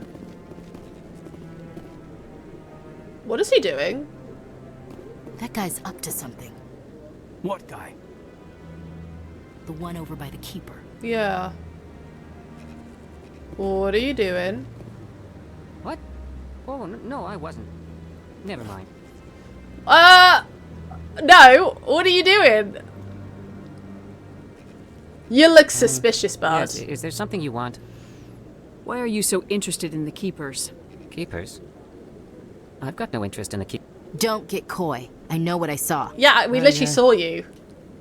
What is he doing? That guy's up to something. What guy? The one over by the Keeper. Yeah. What are you doing? What? Oh, no, I wasn't. Never mind. No! What are you doing? You look suspicious, bud. Yes, is there something you want? Why are you so interested in the Keepers? Keepers? I've got no interest in the Keepers. Don't get coy. I know what I saw. Yeah, we literally saw you.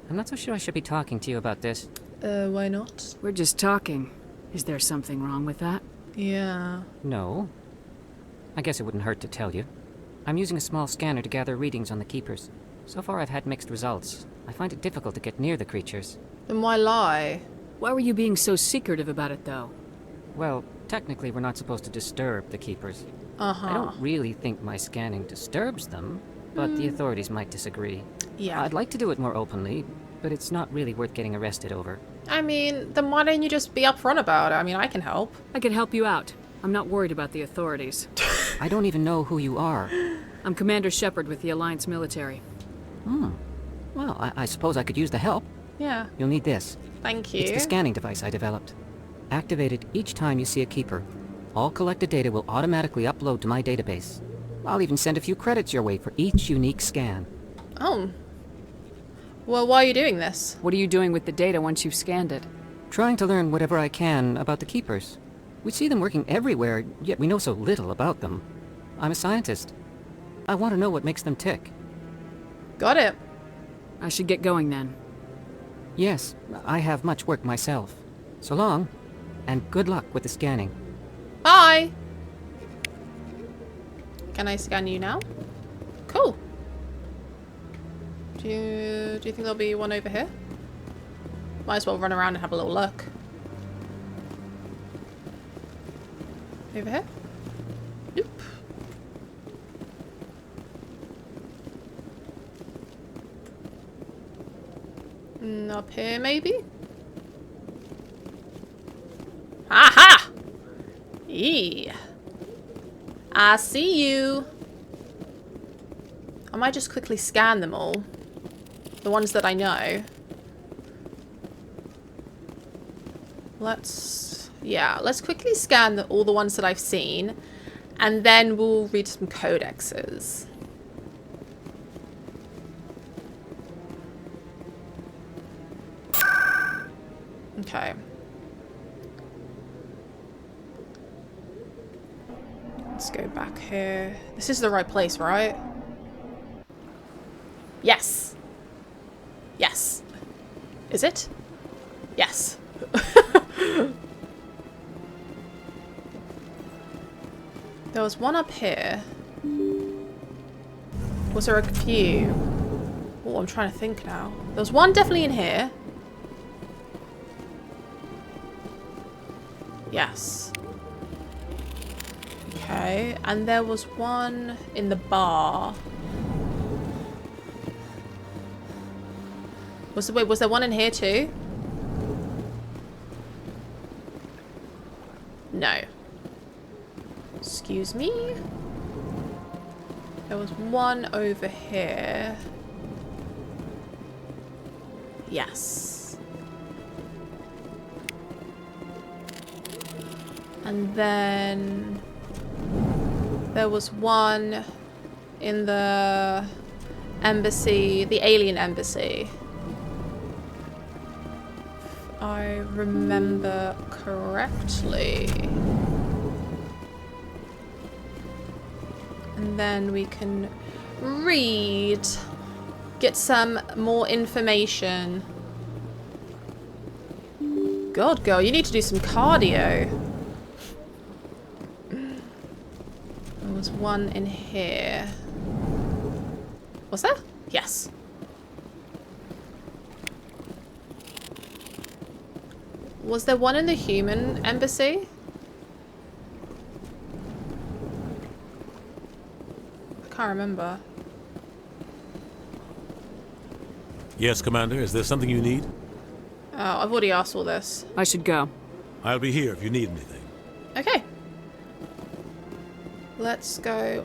I'm not so sure I should be talking to you about this. Why not? We're just talking. Is there something wrong with that? Yeah. No. I guess it wouldn't hurt to tell you. I'm using a small scanner to gather readings on the Keepers. So far I've had mixed results. I find it difficult to get near the creatures. Then why lie? Why were you being so secretive about it, though? Well, technically we're not supposed to disturb the Keepers. I don't really think my scanning disturbs them, but the authorities might disagree. Yeah. I'd like to do it more openly, but it's not really worth getting arrested over. I mean, then why don't you just be upfront about it? I mean, I can help. I can help you out. I'm not worried about the authorities. I don't even know who you are. I'm Commander Shepard with the Alliance military. Well, I suppose I could use the help. Yeah. You'll need this. Thank you. It's the scanning device I developed. Activate it each time you see a Keeper. All collected data will automatically upload to my database. I'll even send a few credits your way for each unique scan. Oh. Well, why are you doing this? What are you doing with the data once you've scanned it? Trying to learn whatever I can about the Keepers. We see them working everywhere, yet we know so little about them. I'm a scientist. I want to know what makes them tick. Got it. I should get going then. Yes, I have much work myself. So long, and good luck with the scanning. Bye! Can I scan you now? Cool. Do you think there'll be one over here? Might as well run around and have a little look. Over here? Nope. Up here, maybe? Aha! Eee. I see you. I might just quickly scan them all. The ones that I know. Let's quickly scan all the ones that I've seen. And then we'll read some codexes. Okay. Let's go back here. This is the right place, right? Yes. Yes. Is it? Yes. There was one up here. Was there a few? Oh, I'm trying to think now. There was one definitely in here. Yes. Okay, and there was one in the bar. Was there one in here too? No. Excuse me? There was one over here. Yes. And then... There was one in the embassy, the alien embassy. If I remember correctly. And then we can read, get some more information. God, girl, you need to do some cardio. There was one in here. Was there? Yes. Was there one in the human embassy? I can't remember. Yes, Commander. Is there something you need? Oh, I've already asked all this. I should go. I'll be here if you need anything. Okay. Let's go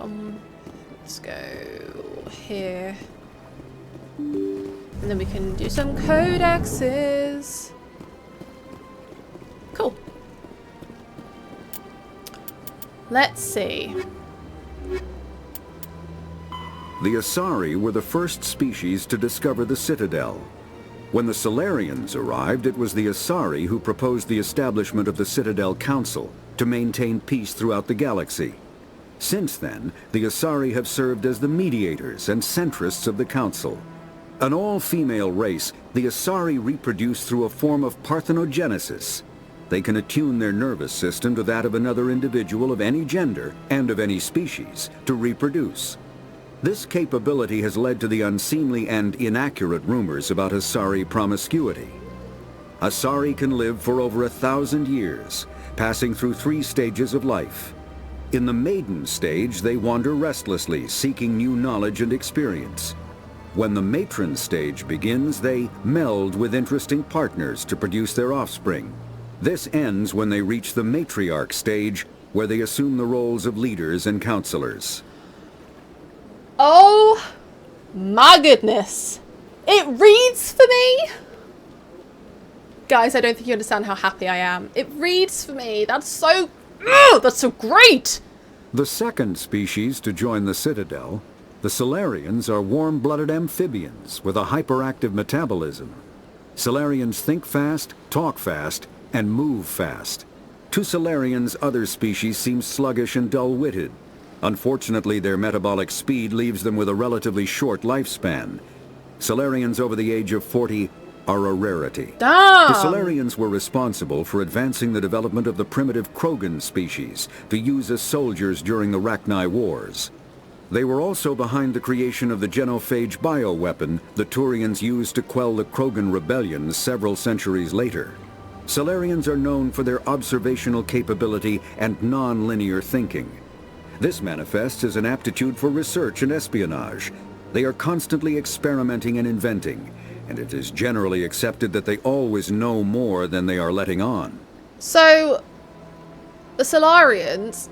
here. And then we can do some codexes. Cool. Let's see. The Asari were the first species to discover the Citadel. When the Solarians arrived, it was the Asari who proposed the establishment of the Citadel Council to maintain peace throughout the galaxy. Since then, the Asari have served as the mediators and centrists of the Council. An all-female race, the Asari reproduce through a form of parthenogenesis. They can attune their nervous system to that of another individual of any gender and of any species to reproduce. This capability has led to the unseemly and inaccurate rumors about Asari promiscuity. Asari can live for over 1,000 years, passing through 3 stages of life. In the maiden stage, they wander restlessly, seeking new knowledge and experience. When the matron stage begins, they meld with interesting partners to produce their offspring. This ends when they reach the matriarch stage, where they assume the roles of leaders and counselors. Oh my goodness. It reads for me. Guys, I don't think you understand how happy I am. It reads for me. That's so great. The second species to join the Citadel, the Solarians, are warm-blooded amphibians with a hyperactive metabolism. Solarians think fast, talk fast, and move fast. To Solarians, other species seem sluggish and dull-witted. Unfortunately, their metabolic speed leaves them with a relatively short lifespan. Solarians over the age of 40 are a rarity. Damn. The Solarians were responsible for advancing the development of the primitive Krogan species to use as soldiers during the Rachni Wars. They were also behind the creation of the genophage bioweapon the Turians used to quell the Krogan rebellions several centuries later. Solarians are known for their observational capability and non-linear thinking. This manifests as an aptitude for research and espionage. They are constantly experimenting and inventing, and it is generally accepted that they always know more than they are letting on. So, the Solarians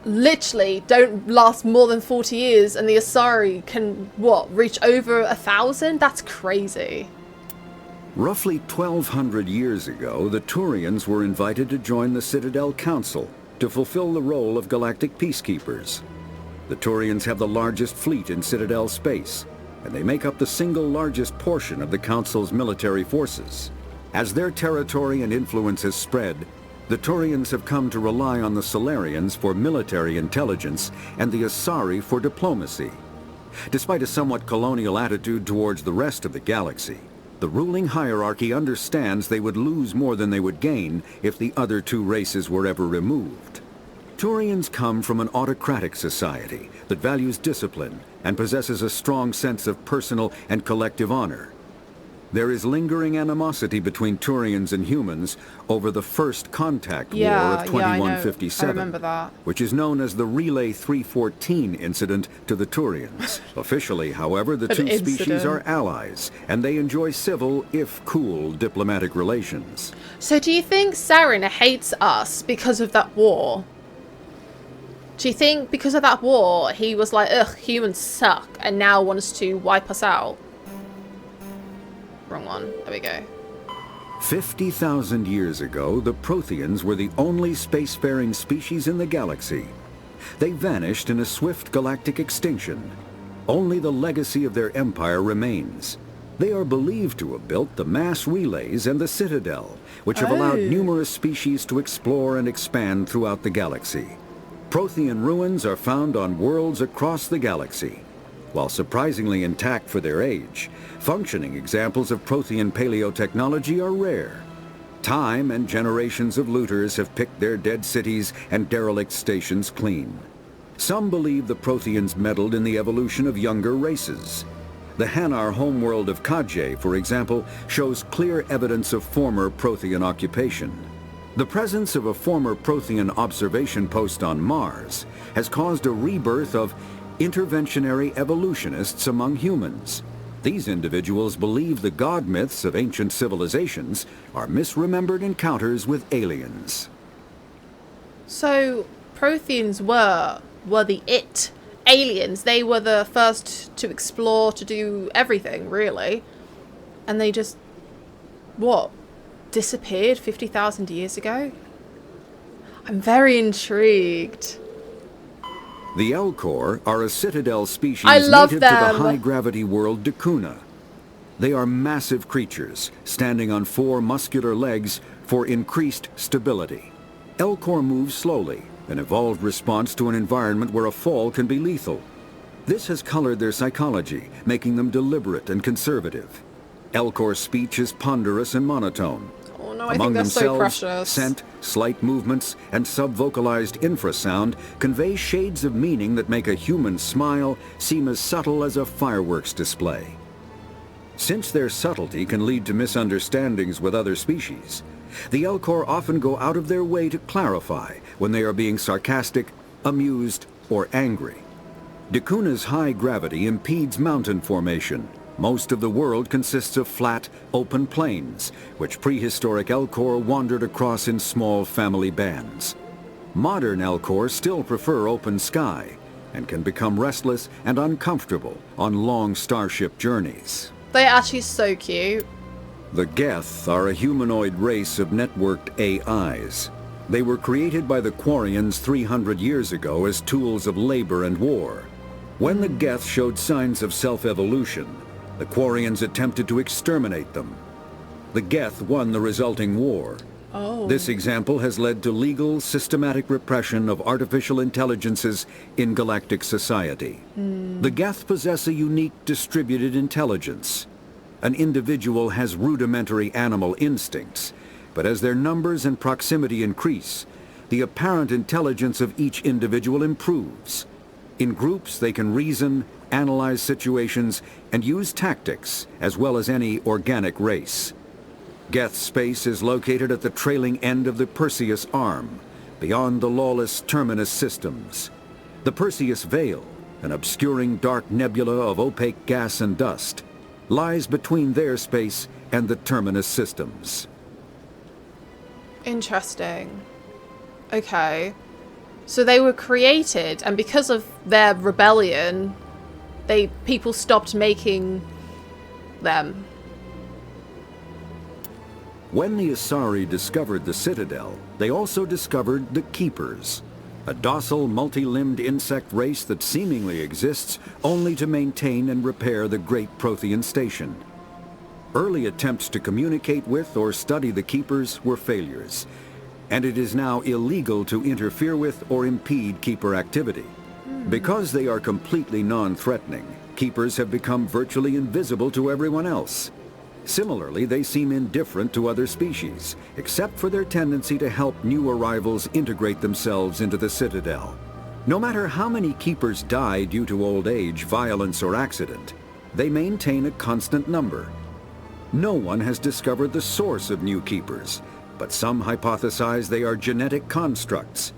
literally don't last more than 40 years, and the Asari can, what, reach over 1,000? That's crazy. Roughly 1,200 years ago, the Turians were invited to join the Citadel Council to fulfill the role of galactic peacekeepers. The Turians have the largest fleet in Citadel space, and they make up the single largest portion of the Council's military forces. As their territory and influence has spread, the Turians have come to rely on the Solarians for military intelligence and the Asari for diplomacy. Despite a somewhat colonial attitude towards the rest of the galaxy, the ruling hierarchy understands they would lose more than they would gain if the other 2 races were ever removed. Turians come from an autocratic society that values discipline and possesses a strong sense of personal and collective honor. There is lingering animosity between Turians and humans over the First Contact War of 2157, I remember that. which is known as the Relay 314 incident to the Turians. Officially, however, the 2 species are allies, and they enjoy civil, if cool, diplomatic relations. So do you think Saren hates us because of that war? Do you think because of that war, he was like, ugh, humans suck, and now wants to wipe us out? Wrong one. There we go. 50,000 years ago, the Protheans were the only spacefaring species in the galaxy. They vanished in a swift galactic extinction. Only the legacy of their empire remains. They are believed to have built the mass relays and the Citadel, which have allowed numerous species to explore and expand throughout the galaxy. Prothean ruins are found on worlds across the galaxy. While surprisingly intact for their age, functioning examples of Prothean paleotechnology are rare. Time and generations of looters have picked their dead cities and derelict stations clean. Some believe the Protheans meddled in the evolution of younger races. The Hanar homeworld of Kajay, for example, shows clear evidence of former Prothean occupation. The presence of a former Prothean observation post on Mars has caused a rebirth of interventionary evolutionists among humans. These individuals believe the god myths of ancient civilizations are misremembered encounters with aliens. So, Protheans were the aliens. They were the first to explore, to do everything, really. And they just, disappeared 50,000 years ago? I'm very intrigued. The Elcor are a Citadel species native to the high-gravity world Dakuna. They are massive creatures, standing on 4 muscular legs for increased stability. Elcor move slowly, an evolved response to an environment where a fall can be lethal. This has colored their psychology, making them deliberate and conservative. Elcor's speech is ponderous and monotone. Oh no, I Among think they're so themselves, precious. scent, slight movements, and sub-vocalized infrasound convey shades of meaning that make a human smile seem as subtle as a fireworks display. Since their subtlety can lead to misunderstandings with other species, the Elcor often go out of their way to clarify when they are being sarcastic, amused, or angry. Dakuna's high gravity impedes mountain formation. Most of the world consists of flat, open plains, which prehistoric Elcor wandered across in small family bands. Modern Elcor still prefer open sky, and can become restless and uncomfortable on long starship journeys. They're actually so cute. The Geth are a humanoid race of networked AIs. They were created by the Quarians 300 years ago as tools of labor and war. When the Geth showed signs of self-evolution, the Quarians attempted to exterminate them. The Geth won the resulting war. This example has led to legal, systematic repression of artificial intelligences in galactic society. The Geth possess a unique distributed intelligence. An individual has rudimentary animal instincts, but as their numbers and proximity increase, the apparent intelligence of each individual improves. In groups, they can reason, analyze situations, and use tactics, as well as any organic race. Geth space is located at the trailing end of the Perseus Arm, beyond the lawless Terminus systems. The Perseus Veil, an obscuring dark nebula of opaque gas and dust, lies between their space and the Terminus systems. Interesting. Okay. So they were created, and because of their rebellion, people stopped making them. When the Asari discovered the Citadel, they also discovered the Keepers, a docile, multi-limbed insect race that seemingly exists only to maintain and repair the Great Prothean Station. Early attempts to communicate with or study the Keepers were failures, and it is now illegal to interfere with or impede Keeper activity. Because they are completely non-threatening, Keepers have become virtually invisible to everyone else. Similarly, they seem indifferent to other species, except for their tendency to help new arrivals integrate themselves into the Citadel. No matter how many Keepers die due to old age, violence, or accident, they maintain a constant number. No one has discovered the source of new Keepers, but some hypothesize they are genetic constructs.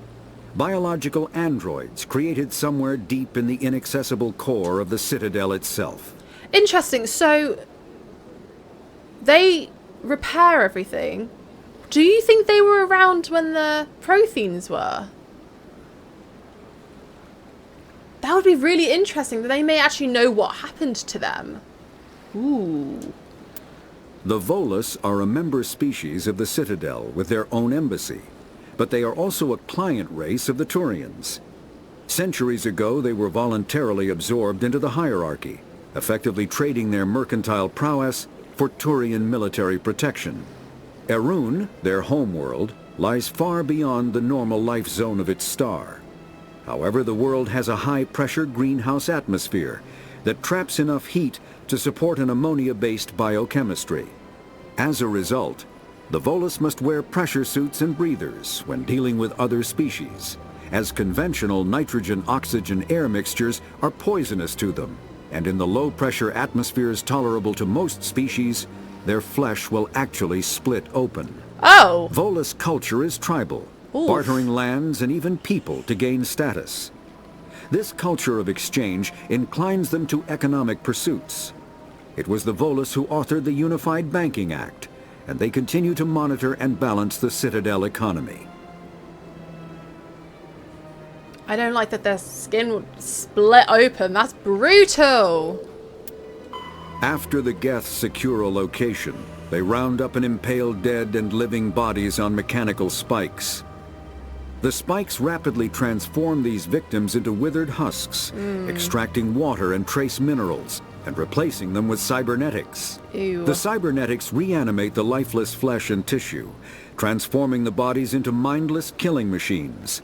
Biological androids created somewhere deep in the inaccessible core of the Citadel itself. Interesting. So they repair everything. Do you think they were around when the Protheans were? That would be really interesting. They may actually know what happened to them. Ooh. The Volus are a member species of the Citadel with their own embassy, but they are also a client race of the Turians. Centuries ago, they were voluntarily absorbed into the hierarchy, effectively trading their mercantile prowess for Turian military protection. Erun, their homeworld, lies far beyond the normal life zone of its star. However, the world has a high-pressure greenhouse atmosphere that traps enough heat to support an ammonia-based biochemistry. As a result, the Volus must wear pressure suits and breathers when dealing with other species, as conventional nitrogen-oxygen air mixtures are poisonous to them, and in the low-pressure atmospheres tolerable to most species, their flesh will actually split open. Oh! Volus culture is tribal, bartering lands and even people to gain status. This culture of exchange inclines them to economic pursuits. It was the Volus who authored the Unified Banking Act, and they continue to monitor and balance the Citadel economy. I don't like that their skin would split open. That's brutal. After the Geth secure a location, they round up and impale dead and living bodies on mechanical spikes. The spikes rapidly transform these victims into withered husks, extracting water and trace minerals, and replacing them with cybernetics. Ew. The cybernetics reanimate the lifeless flesh and tissue, transforming the bodies into mindless killing machines.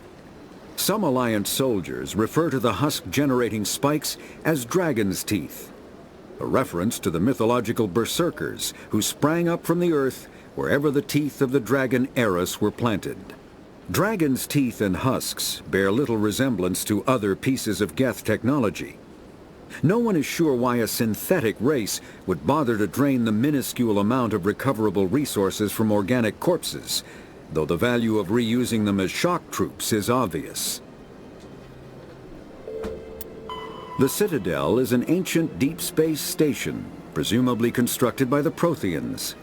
Some Alliance soldiers refer to the husk-generating spikes as dragon's teeth, a reference to the mythological berserkers who sprang up from the earth wherever the teeth of the dragon Eris were planted. Dragon's teeth and husks bear little resemblance to other pieces of Geth technology. No one is sure why a synthetic race would bother to drain the minuscule amount of recoverable resources from organic corpses, though the value of reusing them as shock troops is obvious. The Citadel is an ancient deep space station, presumably constructed by the Protheans.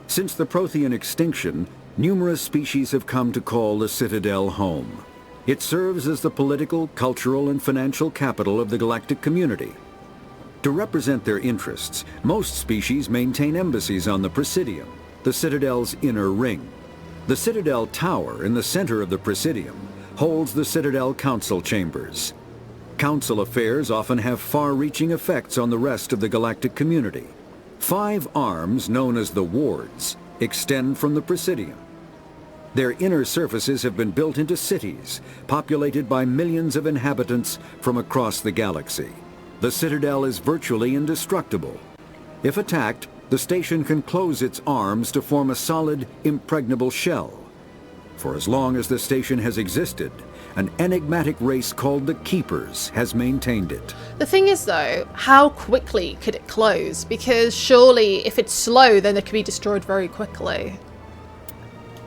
Since the Prothean extinction, numerous species have come to call the Citadel home. It serves as the political, cultural, and financial capital of the galactic community. To represent their interests, most species maintain embassies on the Presidium, the Citadel's inner ring. The Citadel Tower in the center of the Presidium holds the Citadel Council chambers. Council affairs often have far-reaching effects on the rest of the galactic community. 5 arms, known as the wards, extend from the Presidium. Their inner surfaces have been built into cities, populated by millions of inhabitants from across the galaxy. The Citadel is virtually indestructible. If attacked, the station can close its arms to form a solid, impregnable shell. For as long as the station has existed, an enigmatic race called the Keepers has maintained it. The thing is though, how quickly could it close? Because surely if it's slow, then it could be destroyed very quickly.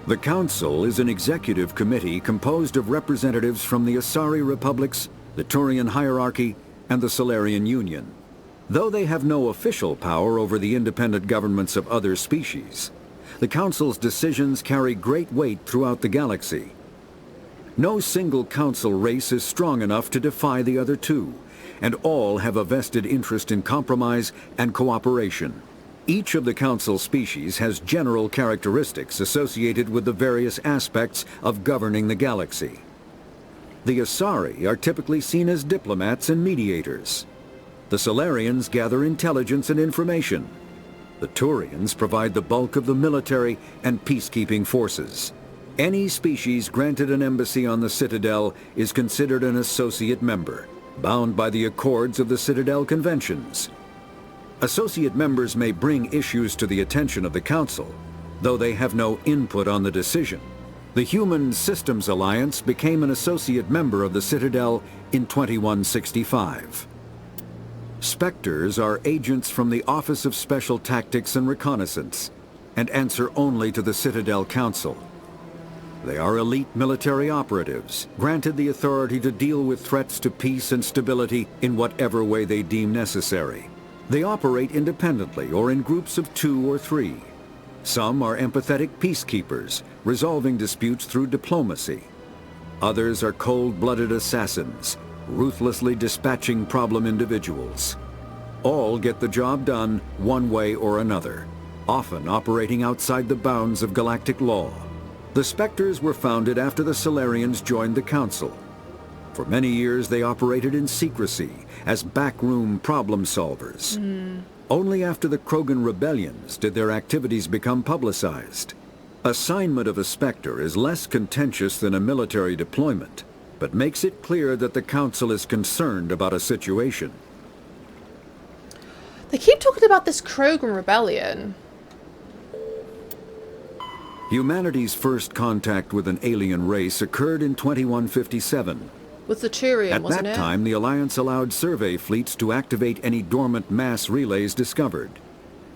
The Council is an executive committee composed of representatives from the Asari Republics, the Turian Hierarchy, and the Solarian Union. Though they have no official power over the independent governments of other species, the Council's decisions carry great weight throughout the galaxy. No single Council race is strong enough to defy the other two, and all have a vested interest in compromise and cooperation. Each of the Council species has general characteristics associated with the various aspects of governing the galaxy. The Asari are typically seen as diplomats and mediators. The Solarians gather intelligence and information. The Turians provide the bulk of the military and peacekeeping forces. Any species granted an embassy on the Citadel is considered an associate member, bound by the accords of the Citadel Conventions. Associate members may bring issues to the attention of the Council, though they have no input on the decision. The Human Systems Alliance became an associate member of the Citadel in 2165. Spectres are agents from the Office of Special Tactics and Reconnaissance, and answer only to the Citadel Council. They are elite military operatives, granted the authority to deal with threats to peace and stability in whatever way they deem necessary. They operate independently or in groups of 2 or 3. Some are empathetic peacekeepers, resolving disputes through diplomacy. Others are cold-blooded assassins, ruthlessly dispatching problem individuals. All get the job done one way or another, often operating outside the bounds of galactic law. The Spectres were founded after the Solarians joined the Council. For many years, they operated in secrecy as backroom problem solvers. Only after the Krogan rebellions did their activities become publicized. Assignment of a Spectre is less contentious than a military deployment, but makes it clear that the Council is concerned about a situation. They keep talking about this Krogan rebellion. Humanity's first contact with an alien race occurred in 2157. With the Turian, wasn't it? At that time, the Alliance allowed survey fleets to activate any dormant mass relays discovered,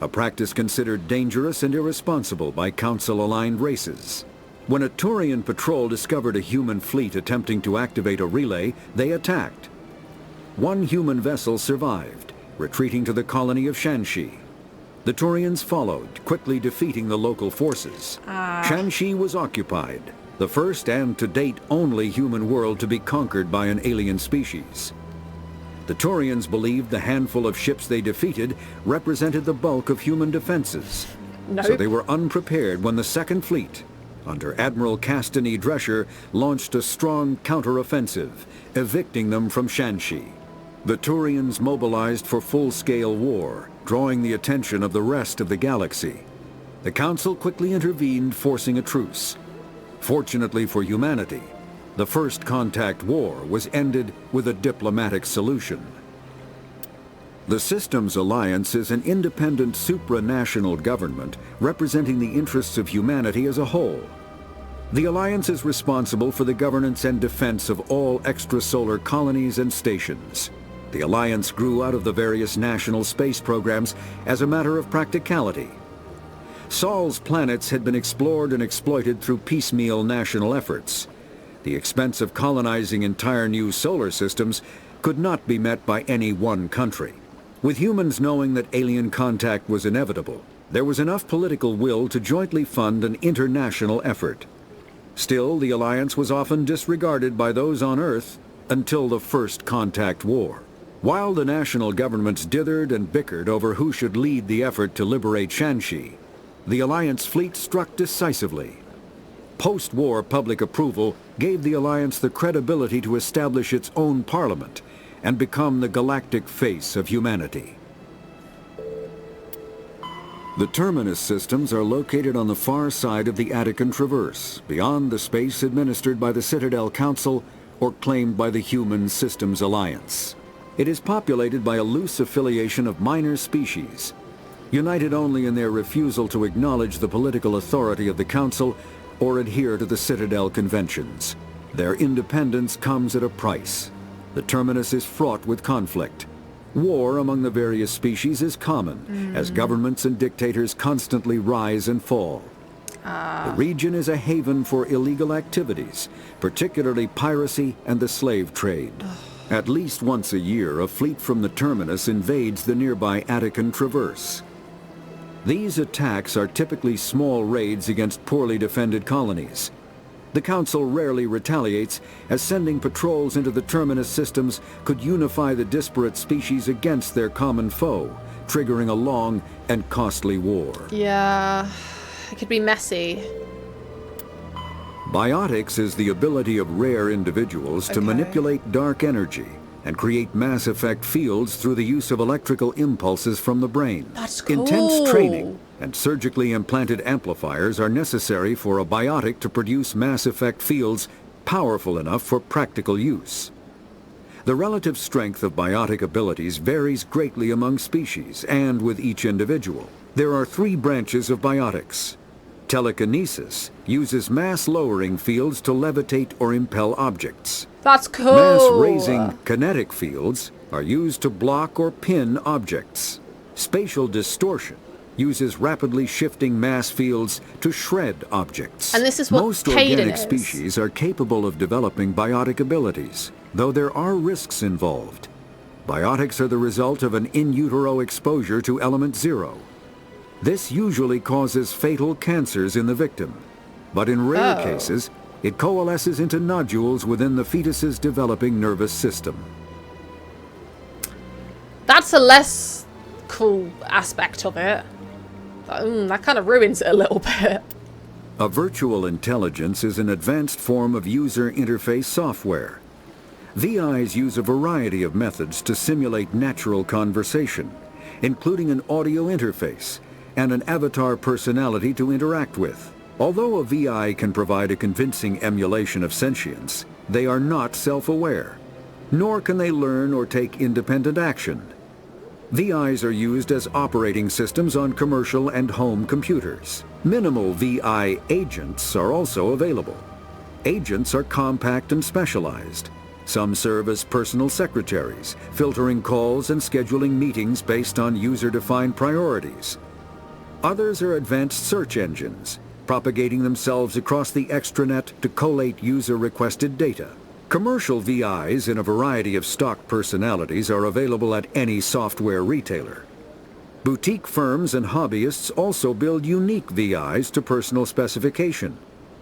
a practice considered dangerous and irresponsible by Council-aligned races. When a Turian patrol discovered a human fleet attempting to activate a relay, they attacked. One human vessel survived, retreating to the colony of Shanxi. The Turians followed, quickly defeating the local forces. Shanxi was occupied, the first and to date only human world to be conquered by an alien species. The Turians believed the handful of ships they defeated represented the bulk of human defenses. So they were unprepared when the Second Fleet, under Admiral Castany Drescher, launched a strong counteroffensive, evicting them from Shanxi. The Turians mobilized for full-scale war, drawing the attention of the rest of the galaxy. The Council quickly intervened, forcing a truce. Fortunately for humanity, the First Contact War was ended with a diplomatic solution. The Systems Alliance is an independent supranational government representing the interests of humanity as a whole. The Alliance is responsible for the governance and defense of all extrasolar colonies and stations. The Alliance grew out of the various national space programs as a matter of practicality. Sol's planets had been explored and exploited through piecemeal national efforts. The expense of colonizing entire new solar systems could not be met by any one country. With humans knowing that alien contact was inevitable, there was enough political will to jointly fund an international effort. Still, the Alliance was often disregarded by those on Earth until the First Contact War. While the national governments dithered and bickered over who should lead the effort to liberate Shanxi, the Alliance fleet struck decisively. Post-war public approval gave the Alliance the credibility to establish its own parliament and become the galactic face of humanity. The Terminus systems are located on the far side of the Attican Traverse, beyond the space administered by the Citadel Council or claimed by the Human Systems Alliance. It is populated by a loose affiliation of minor species, united only in their refusal to acknowledge the political authority of the Council or adhere to the Citadel Conventions. Their independence comes at a price. The Terminus is fraught with conflict. War among the various species is common, as governments and dictators constantly rise and fall. The region is a haven for illegal activities, particularly piracy and the slave trade. At least once a year, a fleet from the Terminus invades the nearby Attican Traverse. These attacks are typically small raids against poorly defended colonies. The Council rarely retaliates, as sending patrols into the Terminus systems could unify the disparate species against their common foe, triggering a long and costly war. Yeah, it could be messy. Biotics is the ability of rare individuals to manipulate dark energy and create mass effect fields through the use of electrical impulses from the brain. That's cool. Intense training and surgically implanted amplifiers are necessary for a biotic to produce mass effect fields powerful enough for practical use. The relative strength of biotic abilities varies greatly among species and with each individual. There are 3 branches of biotics. Telekinesis uses mass-lowering fields to levitate or impel objects. That's cool. Mass-raising kinetic fields are used to block or pin objects. Spatial distortion uses rapidly shifting mass fields to shred objects. And this is what most Caden organic is. species are capable of developing biotic abilities, though there are risks involved. Biotics are the result of an in utero exposure to element 0. This usually causes fatal cancers in the victim, but in rare cases, it coalesces into nodules within the fetus's developing nervous system. That's a less cool aspect of it. That kind of ruins it a little bit. A virtual intelligence is an advanced form of user interface software. VIs use a variety of methods to simulate natural conversation, including an audio interface and an avatar personality to interact with. Although a VI can provide a convincing emulation of sentience, they are not self-aware, nor can they learn or take independent action. VIs are used as operating systems on commercial and home computers. Minimal VI agents are also available. Agents are compact and specialized. Some serve as personal secretaries, filtering calls and scheduling meetings based on user-defined priorities. Others are advanced search engines, propagating themselves across the extranet to collate user-requested data. Commercial VIs in a variety of stock personalities are available at any software retailer. Boutique firms and hobbyists also build unique VIs to personal specification.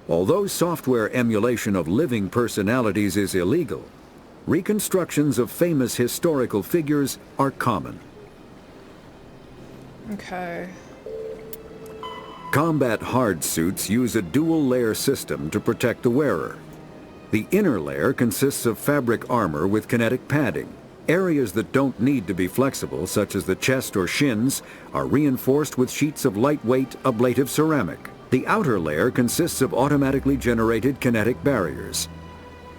Although software emulation of living personalities is illegal, reconstructions of famous historical figures are common. Okay. Combat hard suits use a dual-layer system to protect the wearer. The inner layer consists of fabric armor with kinetic padding. Areas that don't need to be flexible, such as the chest or shins, are reinforced with sheets of lightweight, ablative ceramic. The outer layer consists of automatically generated kinetic barriers.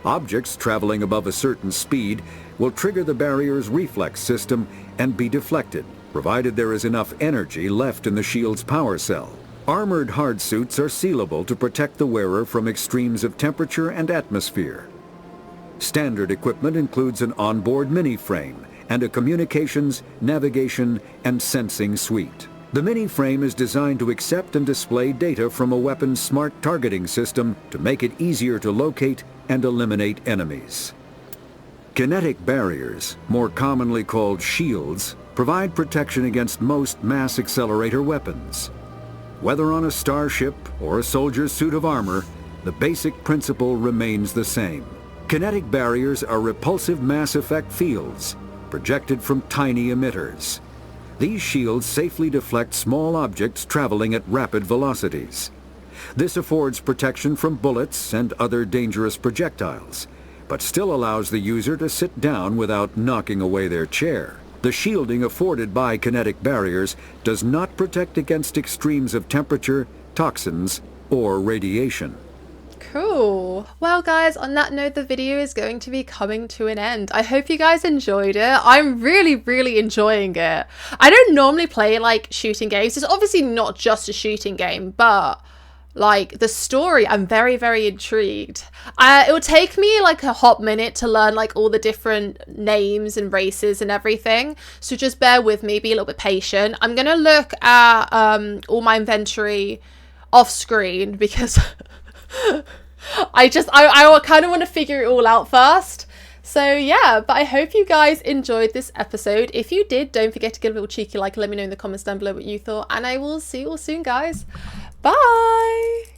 Objects traveling above a certain speed will trigger the barrier's reflex system and be deflected, provided there is enough energy left in the shield's power cell. Armored hard suits are sealable to protect the wearer from extremes of temperature and atmosphere. Standard equipment includes an onboard mini-frame and a communications, navigation, and sensing suite. The mini-frame is designed to accept and display data from a weapon's smart targeting system to make it easier to locate and eliminate enemies. Kinetic barriers, more commonly called shields, provide protection against most mass accelerator weapons. Whether on a starship or a soldier's suit of armor, the basic principle remains the same. Kinetic barriers are repulsive mass effect fields, projected from tiny emitters. These shields safely deflect small objects traveling at rapid velocities. This affords protection from bullets and other dangerous projectiles, but still allows the user to sit down without knocking away their chair. The shielding afforded by kinetic barriers does not protect against extremes of temperature, toxins, or radiation. Cool. Well guys, on that note, the video is going to be coming to an end. I hope you guys enjoyed it. I'm really enjoying it. I don't normally play like shooting games. It's obviously not just a shooting game, but like the story, I'm very intrigued. It will take me like a hot minute to learn like all the different names and races and everything, so just bear with me, be a little bit patient. I'm gonna look at all my inventory off screen because I kind of want to figure it all out first. So yeah, but I hope you guys enjoyed this episode. If you did, don't forget to give a little cheeky like, let me know in the comments down below what you thought, and I will see you all soon guys. Bye!